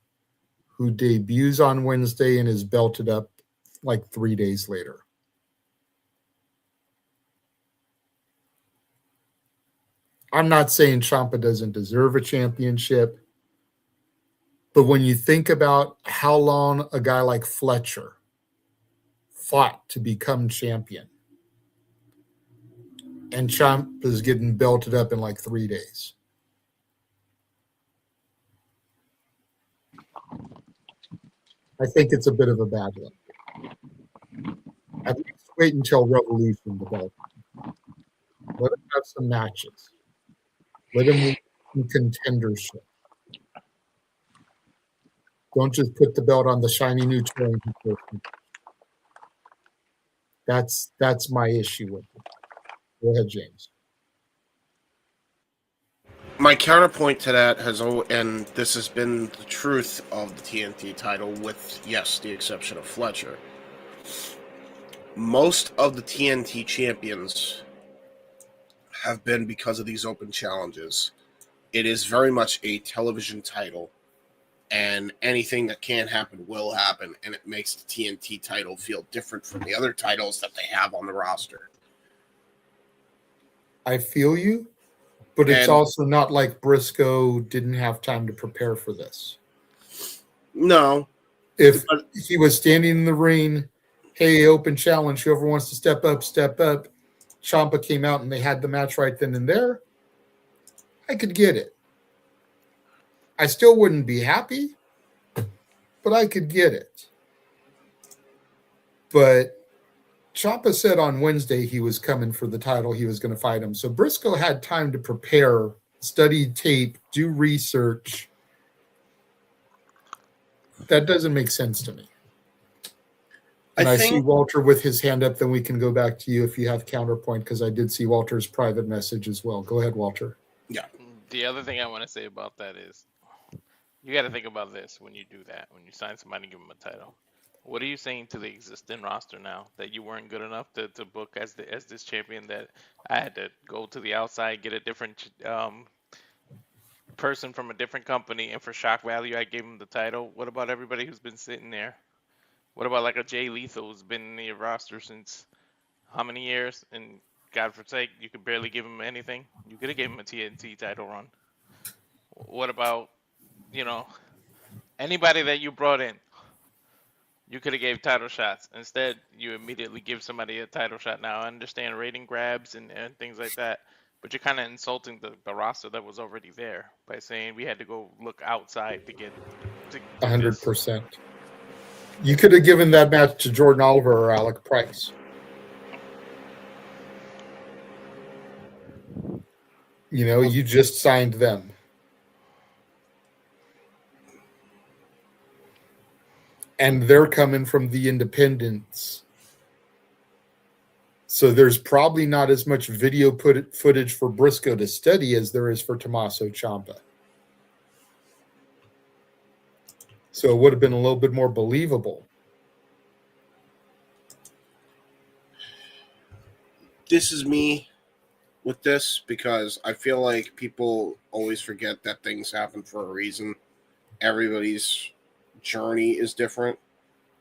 who debuts on Wednesday and is belted up like 3 days later. I'm not saying Ciampa doesn't deserve a championship, but when you think about how long a guy like Fletcher fought to become champion, and Ciampa's getting belted up in like 3 days. I think it's a bit of a bad look. At least wait until Revolution develops. Let him have some matches. Let him win some contendership. Don't just put the belt on the shiny new toy. That's my issue with it. Go ahead, James. My counterpoint to that and this has been the truth of the TNT title with, yes, the exception of Fletcher. Most of the TNT champions have been because of these open challenges. It is very much a television title, and anything that can happen will happen, and it makes the TNT title feel different from the other titles that they have on the roster. I feel you, but it's also not like Briscoe didn't have time to prepare for this. No. If he was standing in the ring, hey, open challenge, whoever wants to step up, step up. Ciampa came out and they had the match right then and there. I could get it. I still wouldn't be happy, but I could get it. But Ciampa said on Wednesday he was coming for the title. He was going to fight him. So Briscoe had time to prepare, study tape, do research. That doesn't make sense to me. And I see Walter with his hand up. Then we can go back to you if you have counterpoint, because I did see Walter's private message as well. Go ahead, Walter. Yeah. The other thing I want to say about that is you got to think about this when you do that, when you sign somebody and give them a title. What are you saying to the existing roster now that you weren't good enough to book as this champion, that I had to go to the outside, get a different person from a different company, and for shock value I gave him the title? What about everybody who's been sitting there? What about like a Jay Lethal who's been in the roster since how many years, and God forsake, you could barely give him anything? You could have gave him a TNT title run. What about, anybody that you brought in? You could have gave title shots. Instead, you immediately give somebody a title shot. Now, I understand rating grabs and things like that, but you're kind of insulting the roster that was already there by saying we had to go look outside to get to 100%. You could have given that match to Jordan Oliver or Alec Price. You just signed them. And they're coming from the independents. So there's probably not as much video footage for Briscoe to study as there is for Tomasso Ciampa. So it would have been a little bit more believable. This is me with this, because I feel like people always forget that things happen for a reason. Everybody's journey is different.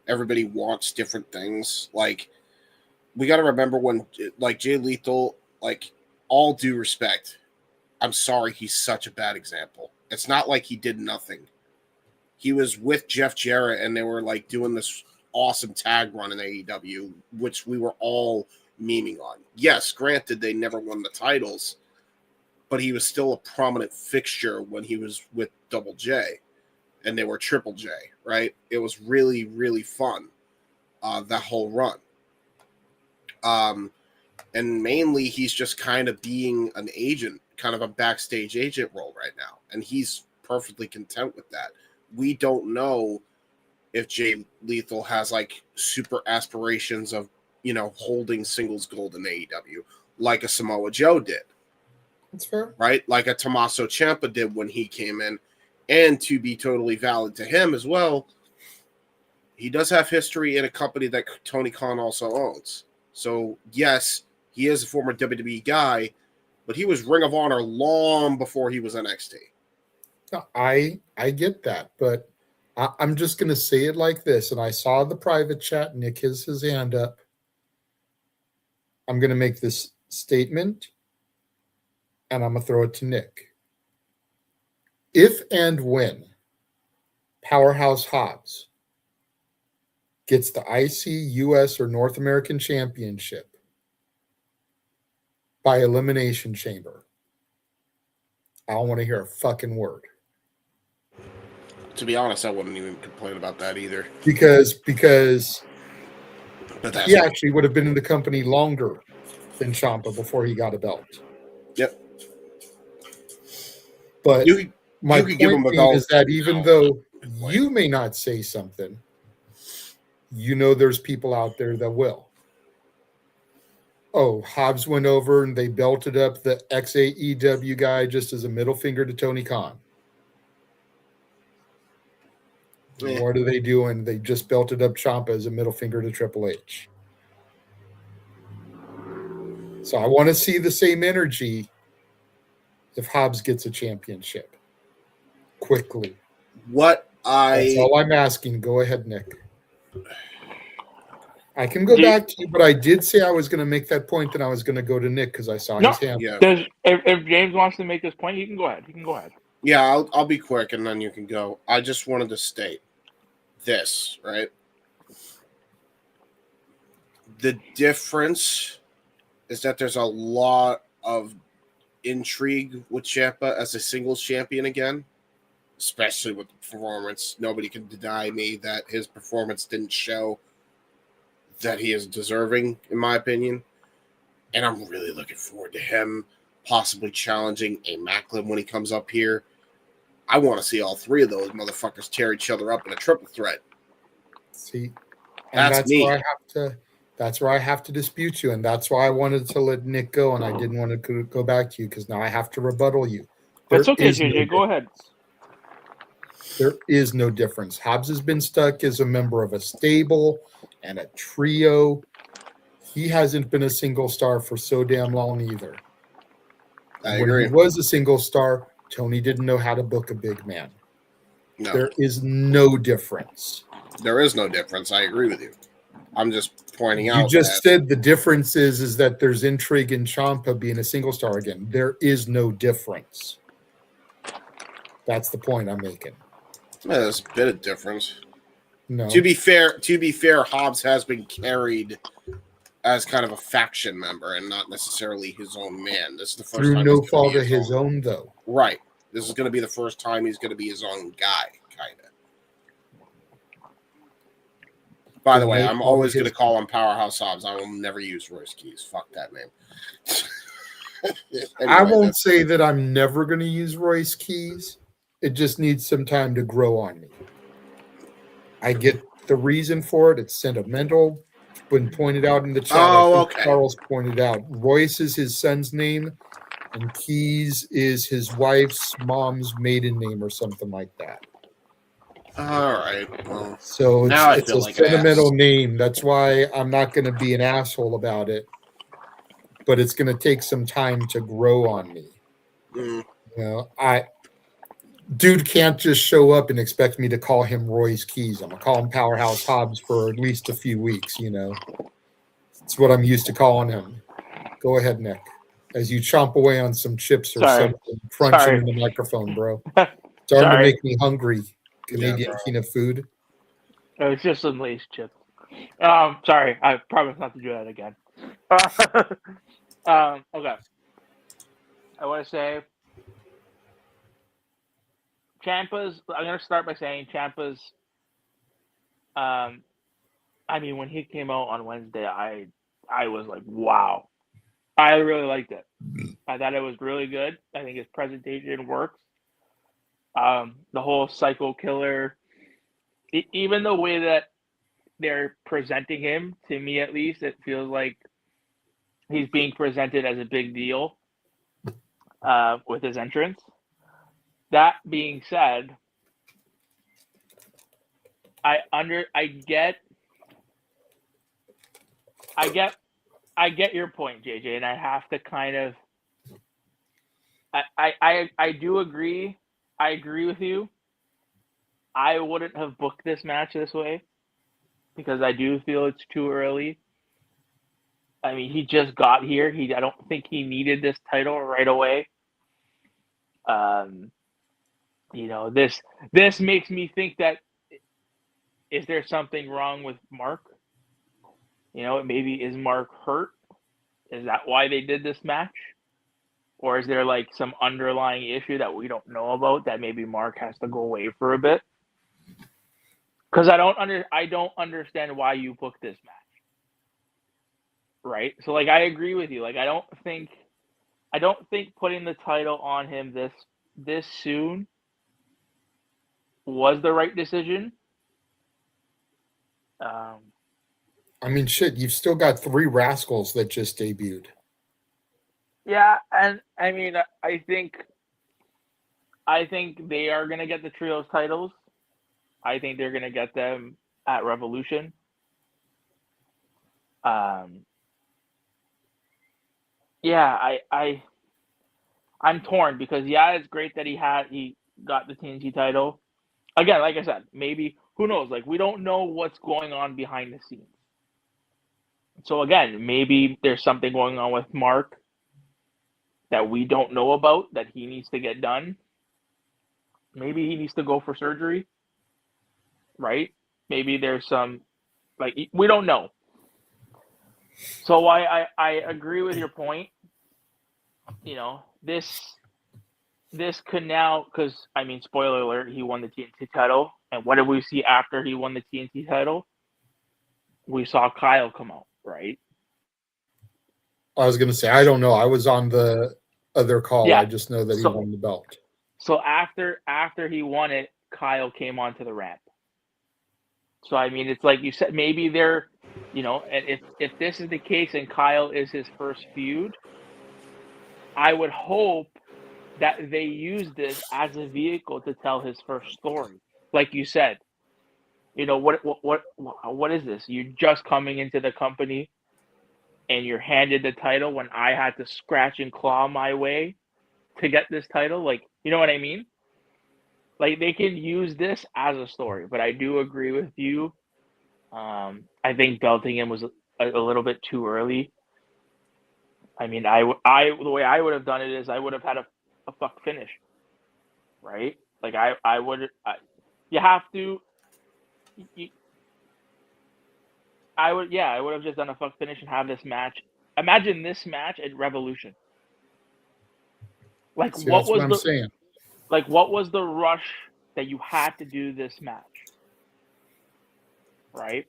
Everybody wants different things. Like, we got to remember when, like, Jay Lethal, like, all due respect, I'm sorry, he's such a bad example. It's not like he did nothing. He was with Jeff Jarrett, and they were, like, doing this awesome tag run in AEW, which we were all memeing on. Yes, granted, they never won the titles, but he was still a prominent fixture when he was with Double J. And they were Triple J, right? It was really, really fun, that whole run. And mainly, he's just kind of being an agent, kind of a backstage agent role right now. And he's perfectly content with that. We don't know if Jay Lethal has, like, super aspirations of, holding singles gold in AEW, like a Samoa Joe did. That's fair. Right? Like a Tomasso Ciampa did when he came in. And to be totally valid to him as well, he does have history in a company that Tony Khan also owns. So, yes, he is a former WWE guy, but he was Ring of Honor long before he was NXT. No, I get that, but I'm just going to say it like this. And I saw the private chat. Nick has his hand up. I'm going to make this statement, and I'm going to throw it to Nick. If and when Powerhouse Hobbs gets the IC, US, or North American Championship by Elimination Chamber, I don't want to hear a fucking word. To be honest, I wouldn't even complain about that either. Because But that's he actually would have been in the company longer than Ciampa before he got a belt. Yep. But my could give him point a belt is that even though you may not say something, you know there's people out there that will. Oh, Hobbs went over and they belted up the ex-AEW guy just as a middle finger to Tony Khan. Yeah. What are they doing? They just belted up Ciampa as a middle finger to Triple H. So I want to see the same energy if Hobbs gets a championship quickly. That's all I'm asking. Go ahead, Nick. I can go back to you, but I did say I was going to make that point, and I was going to go to Nick because I saw his hand. If James wants to make this point, he can go ahead. Yeah, I'll be quick, and then you can go. I just wanted to state this, right? The difference is that there's a lot of intrigue with Ciampa as a singles champion again, especially with the performance. Nobody can deny me that his performance didn't show that he is deserving, in my opinion. And I'm really looking forward to him possibly challenging a Macklin when he comes up here. I want to see all three of those motherfuckers tear each other up in a triple threat. See, and That's me. That's where I have to dispute you, and that's why I wanted to let Nick go, and I didn't want to go back to you because now I have to rebuttal you. That's okay, JJ. Go ahead. There is no difference. Hobbs has been stuck as a member of a stable and a trio. He hasn't been a single star for so damn long either. I when agree. he was a single star, Tony didn't know how to book a big man. No. There is no difference. There is no difference. I agree with you. I'm just pointing out. You just said the difference is that there's intrigue in Ciampa being a single star again. There is no difference. That's the point I'm making. Yeah, there's a bit of difference. No. To be fair, Hobbs has been carried as kind of a faction member and not necessarily his own man. This is the first Through time no fault of his own, though. Right. This is going to be the first time he's going to be his own guy, kind of. By the way, I'm always going to call him Powerhouse Hobbs. I will never use Royce Keys. Fuck that name. Anyway, I won't say that I'm never going to use Royce Keys. It just needs some time to grow on me. I get the reason for it. It's sentimental. It's been pointed out in the chat. Okay. Charles pointed out Royce is his son's name, and Keys is his wife's mom's maiden name or something like that. All right. Well, so now it's a sentimental name. That's why I'm not going to be an asshole about it. But it's going to take some time to grow on me. Mm. You know, dude can't just show up and expect me to call him Royce Keys. I'm going to call him Powerhouse Hobbs for at least a few weeks, you know. It's what I'm used to calling him. Go ahead, Nick. As you chomp away on some chips or something, crunching in the microphone, bro. Starting to make me hungry. Canadian king of food. It's just some Lay's chips. Sorry, I promise not to do that again. Okay. I want to say Ciampa's. I'm going to start by saying Ciampa's. I mean, when he came out on Wednesday, I was like, wow. I really liked it. I thought it was really good. I think his presentation works. The whole psycho killer, even the way that they're presenting him, to me at least, it feels like he's being presented as a big deal with his entrance. That being said, I get your point, JJ, and I have to kind of I do agree. I agree with you. I wouldn't have booked this match this way because I do feel it's too early. I mean, he just got here. I don't think he needed this title right away. This makes me think that is there something wrong with Mark? Maybe is Mark hurt? Is that why they did this match? Or is there like some underlying issue that we don't know about that maybe Mark has to go away for a bit? Because I don't understand why you booked this match. Right? So like I agree with you. Like I don't think putting the title on him this soon was the right decision. I mean, shit, you've still got 3 Rascals that just debuted. Yeah, and I mean, I think they are gonna get the trios titles. I think they're gonna get them at Revolution. Yeah, I'm torn because it's great that he got the TNT title. Again, like I said, maybe who knows? Like we don't know what's going on behind the scenes. So again, maybe there's something going on with Mark that we don't know about that he needs to get done. Maybe he needs to go for surgery, right? Maybe there's some, like, we don't know. So I agree with your point. This could now, because, I mean, spoiler alert, he won the TNT title. And what did we see after he won the TNT title? We saw Kyle come out, right? I was going to say, I don't know. I was on the other call. Yeah. I just know that he won the belt. So after he won it, Kyle came onto the ramp. So, I mean, it's like you said, maybe they're, and if this is the case and Kyle is his first feud, I would hope that they use this as a vehicle to tell his first story. Like you said, what is this? You're just coming into the company and you're handed the title when I had to scratch and claw my way to get this title. Like, you know what I mean? Like, they can use this as a story, but I do agree with you. I think belting him was a little bit too early. I mean, the way I would have done it is I would have had a fuck finish, right? Like I would. You have to. I would have just done a fuck finish and have this match. Imagine this match at Revolution. Like See, what that's was what I'm saying. Like what was the rush that you had to do this match? Right?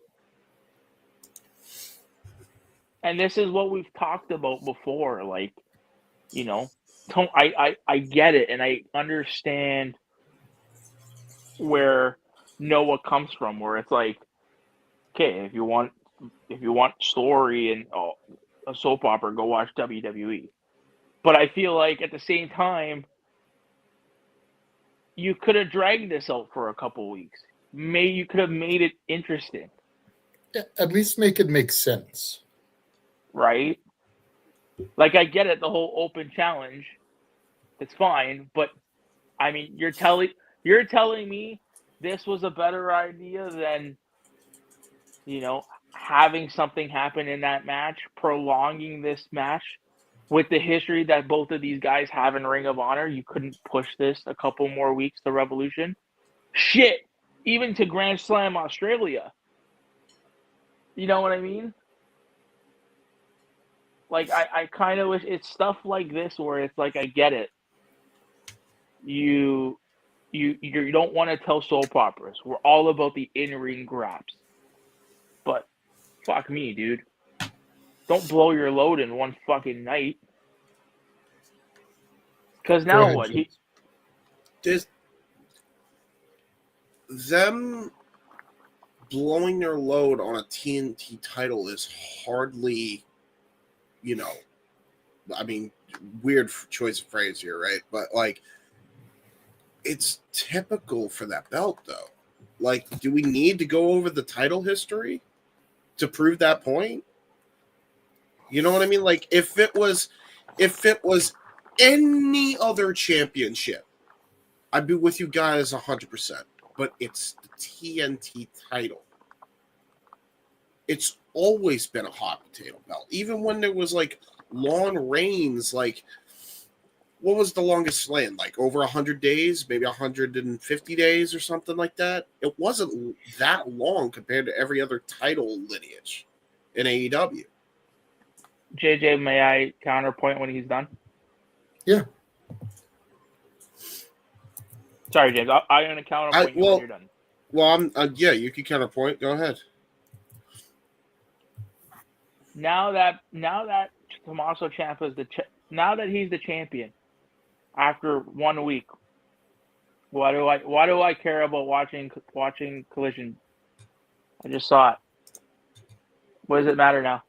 And this is what we've talked about before. Like, I get it and I understand where Noah comes from, where it's like, okay, if you want story and a soap opera, go watch WWE. But I feel like at the same time, you could have dragged this out for a couple weeks. You could have made it interesting. At least make it make sense. Right? Like, I get it, the whole open challenge. It's fine, but I mean, you're telling me this was a better idea than, having something happen in that match, prolonging this match with the history that both of these guys have in Ring of Honor. You couldn't push this a couple more weeks to Revolution. Shit, even to Grand Slam Australia. You know what I mean? Like, I kind of wish it's stuff like this where it's like, I get it. You don't want to tell soap operas. We're all about the in-ring grabs. But fuck me, dude. Don't blow your load in one fucking night. Because now what? Them blowing their load on a TNT title is hardly, I mean, weird choice of phrase here, right? But like, it's typical for that belt, though. Like, do we need to go over the title history to prove that point? You know what I mean? Like, if it was any other championship, I'd be with you guys 100%. But it's the TNT title. It's always been a hot potato belt. Even when there was, like, long reigns, like, what was the longest span? Like, over 100 days? Maybe 150 days or something like that? It wasn't that long compared to every other title lineage in AEW. JJ, may I counterpoint when he's done? Yeah. Sorry, James. I'm going to counterpoint you when you're done. Well, yeah, you can counterpoint. Go ahead. Now that Tomasso Ciampa is now that he's the champion after 1 week, why do I care about watching Collision? I just saw it. What does it matter now?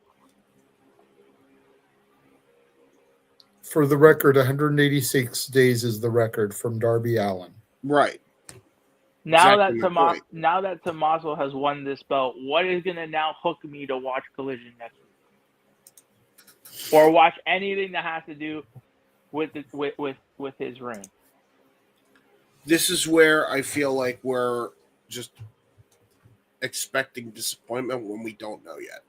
For the record, 186 days is the record from Darby Allin. Right. Now exactly that Tomasso has won this belt, what is going to now hook me to watch Collision next week? Or watch anything that has to do with his reign? This is where I feel like we're just expecting disappointment when we don't know yet.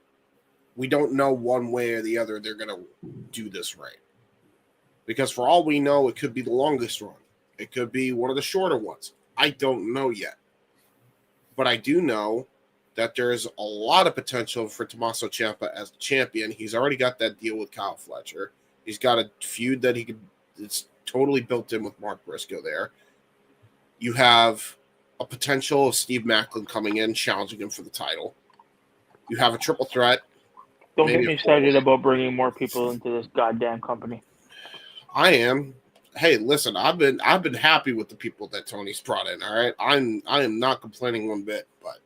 We don't know one way or the other they're going to do this right. Because for all we know, it could be the longest run. It could be one of the shorter ones. I don't know yet. But I do know that there's a lot of potential for Tomasso Ciampa as champion. He's already got that deal with Kyle Fletcher. He's got a feud that it's totally built in with Mark Briscoe there. You have a potential of Steve Maclin coming in, challenging him for the title. You have a triple threat. Don't get me excited about bringing more people into this goddamn company. I am. Hey, listen, I've been happy with the people that Tony's brought in. All right, I am not complaining one bit. But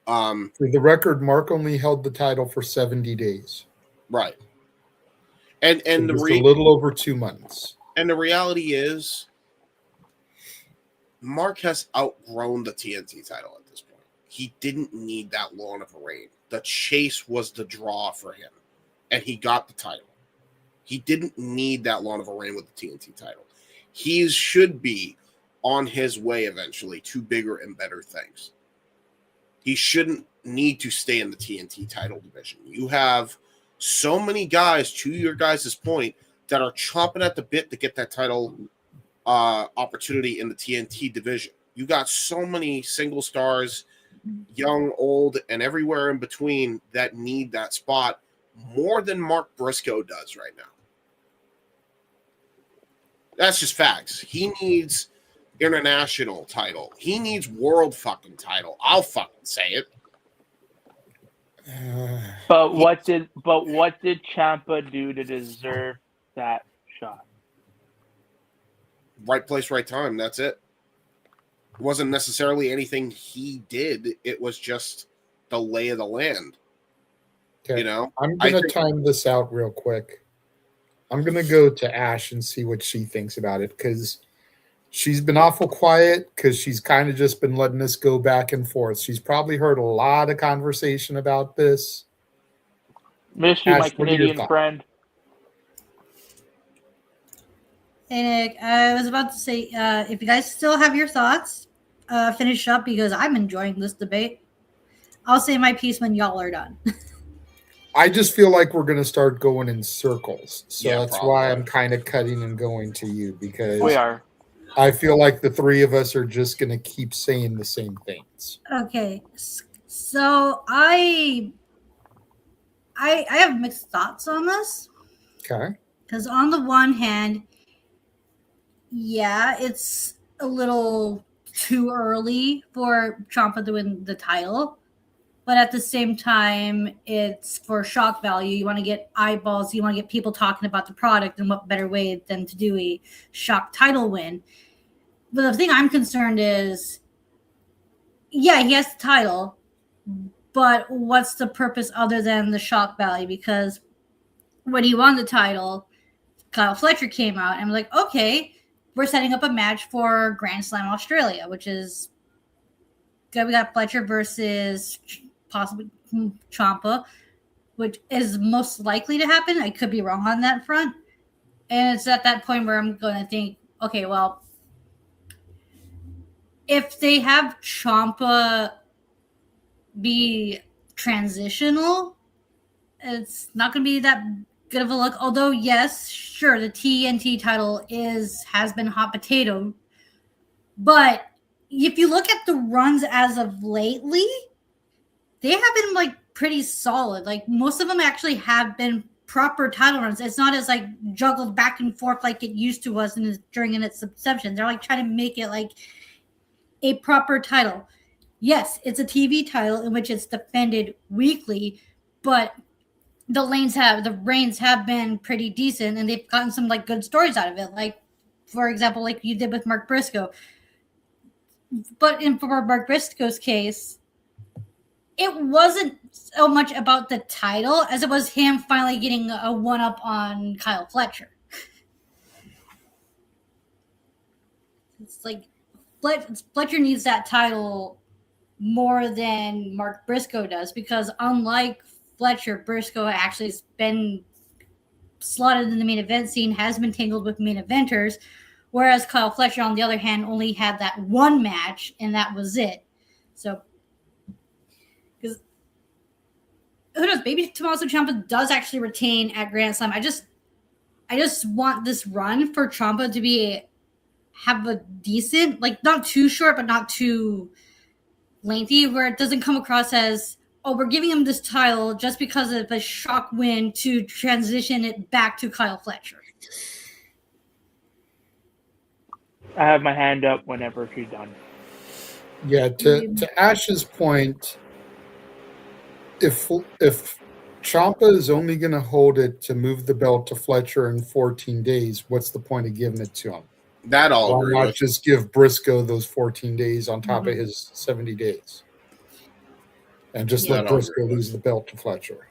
for the record, Mark only held the title for 70 days. Right, and so a little over 2 months. And the reality is, Mark has outgrown the TNT title at this point. He didn't need that long of a reign. The chase was the draw for him, and he got the title. He didn't need that long of a reign with the TNT title. He should be on his way eventually to bigger and better things. He shouldn't need to stay in the TNT title division. You have so many guys, to your guys' point, that are chomping at the bit to get that title opportunity in the TNT division. You got so many single stars, young, old, and everywhere in between that need that spot more than Mark Briscoe does right now. That's just facts. He needs international title. He needs world fucking title. I'll fucking say it. But what did Ciampa do to deserve that shot? Right place, right time. That's it. It wasn't necessarily anything he did. It was just the lay of the land. Okay. You know, I'm going to time this out real quick. I'm going to go to Ash and see what she thinks about it, because she's been awful quiet because she's kind of just been letting us go back and forth. She's probably heard a lot of conversation about this. Miss you, Ash, my Canadian friend. Hey, Nick, I was about to say, if you guys still have your thoughts, finish up, because I'm enjoying this debate. I'll say my piece when y'all are done. I just feel like we're going to start going in circles. So yeah, that's probably why I'm kind of cutting and going to you, because we are. I feel like the three of us are just going to keep saying the same things. Okay. So I have mixed thoughts on this. Okay. Because on the one hand, yeah, it's a little too early for Ciampa to win the title. But at the same time, it's for shock value. You want to get eyeballs. You want to get people talking about the product, and what better way than to do a shock title win. But the thing I'm concerned is, yeah, he has the title, but what's the purpose other than the shock value? Because when he won the title, Kyle Fletcher came out and was like, okay, we're setting up a match for Grand Slam Australia, which is we got Fletcher versus possibly Ciampa, which is most likely to happen. I could be wrong on that front. And it's at that point where I'm going to think, okay, well, if they have Ciampa be transitional, it's not going to be that good of a look. Although, yes, sure, the TNT title has been hot potato. But if you look at the runs as of lately, they have been like pretty solid. Like most of them actually have been proper title runs. It's not as like juggled back and forth like it used to was during its inception. They're like trying to make it like a proper title. Yes, it's a TV title in which it's defended weekly, but the reigns have been pretty decent, and they've gotten some like good stories out of it. Like, for example, like you did with Mark Briscoe. But for Mark Briscoe's case, it wasn't so much about the title as it was him finally getting a one-up on Kyle Fletcher. It's like Fletcher needs that title more than Mark Briscoe does, because unlike Fletcher, Briscoe actually has been slotted in the main event scene, has been tangled with main eventers, whereas Kyle Fletcher, on the other hand, only had that one match, and that was it. So, because who knows, maybe Tomasso Ciampa does actually retain at Grand Slam. I just want this run for Ciampa to have a decent, like not too short, but not too lengthy, where it doesn't come across as, oh, we're giving him this title just because of a shock win to transition it back to Kyle Fletcher. I have my hand up whenever she's done. Yeah, to Ash's point, if Ciampa is only going to hold it to move the belt to Fletcher in 14 days, what's the point of giving it to him? That all Why not just give Briscoe those 14 days on top of his 70 days? And just let Briscoe lose the belt to Fletcher.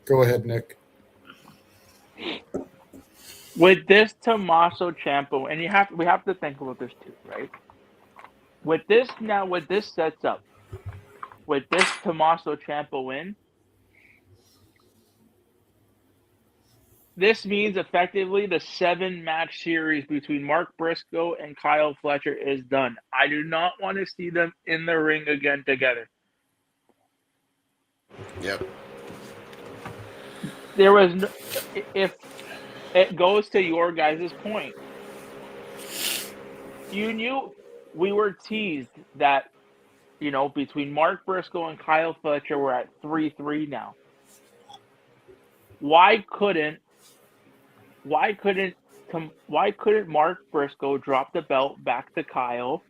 Go ahead, Nick. With this Tomasso Ciampa, and we have to think about this too, right? With this sets up, with this Tomasso Ciampa win, this means effectively the 7-match series between Mark Briscoe and Kyle Fletcher is done. I do not want to see them in the ring again together. Yep. There was no, if it goes to your guys' point, you knew we were teased that, between Mark Briscoe and Kyle Fletcher, we're at 3-3 now. Why couldn't Mark Briscoe drop the belt back to Kyle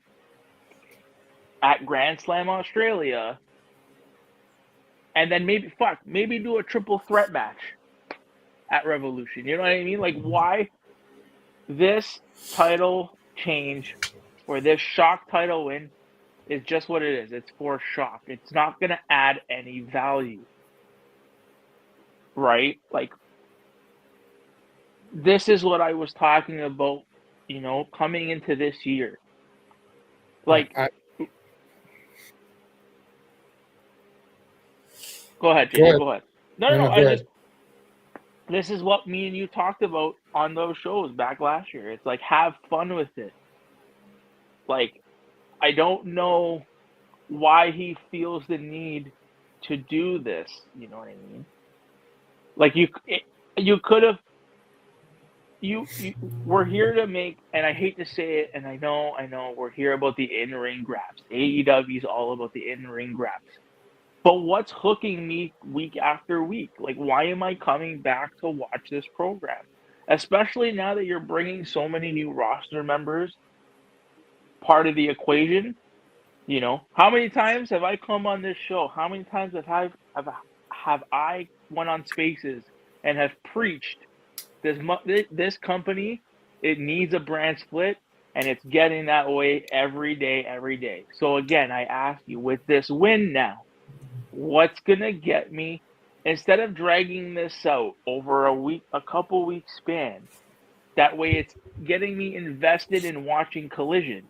at Grand Slam Australia, and then maybe do a triple threat match at Revolution? You know what I mean? Like, why this title change or this shock title win is just what it is. It's for shock. It's not going to add any value, right? Like, this is what I was talking about, coming into this year. Like, go ahead, Jay. Go ahead. No. This is what me and you talked about on those shows back last year. It's like, have fun with it. Like, I don't know why he feels the need to do this. You know what I mean? Like, you could have. We're here to make, and I hate to say it, and I know, we're here about the in-ring grabs. AEW is all about the in-ring grabs. But what's hooking me week after week? Like, why am I coming back to watch this program? Especially now that you're bringing so many new roster members part of the equation. How many times have I come on this show? How many times have I went on Spaces and have preached this company, it needs a brand split, and it's getting that way every day. So again, I ask you, with this win now, what's going to get me, instead of dragging this out over a couple week span, that way it's getting me invested in watching Collision.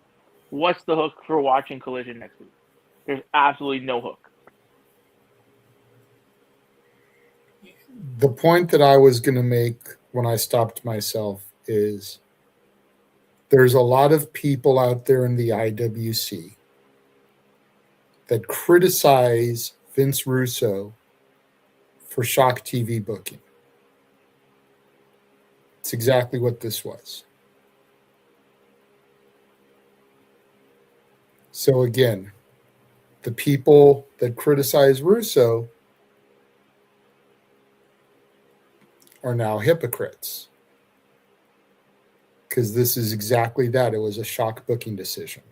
What's the hook for watching Collision next week? There's absolutely no hook. The point that I was going to make when I stopped myself is there's a lot of people out there in the IWC that criticize Vince Russo for Shock TV booking. It's exactly what this was. So again, the people that criticize Russo are now hypocrites. Because this is exactly that. It was a Shock booking decision.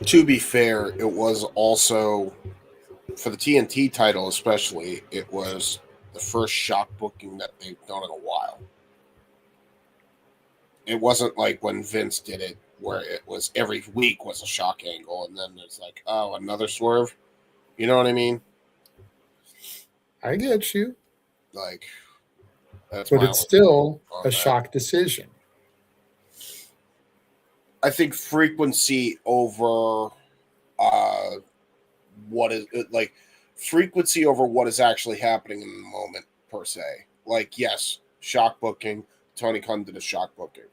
To be fair, it was also, for the TNT title especially, it was the first Shock booking that they've done in a while. It wasn't like when Vince did it, where it was every week was a Shock angle, and then it's like, oh, another swerve. You know what I mean? I get you. Like, that's but my it's still on a that. Shock decision. I think frequency over what is like frequency over what is actually happening in the moment per se. Like, yes, Shock booking. Tony Khan did a Shock booking.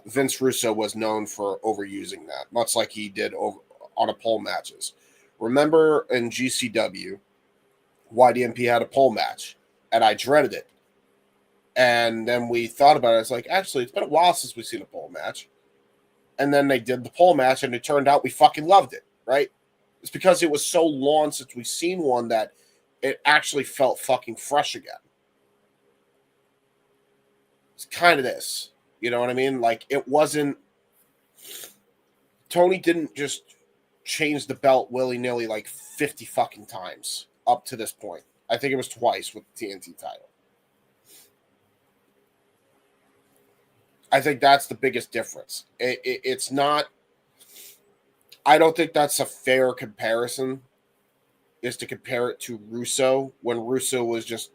Vince Russo was known for overusing that, much like he did over on a pole matches. Remember in GCW, YDMP had a pole match, and I dreaded it. And then we thought about it. It's like, actually, it's been a while since we've seen a pole match. And then they did the pole match, and it turned out we fucking loved it, right? It's because it was so long since we've seen one that it actually felt fucking fresh again. It's kind of this. You know what I mean? Like, it wasn't... Tony didn't just change the belt willy-nilly like 50 fucking times up to this point. I think it was twice with the TNT title. I think that's the biggest difference. It's not... I don't think that's a fair comparison, is to compare it to Russo, when Russo was just...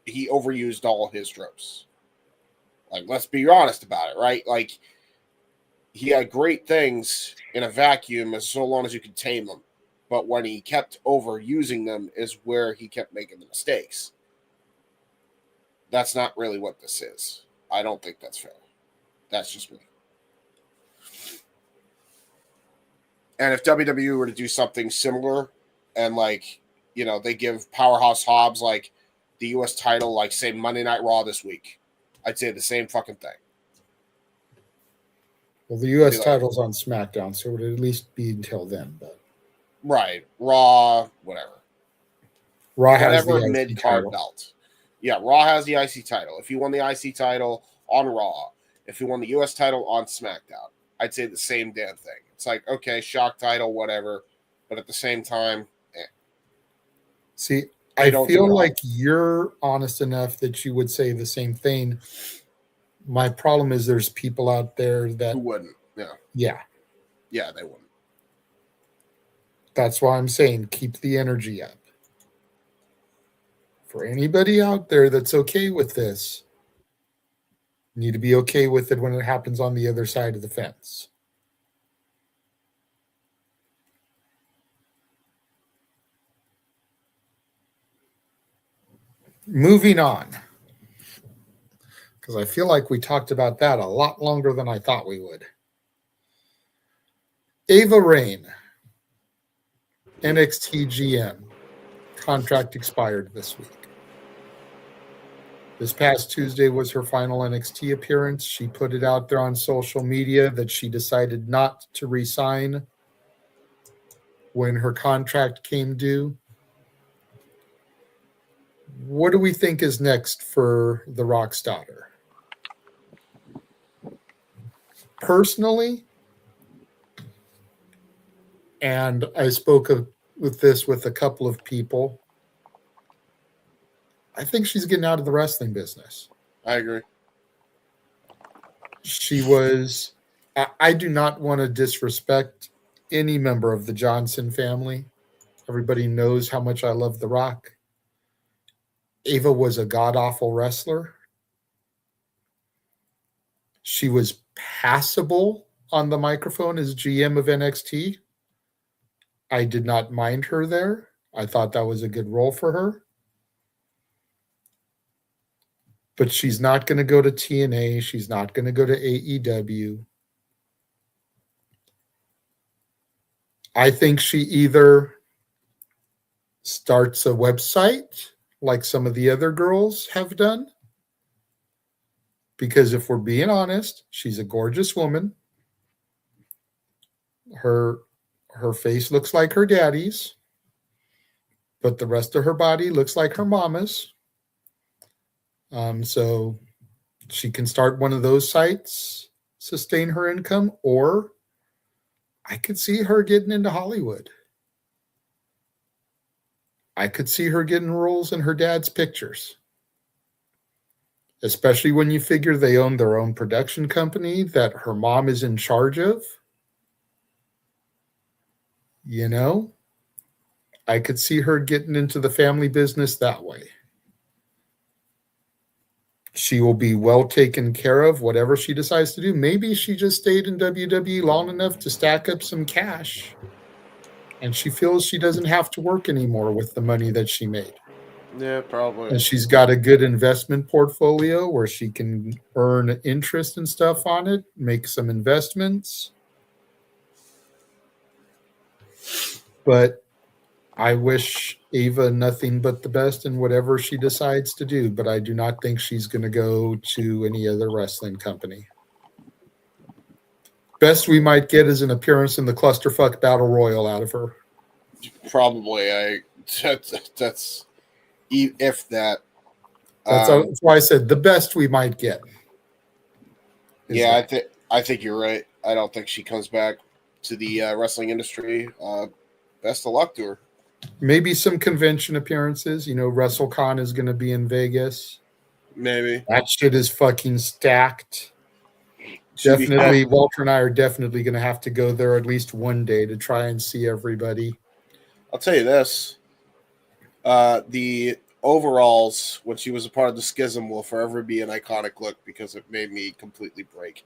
He overused all his tropes. Like, let's be honest about it, right? Like, he had great things in a vacuum as so long as you could tame them. But when he kept overusing them is where he kept making the mistakes. That's not really what this is. I don't think that's fair. That's just me. And if WWE were to do something similar and, like, you know, they give Powerhouse Hobbs, like, the U.S. title, like, say, Monday Night Raw this week, I'd say the same fucking thing. Well, the U.S. title's on SmackDown, so it would at least be until then. But right, Raw, whatever. Raw has whatever the IC mid-card title. belt. Yeah, Raw has the IC title. If you won the IC title on Raw, if you won the U.S. title on SmackDown, I'd say the same damn thing. It's like, okay, Shock title, whatever, but at the same time, See, They I don't do feel it all. like you're honest enough that you would say the same thing. My problem is there's people out there that who wouldn't? Yeah, Yeah, they wouldn't. that's why I'm saying keep the energy up. For anybody out there that's okay with this, you need to be okay with it when it happens on the other side of the fence. Moving on, because I feel like we talked about that a lot longer than I thought we would. Ava Raine, NXT GM, contract expired this week. This past Tuesday was her final NXT appearance. She put it out there on social media that she decided not to resign when her contract came due. What do we think is next for the Rock's daughter? Personally, and I spoke with this with a couple of people, I think she's getting out of the wrestling business. I agree. She was... I do not want to disrespect any member of the Johnson family. Everybody knows how much I love The Rock. Ava was a god-awful wrestler. She was passable on the microphone as GM of NXT. I did not mind her there. I thought that was a good role for her. But she's not going to go to TNA. She's not going to go to AEW. I think she either starts a website like some of the other girls have done. Because if we're being honest, she's a gorgeous woman. Her face looks like her daddy's, but the rest of her body looks like her mama's. So she can start one of those sites, sustain her income, or I could see her getting into Hollywood. I could see her getting roles in her dad's pictures. Especially when you figure they own their own production company that her mom is in charge of. You know, I could see her getting into the family business that way. She will be well taken care of, whatever she decides to do. Maybe she just stayed in WWE long enough to stack up some cash, and she feels she doesn't have to work anymore with the money that she made. Yeah, probably. And she's got a good investment portfolio where she can earn interest and stuff on it, make some investments. But I wish Ava nothing but the best in whatever she decides to do, but I do not think she's going to go to any other wrestling company. Best we might get is an appearance in the Clusterfuck Battle Royal out of her. Probably. That's if that. That's why I said the best we might get. Yeah, I think you're right. I don't think she comes back to the wrestling industry. Best of luck to her. Maybe some convention appearances. You know, WrestleCon is going to be in Vegas. Maybe. That shit is fucking stacked. Definitely, Walter and I are definitely going to have to go there at least one day to try and see everybody. I'll tell you this. The overalls, when she was a part of the Schism, will forever be an iconic look because it made me completely break.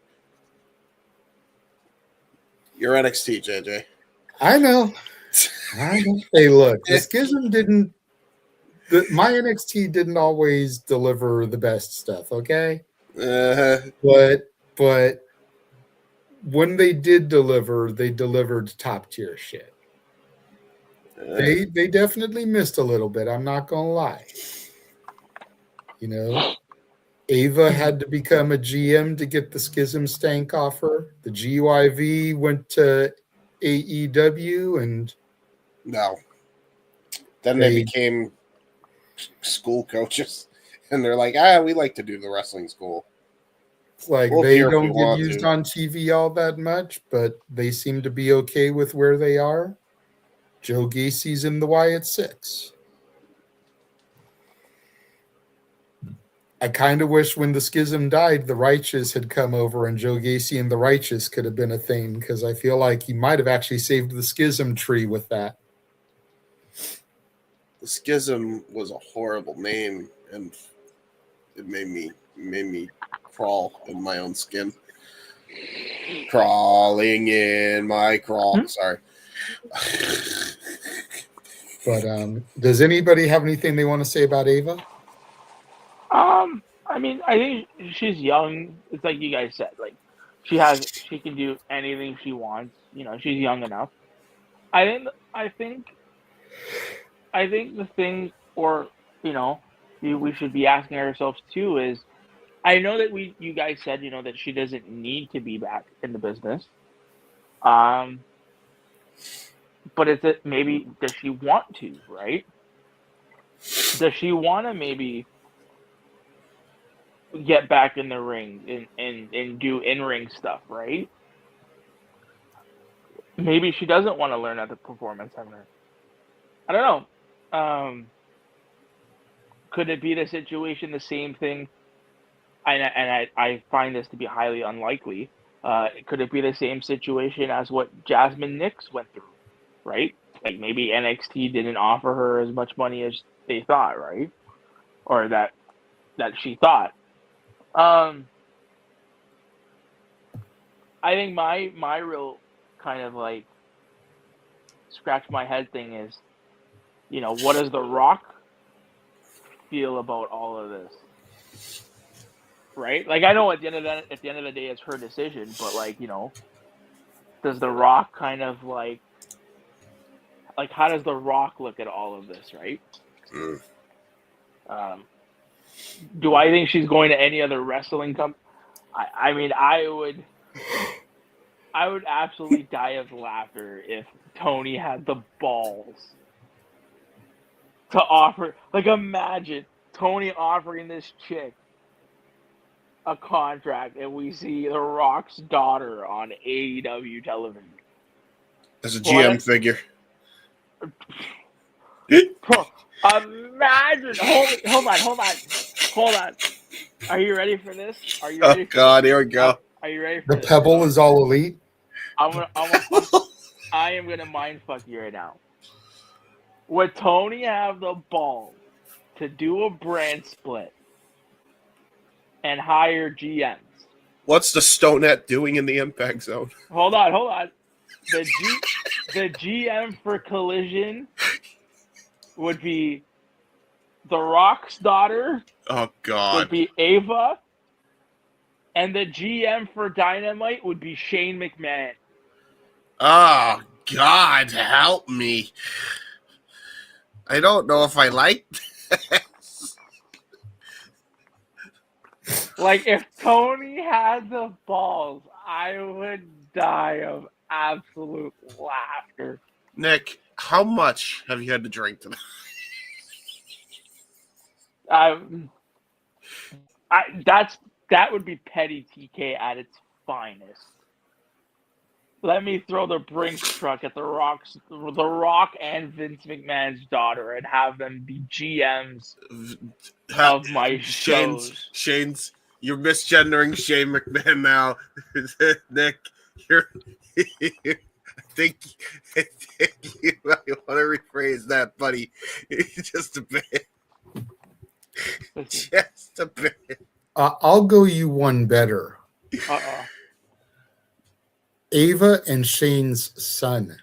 You're NXT, JJ. I know. Hey, look, the Schism didn't. My NXT didn't always deliver the best stuff. Okay, but when they did deliver, they delivered top tier shit. They definitely missed a little bit. I'm not gonna lie. You know, Ava had to become a GM to get the Schism stank off her. The GYV went to AEW and. No. Then they became school coaches, and they're like, we like to do the wrestling school. Like they don't get used on TV all that much, but they seem to be okay with where they are. Joe Gacy's in the Wyatt Six. I kind of wish when the Schism died, the Righteous had come over and Joe Gacy and the Righteous could have been a thing, because I feel like he might have actually saved the Schism tree with that. The Schism was a horrible name, and it made me crawl in my own skin. Crawling in my crawl. Sorry. But does anybody have anything they want to say about Ava? I mean, I think she's young. It's like you guys said. Like she can do anything she wants. You know, she's young enough. I think the thing, or you know, we should be asking ourselves too is, I know that you guys said, you know, that she doesn't need to be back in the business. But is it maybe, does she want to, right? Does she want to maybe get back in the ring and do in-ring stuff, right? Maybe she doesn't want to learn at the performance center. I don't know. Could it be the situation, the same thing? And I find this to be highly unlikely. Could it be the same situation as what Jasmine Nix went through, right? Like maybe NXT didn't offer her as much money as they thought, right? Or that she thought. I think my real kind of like scratch my head thing is, what does The Rock feel about all of this? Right? Like, I know at the end of the day, it's her decision, but like, does The Rock kind of like how does The Rock look at all of this, right? Do I think she's going to any other wrestling company? I mean, I would absolutely die of laughter if Tony had the balls to offer. Like, imagine Tony offering this chick a contract, and we see The Rock's daughter on AEW television as a GM figure. Bro, imagine. Hold on. Are you ready for this? Are you ready? Oh God, here we go. Are you ready for The this? Pebble is all elite. I am gonna mind fuck you right now. Would Tony have the balls to do a brand split and hire GMs? What's the Stonette doing in the Impact Zone? Hold on. The GM for Collision would be The Rock's daughter. Oh God. Would be Ava. And the GM for Dynamite would be Shane McMahon. Oh God, help me. I don't know if I like this. Like, if Tony had the balls, I would die of absolute laughter. Nick, how much have you had to drink tonight? That would be petty TK at its finest. Let me throw the Brinks truck at the Rock and Vince McMahon's daughter and have them be GMs of my shows. Shane's, you're misgendering Shane McMahon now. Nick, I think you might want to rephrase that, buddy. Just a bit. Just a bit. I'll go you one better. Uh-oh. Ava and Shane's son.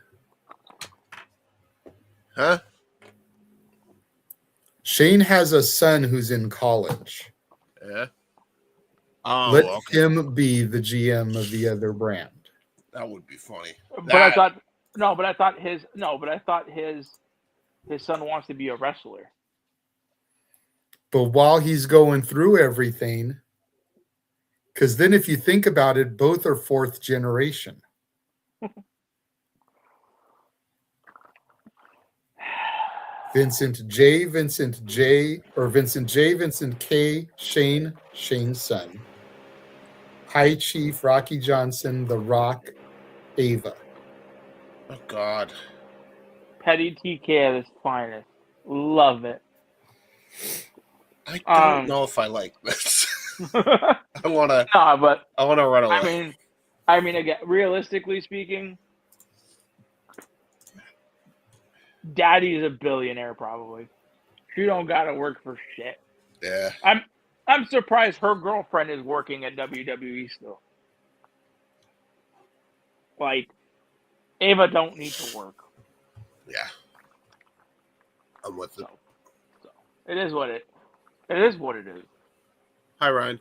Huh? Shane has a son who's in college. Yeah. Oh, Let okay. him be the GM of the other brand. That would be funny. But I thought his son wants to be a wrestler. But while he's going through everything, because then if you think about it, both are fourth generation. Vincent J, Vincent K, Shane, Shane's son. High Chief, Rocky Johnson, The Rock, Ava. Oh, God. Petty TK at its finest. Love it. I don't know if I like this. I want to run away. I mean, again, realistically speaking, Daddy's a billionaire probably. She don't gotta work for shit. Yeah. I'm surprised her girlfriend is working at WWE still. Like, Ava don't need to work. Yeah. I'm with it. So it is what it is. Hi, Ryan.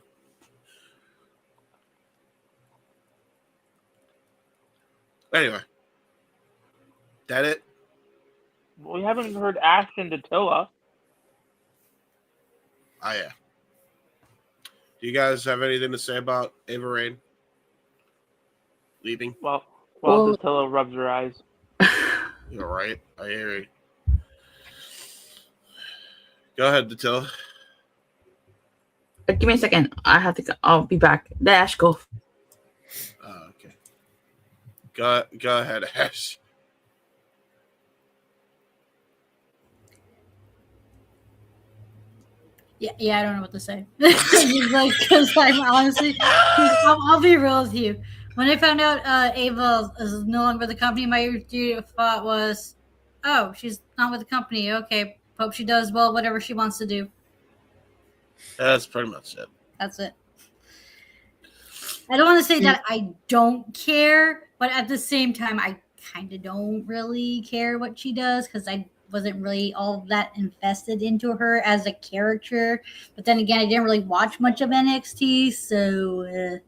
Anyway. That it? We haven't heard Ashton Dattila. Oh, yeah. Do you guys have anything to say about Ava Raine leaving? Well, Dattila rubs her eyes. You're right. I hear you. Go ahead, Dattila. Give me a second. I'll be back. Dash, go. Okay. Go ahead, Ash. Yeah, I don't know what to say. Because I'm honestly, I'll be real with you. When I found out Ava is no longer with the company, my thought was, oh, she's not with the company. Okay, hope she does well, whatever she wants to do. That's pretty much it. That's it. I don't want to say that I don't care, but at the same time, I kind of don't really care what she does because I wasn't really all that invested into her as a character. But then again, I didn't really watch much of NXT, so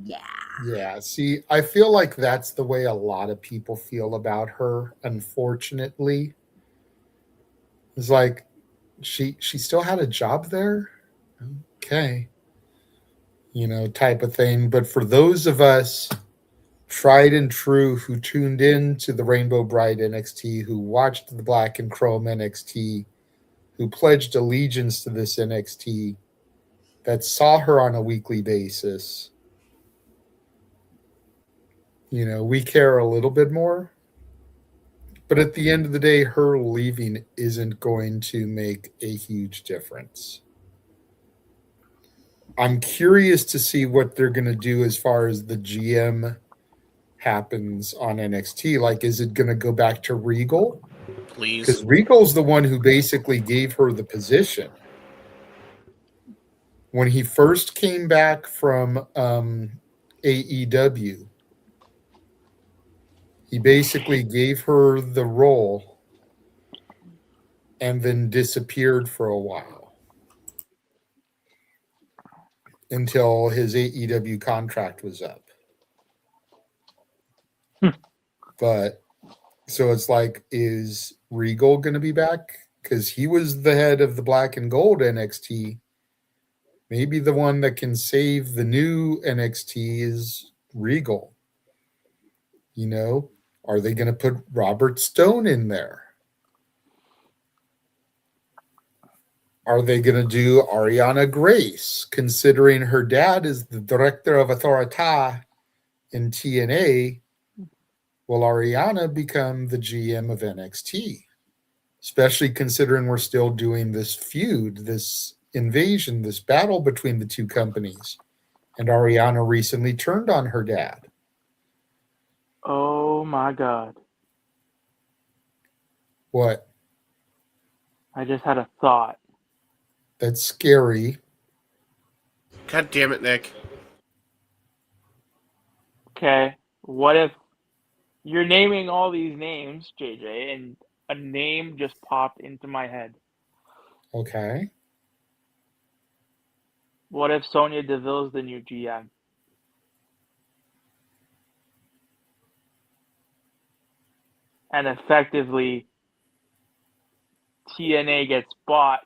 yeah. Yeah, see, I feel like that's the way a lot of people feel about her, unfortunately. It's like she still had a job there. Okay. Type of thing. But for those of us tried and true who tuned in to the Rainbow Bride NXT, who watched the Black and Chrome NXT, who pledged allegiance to this NXT, that saw her on a weekly basis, we care a little bit more. But at the end of the day, her leaving isn't going to make a huge difference. I'm curious to see what they're going to do as far as the GM happens on NXT. Like, is it going to go back to Regal? Please. Because Regal's the one who basically gave her the position. When he first came back from AEW, he basically gave her the role and then disappeared for a while until his AEW contract was up. But so it's like, is Regal going to be back? Because he was the head of the Black and Gold NXT. Maybe the one that can save the new NXT is Regal. Are they going to put Robert Stone in there? Are they going to do Ariana Grace, considering her dad is the director of Authority in TNA? Will Ariana become the GM of NXT? Especially considering we're still doing this feud, this invasion, this battle between the two companies. And Ariana recently turned on her dad. Oh my God. What? I just had a thought. That's scary. God damn it, Nick. Okay. What if you're naming all these names, JJ, and a name just popped into my head? Okay. What if Sonya Deville's the new GM? And effectively, TNA gets bought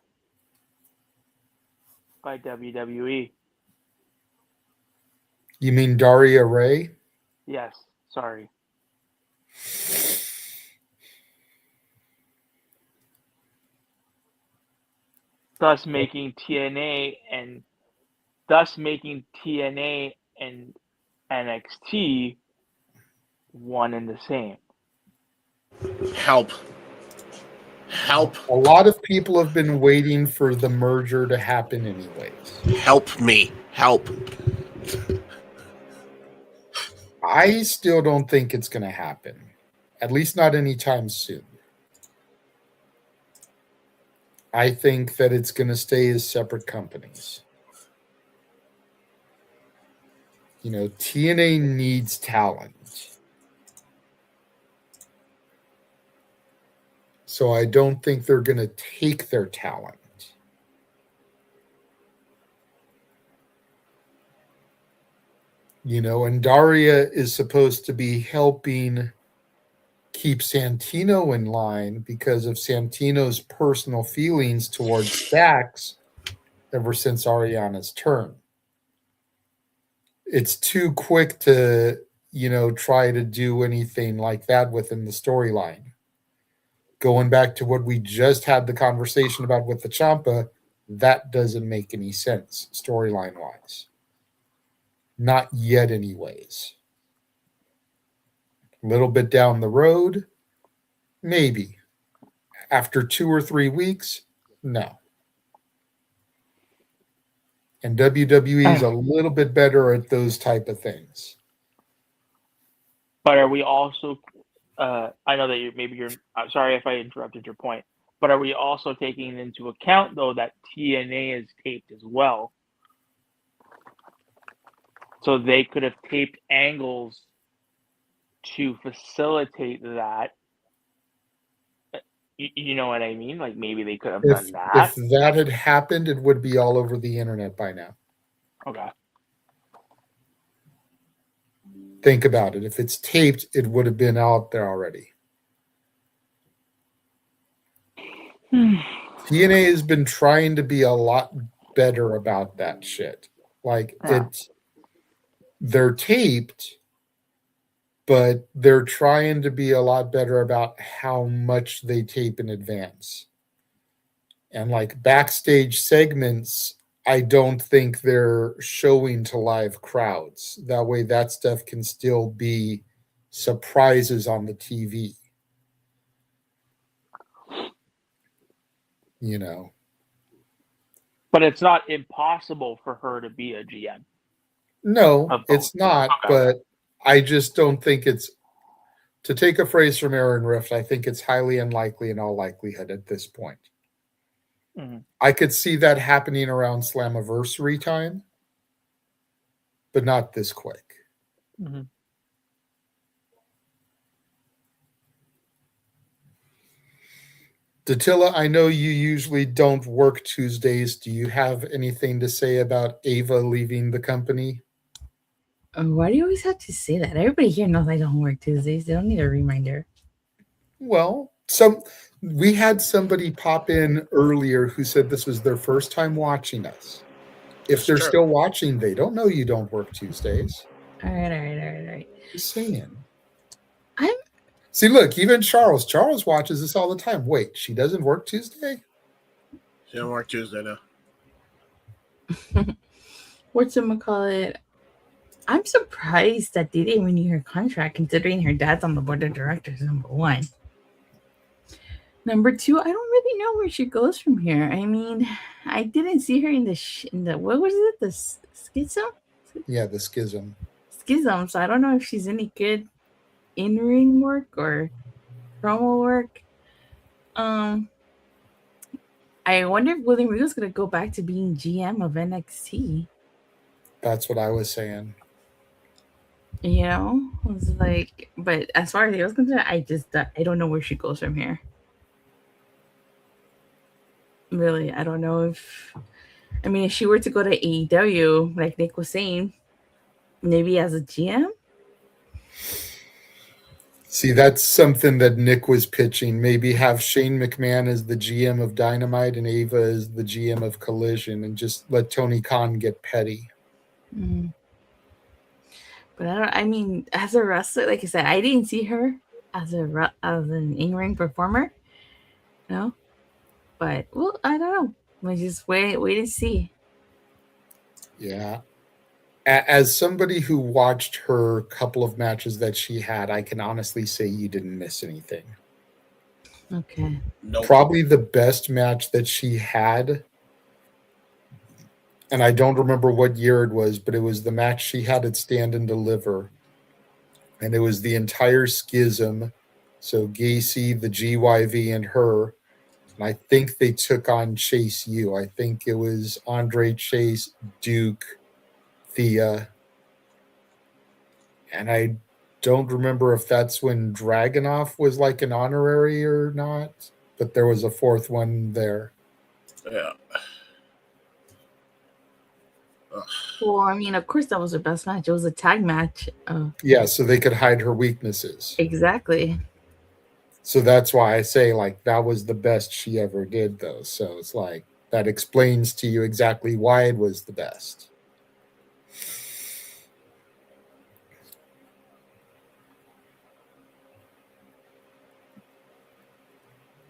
by WWE. You mean Daria Ray? Yes, sorry. Thus making TNA and NXT one and the same. Help. A lot of people have been waiting for the merger to happen anyways. Help me. Help. I still don't think it's going to happen. At least not anytime soon. I think that it's going to stay as separate companies. TNA needs talent. So I don't think they're going to take their talent. And Daria is supposed to be helping keep Santino in line because of Santino's personal feelings towards Dax ever since Ariana's turn. It's too quick to, try to do anything like that within the storyline. Going back to what we just had the conversation about with the Ciampa, that doesn't make any sense storyline-wise. Not yet anyways. A little bit down the road, maybe. After 2 or 3 weeks, no. And WWE is a little bit better at those type of things. But are we also, I know that I'm sorry if I interrupted your point, but are we also taking into account, though, that TNA is taped as well? So they could have taped angles to facilitate that. You know what I mean? Like maybe they could have done that. If that had happened, it would be all over the internet by now. Okay. Think about it. If it's taped, it would have been out there already. TNA has been trying to be a lot better about that shit. Like they're taped, but they're trying to be a lot better about how much they tape in advance. And like backstage segments, I don't think they're showing to live crowds. That way that stuff can still be surprises on the TV. You know. But it's not impossible for her to be a GM. No, it's not, but I just don't think it's, to take a phrase from Aaron Rift, I think it's highly unlikely in all likelihood at this point. Mm-hmm. I could see that happening around Slammiversary time, but not this quick. Mm-hmm. Datilla, I know you usually don't work Tuesdays. Do you have anything to say about Ava leaving the company? Why do you always have to say that? Everybody here knows I don't work Tuesdays. They don't need a reminder. Well, we had somebody pop in earlier who said this was their first time watching us. If they're still watching, they don't know you don't work Tuesdays. All right. Just saying. See, look, even Charles watches this all the time. Wait, she doesn't work Tuesday? She don't work Tuesday now. Whatchamacallit? I'm surprised that they didn't renew her contract, considering her dad's on the board of directors, number one. Number two, I don't really know where she goes from here. I mean, I didn't see her in the what was it? The schism? Yeah, the schism. Schism. So I don't know if she's any good in-ring work or promo work. I wonder if William Regal's gonna go back to being GM of NXT. That's what I was saying. You know, I was like, but as far as I was concerned, I don't know where she goes from here. Really, I don't know if she were to go to AEW, like Nick was saying, maybe as a GM. See, that's something that Nick was pitching. Maybe have Shane McMahon as the GM of Dynamite and Ava as the GM of Collision, and just let Tony Khan get petty. Mm-hmm. But as a wrestler, like I said, I didn't see her as an in-ring performer. No. But, well, I don't know. We'll just wait and see. Yeah. As somebody who watched her couple of matches that she had, I can honestly say you didn't miss anything. Okay. Nope. Probably the best match that she had, and I don't remember what year it was, but it was the match she had at Stand and Deliver. And it was the entire schism. So Gacy, the GYV, and her. And I think they took on Chase U. I think it was Andre Chase, Duke, Thea. And I don't remember if that's when Dragunov was like an honorary or not, but there was a fourth one there. Yeah. Well, of course that was her best match. It was a tag match. Yeah, so they could hide her weaknesses. Exactly. So that's why I say, like, that was the best she ever did, though. So it's like, that explains to you exactly why it was the best.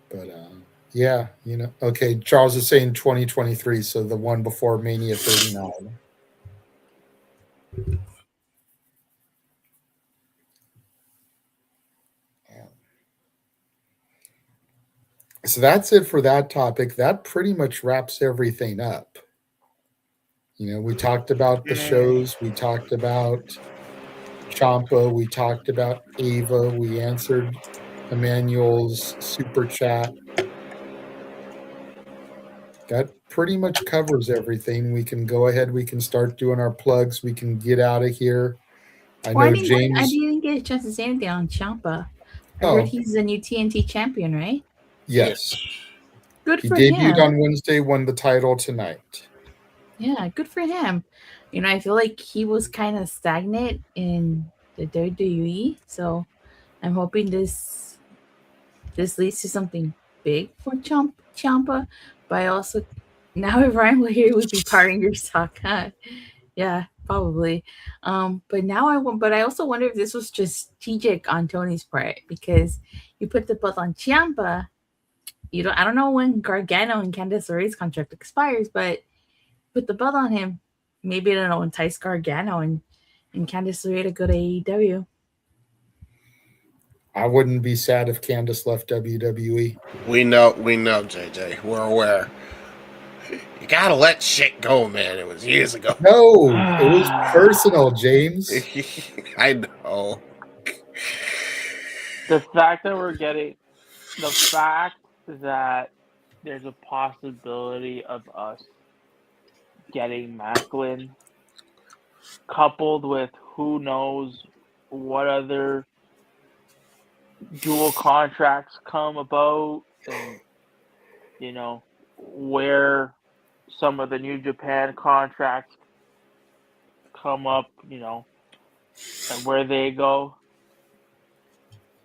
But, yeah, okay, Charles is saying 2023, so the one before Mania 39. So that's it for that topic. That pretty much wraps everything up. We talked about the shows. We talked about Ciampa. We talked about Ava. We answered Emmanuel's super chat. that pretty much covers everything. We can go ahead. We can start doing our plugs. We can get out of here. I know I James. didn't get a chance to say anything on Ciampa. I Oh. heard he's the new TNT champion, right? Yes. Good He for debuted him. on Wednesday, won the title tonight. Yeah, good for him. I feel like he was kind of stagnant in the WWE, so I'm hoping this leads to something big for Ciampa. But I also, now if Ryan were here, he would be parting your sock, huh? Yeah, probably. But I also wonder if this was just strategic on Tony's part, because you put the belt on Ciampa. I don't know when Gargano and Candice LeRae's contract expires, but put the belt on him. Maybe it'll entice Gargano and Candice LeRae to go to AEW. I wouldn't be sad if Candice left WWE. We know, JJ. We're aware. You gotta let shit go, man. It was years ago. No, it was personal, James. I know. The fact that there's a possibility of us getting Macklin, coupled with who knows what other dual contracts come about, and where some of the New Japan contracts come up, and where they go.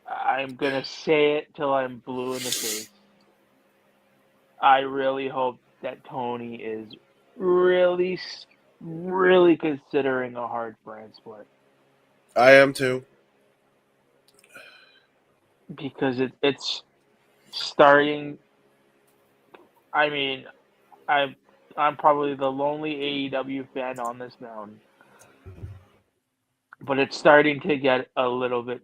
I'm gonna say it till I'm blue in the face. I really hope that Tony is really, really considering a hard brand split. I am too. Because it's starting. I mean, I'm probably the lonely AEW fan on this mountain, but it's starting to get a little bit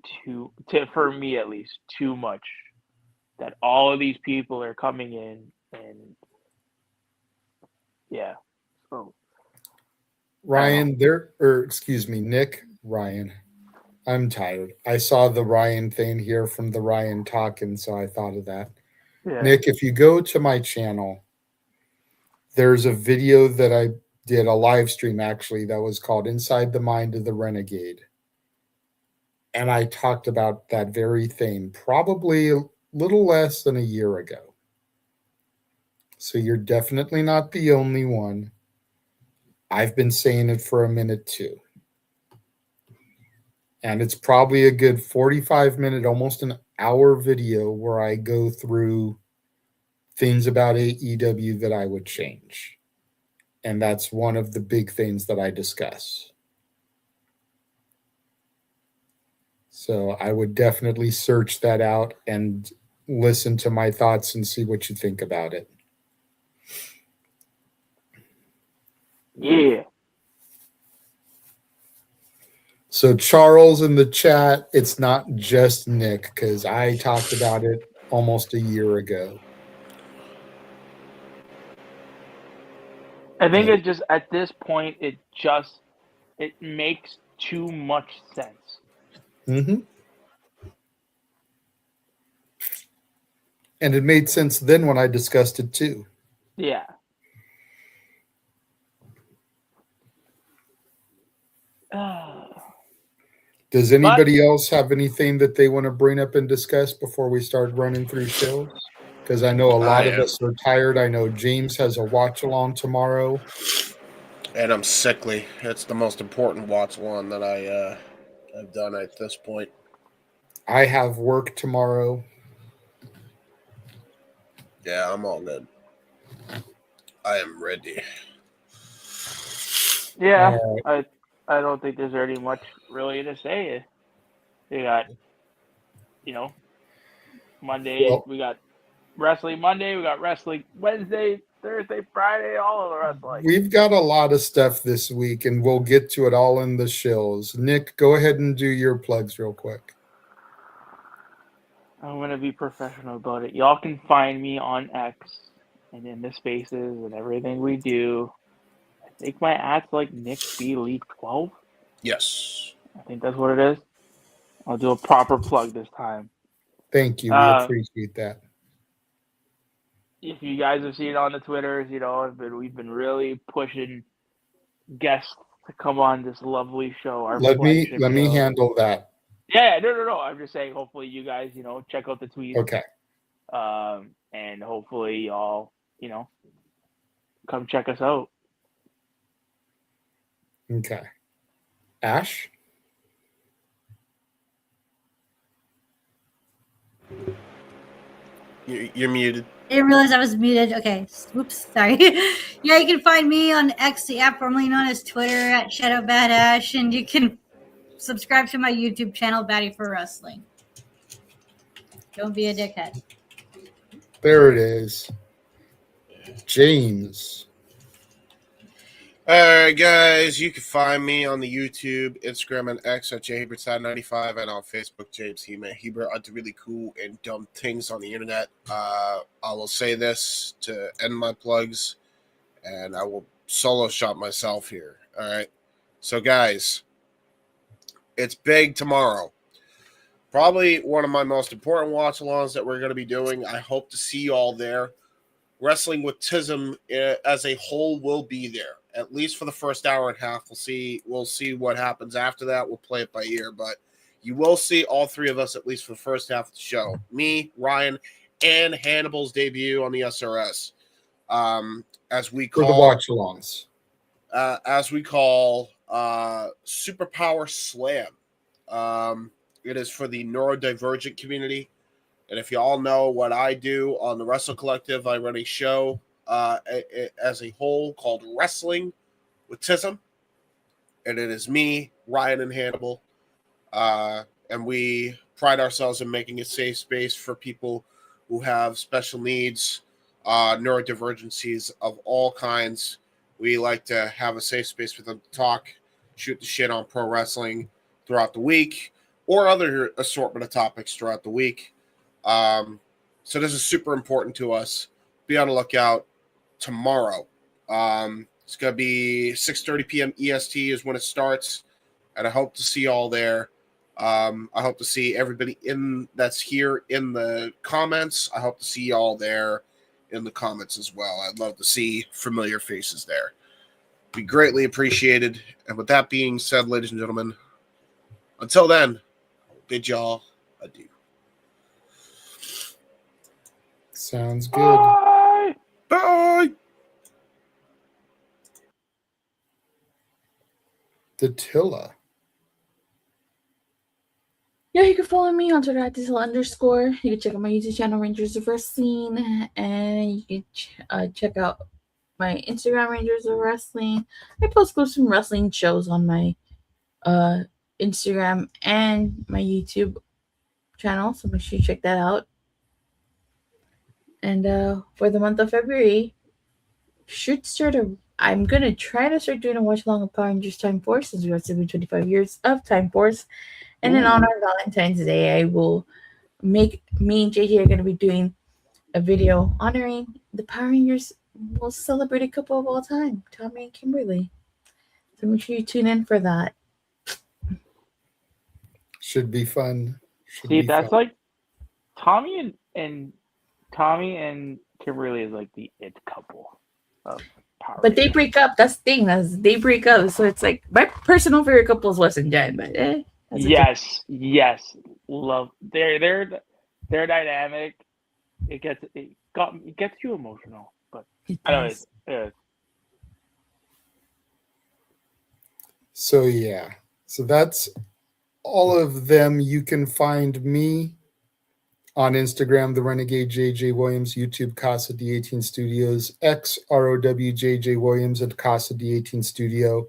for me at least, too much. That all of these people are coming in, and yeah. So Ryan, Nick, Ryan. I'm tired. I saw the Ryan thing here from the Ryan talking, so I thought of that. Yeah. Nick, if you go to my channel, there's a video that I did, a live stream actually, that was called Inside the Mind of the Renegade. And I talked about that very thing probably a little less than a year ago. So you're definitely not the only one. I've been saying it for a minute too. And it's probably a good 45-minute, almost an hour video where I go through things about AEW that I would change. And that's one of the big things that I discuss. So I would definitely search that out and listen to my thoughts and see what you think about it. Yeah. So Charles in the chat, it's not just Nick, because I talked about it almost a year ago. I think it just, at this point, it makes too much sense. Mm-hmm. And it made sense then when I discussed it too. Yeah. Does anybody else have anything that they want to bring up and discuss before we start running through shows? Because I know a lot of us are tired. I know James has a watch along tomorrow. And I'm sickly. It's the most important watch along that I've done at this point. I have work tomorrow. Yeah, I'm all good. I am ready. Yeah, I don't think there's already much really to say. We got, Monday, we got Wrestling Monday, we got Wrestling Wednesday, Thursday, Friday, all of the wrestling. We've got a lot of stuff this week, and we'll get to it all in the shows. Nick, go ahead and do your plugs real quick. I'm going to be professional about it. Y'all can find me on X and in the spaces and everything we do. I think my ad's like Nick B. League 12. Yes. I think that's what it is. I'll do a proper plug this time. Thank you. We appreciate that. if you guys have seen on the Twitters, we've been really pushing guests to come on this lovely show. Our Let me flagship show. handle that. Yeah, no. I'm just saying. Hopefully, you guys, check out the tweets. Okay. And hopefully, y'all, come check us out. Okay. Ash? You're muted. I didn't realize I was muted. Okay. Oops. Sorry. Yeah, you can find me on X, the app formerly known as Twitter, at Shadow Badash, and you can subscribe to my YouTube channel, Batty for Wrestling. Don't be a dickhead. There it is. James. All right, guys, you can find me on the YouTube, Instagram, and X at JHebertside95, and on Facebook, James Heber. I do really cool and dumb things on the internet. I will say this to end my plugs, and I will solo shot myself here. All right. So, guys, it's big tomorrow. Probably one of my most important watch-alongs that we're going to be doing. I hope to see you all there. Wrestling with Tism as a whole will be there, at least for the first hour and a half. We'll see what happens after that. We'll play it by ear, but you will see all three of us at least for the first half of the show. Me, Ryan, and Hannibal's debut on the SRS. As we call For the watch-alongs. As we call Superpower Slam. It is for the neurodivergent community. And if you all know what I do on the Wrestle Collective, I run a show as a whole called Wrestling with Tism. And it is me, Ryan, and Hannibal. And we pride ourselves in making a safe space for people who have special needs, neurodivergencies of all kinds. We like to have a safe space for them to talk, shoot the shit on pro wrestling throughout the week, or other assortment of topics throughout the week. So this is super important to us. Be on the lookout tomorrow. It's going to be 6:30 p.m. EST is when it starts, and I hope to see you all there. I hope to see everybody that's here in the comments. I hope to see you all there in the comments as well. I'd love to see familiar faces there. Be greatly appreciated. And with that being said, ladies and gentlemen, until then, I'll bid y'all adieu. Sounds good. Bye. Bye. The Tilla. Yeah, you can follow me on Twitter at @Tilla_. You can check out my YouTube channel, Rangers of Wrestling, and you can check out my Instagram, Rangers of Wrestling. I post some wrestling shows on my Instagram and my YouTube channel, so make sure you check that out. And for the month of February, I'm going to try to start doing a watch along of Power Rangers Time Force, since we have 25 years of Time Force. And then on our Valentine's Day, me and JJ are going to be doing a video honoring the Power Rangers most celebrated couple of all time, Tommy and Kimberly. So make sure you tune in for that. Should be fun. That's like Tommy and Kimberly is like the it couple of Power But they break up. That's the thing. They break up. So it's like my personal favorite couple is Wes and Jen, but yes, love their dynamic. It gets you emotional, but I know it's So yeah, so that's all of them. You can find me on Instagram, the Renegade JJ Williams, YouTube Casa D18 Studios, X ROWJJ Williams at Casa D18 Studio.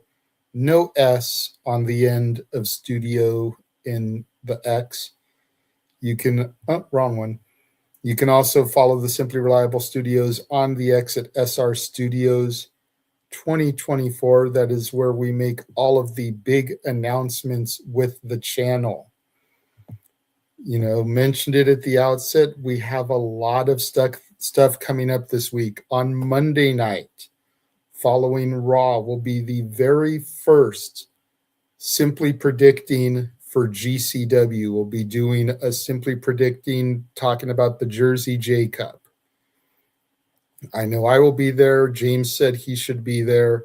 No S on the end of studio in the X. You can wrong one. You can also follow the Simply Reliable Studios on the X at SR Studios 2024. That is where we make all of the big announcements with the channel. Mentioned it at the outset. We have a lot of stuff coming up this week. On Monday night, following Raw, will be the very first Simply Predicting for GCW. We'll be doing a Simply Predicting, talking about the Jersey J Cup. I know I will be there. James said he should be there.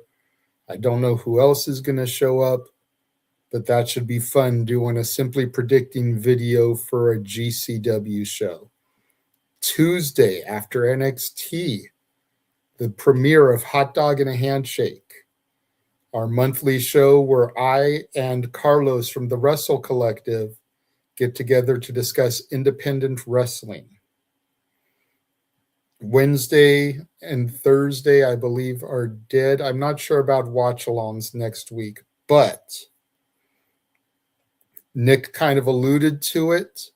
I don't know who else is going to show up, but that should be fun doing a Simply Predicting video for a GCW show. Tuesday after NXT, the premiere of Hot Dog and a Handshake, our monthly show where I and Carlos from the Wrestle Collective get together to discuss independent wrestling. Wednesday and Thursday, I believe, are dead. I'm not sure about watch-alongs next week, but Nick kind of alluded to it.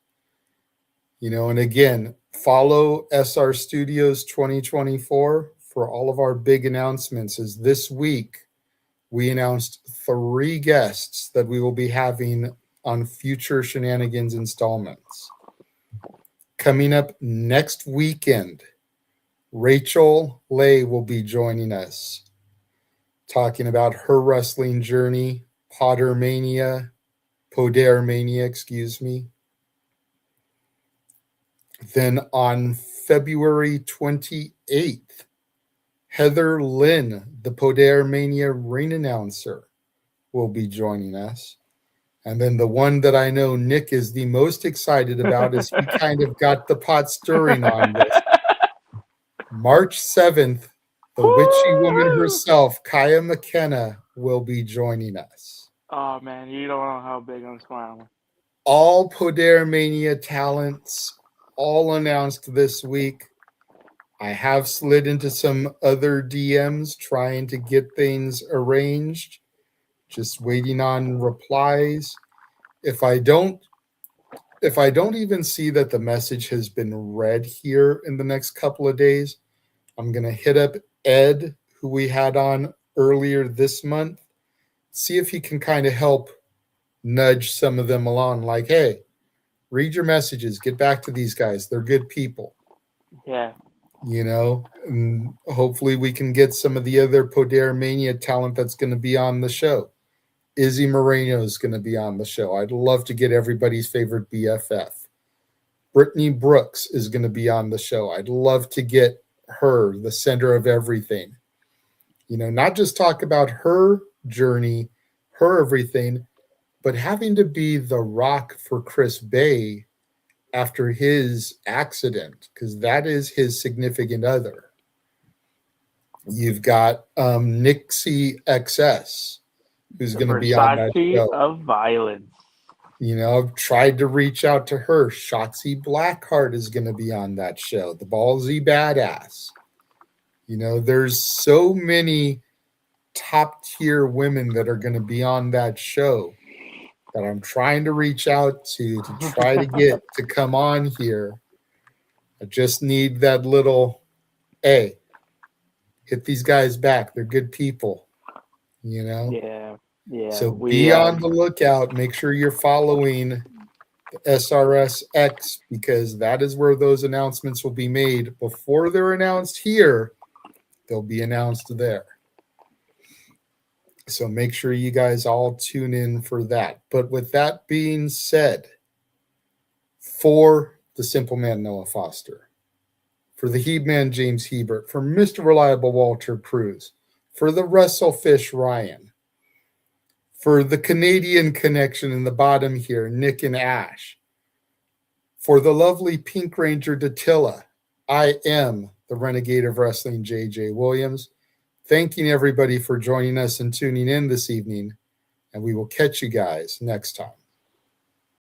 And again, follow SR Studios 2024 for all of our big announcements. As this week, we announced 3 guests that we will be having on future Shenanigans installments. Coming up next weekend, Rachel Lay will be joining us, talking about her wrestling journey, Podermania, excuse me. Then on February 28th, Heather Lynn, the Podermania ring announcer, will be joining us. And then the one that I know Nick is the most excited about is he kind of got the pot stirring on this. March 7th, the witchy woman herself, Kaya McKenna, will be joining us. Oh, man, you don't know how big I'm smiling. All Podermania talents, all announced this week. I have slid into some other DMs trying to get things arranged. Just waiting on replies. If I don't even see that the message has been read here in the next couple of days, I'm going to hit up Ed, who we had on earlier this month, see if he can kind of help nudge some of them along. Like, hey, read your messages. Get back to these guys. They're good people. Yeah. And hopefully we can get some of the other Podermania talent that's going to be on the show. Izzy Moreno is going to be on the show. I'd love to get everybody's favorite BFF. Brittany Brooks is going to be on the show. I'd love to get her, the center of everything. Not just talk about her journey, her everything, but having to be the rock for Chris Bay after his accident, because that is his significant other. You've got Nixie XS, who's going to be on that show. Of violence. I've tried to reach out to her. Shotzi Blackheart is going to be on that show. The Ballsy Badass. There's so many top tier women that are going to be on that show that I'm trying to reach out to try to get to come on here. I just need that little, hey, hit these guys back. They're good people, Yeah. So be on the lookout. Make sure you're following the SRSX, because that is where those announcements will be made. Before they're announced here, they'll be announced there. So make sure you guys all tune in for that. But with that being said, for the Simple Man Noah Foster, for the He-Man James Hebert, for Mr. Reliable Walter Cruz, for the Wrestlefish Ryan, for the Canadian connection in the bottom here, Nick and Ash, for the lovely Pink Ranger Datilla, I am the Renegade of Wrestling, JJ Williams. Thanking everybody for joining us and tuning in this evening, and we will catch you guys next time.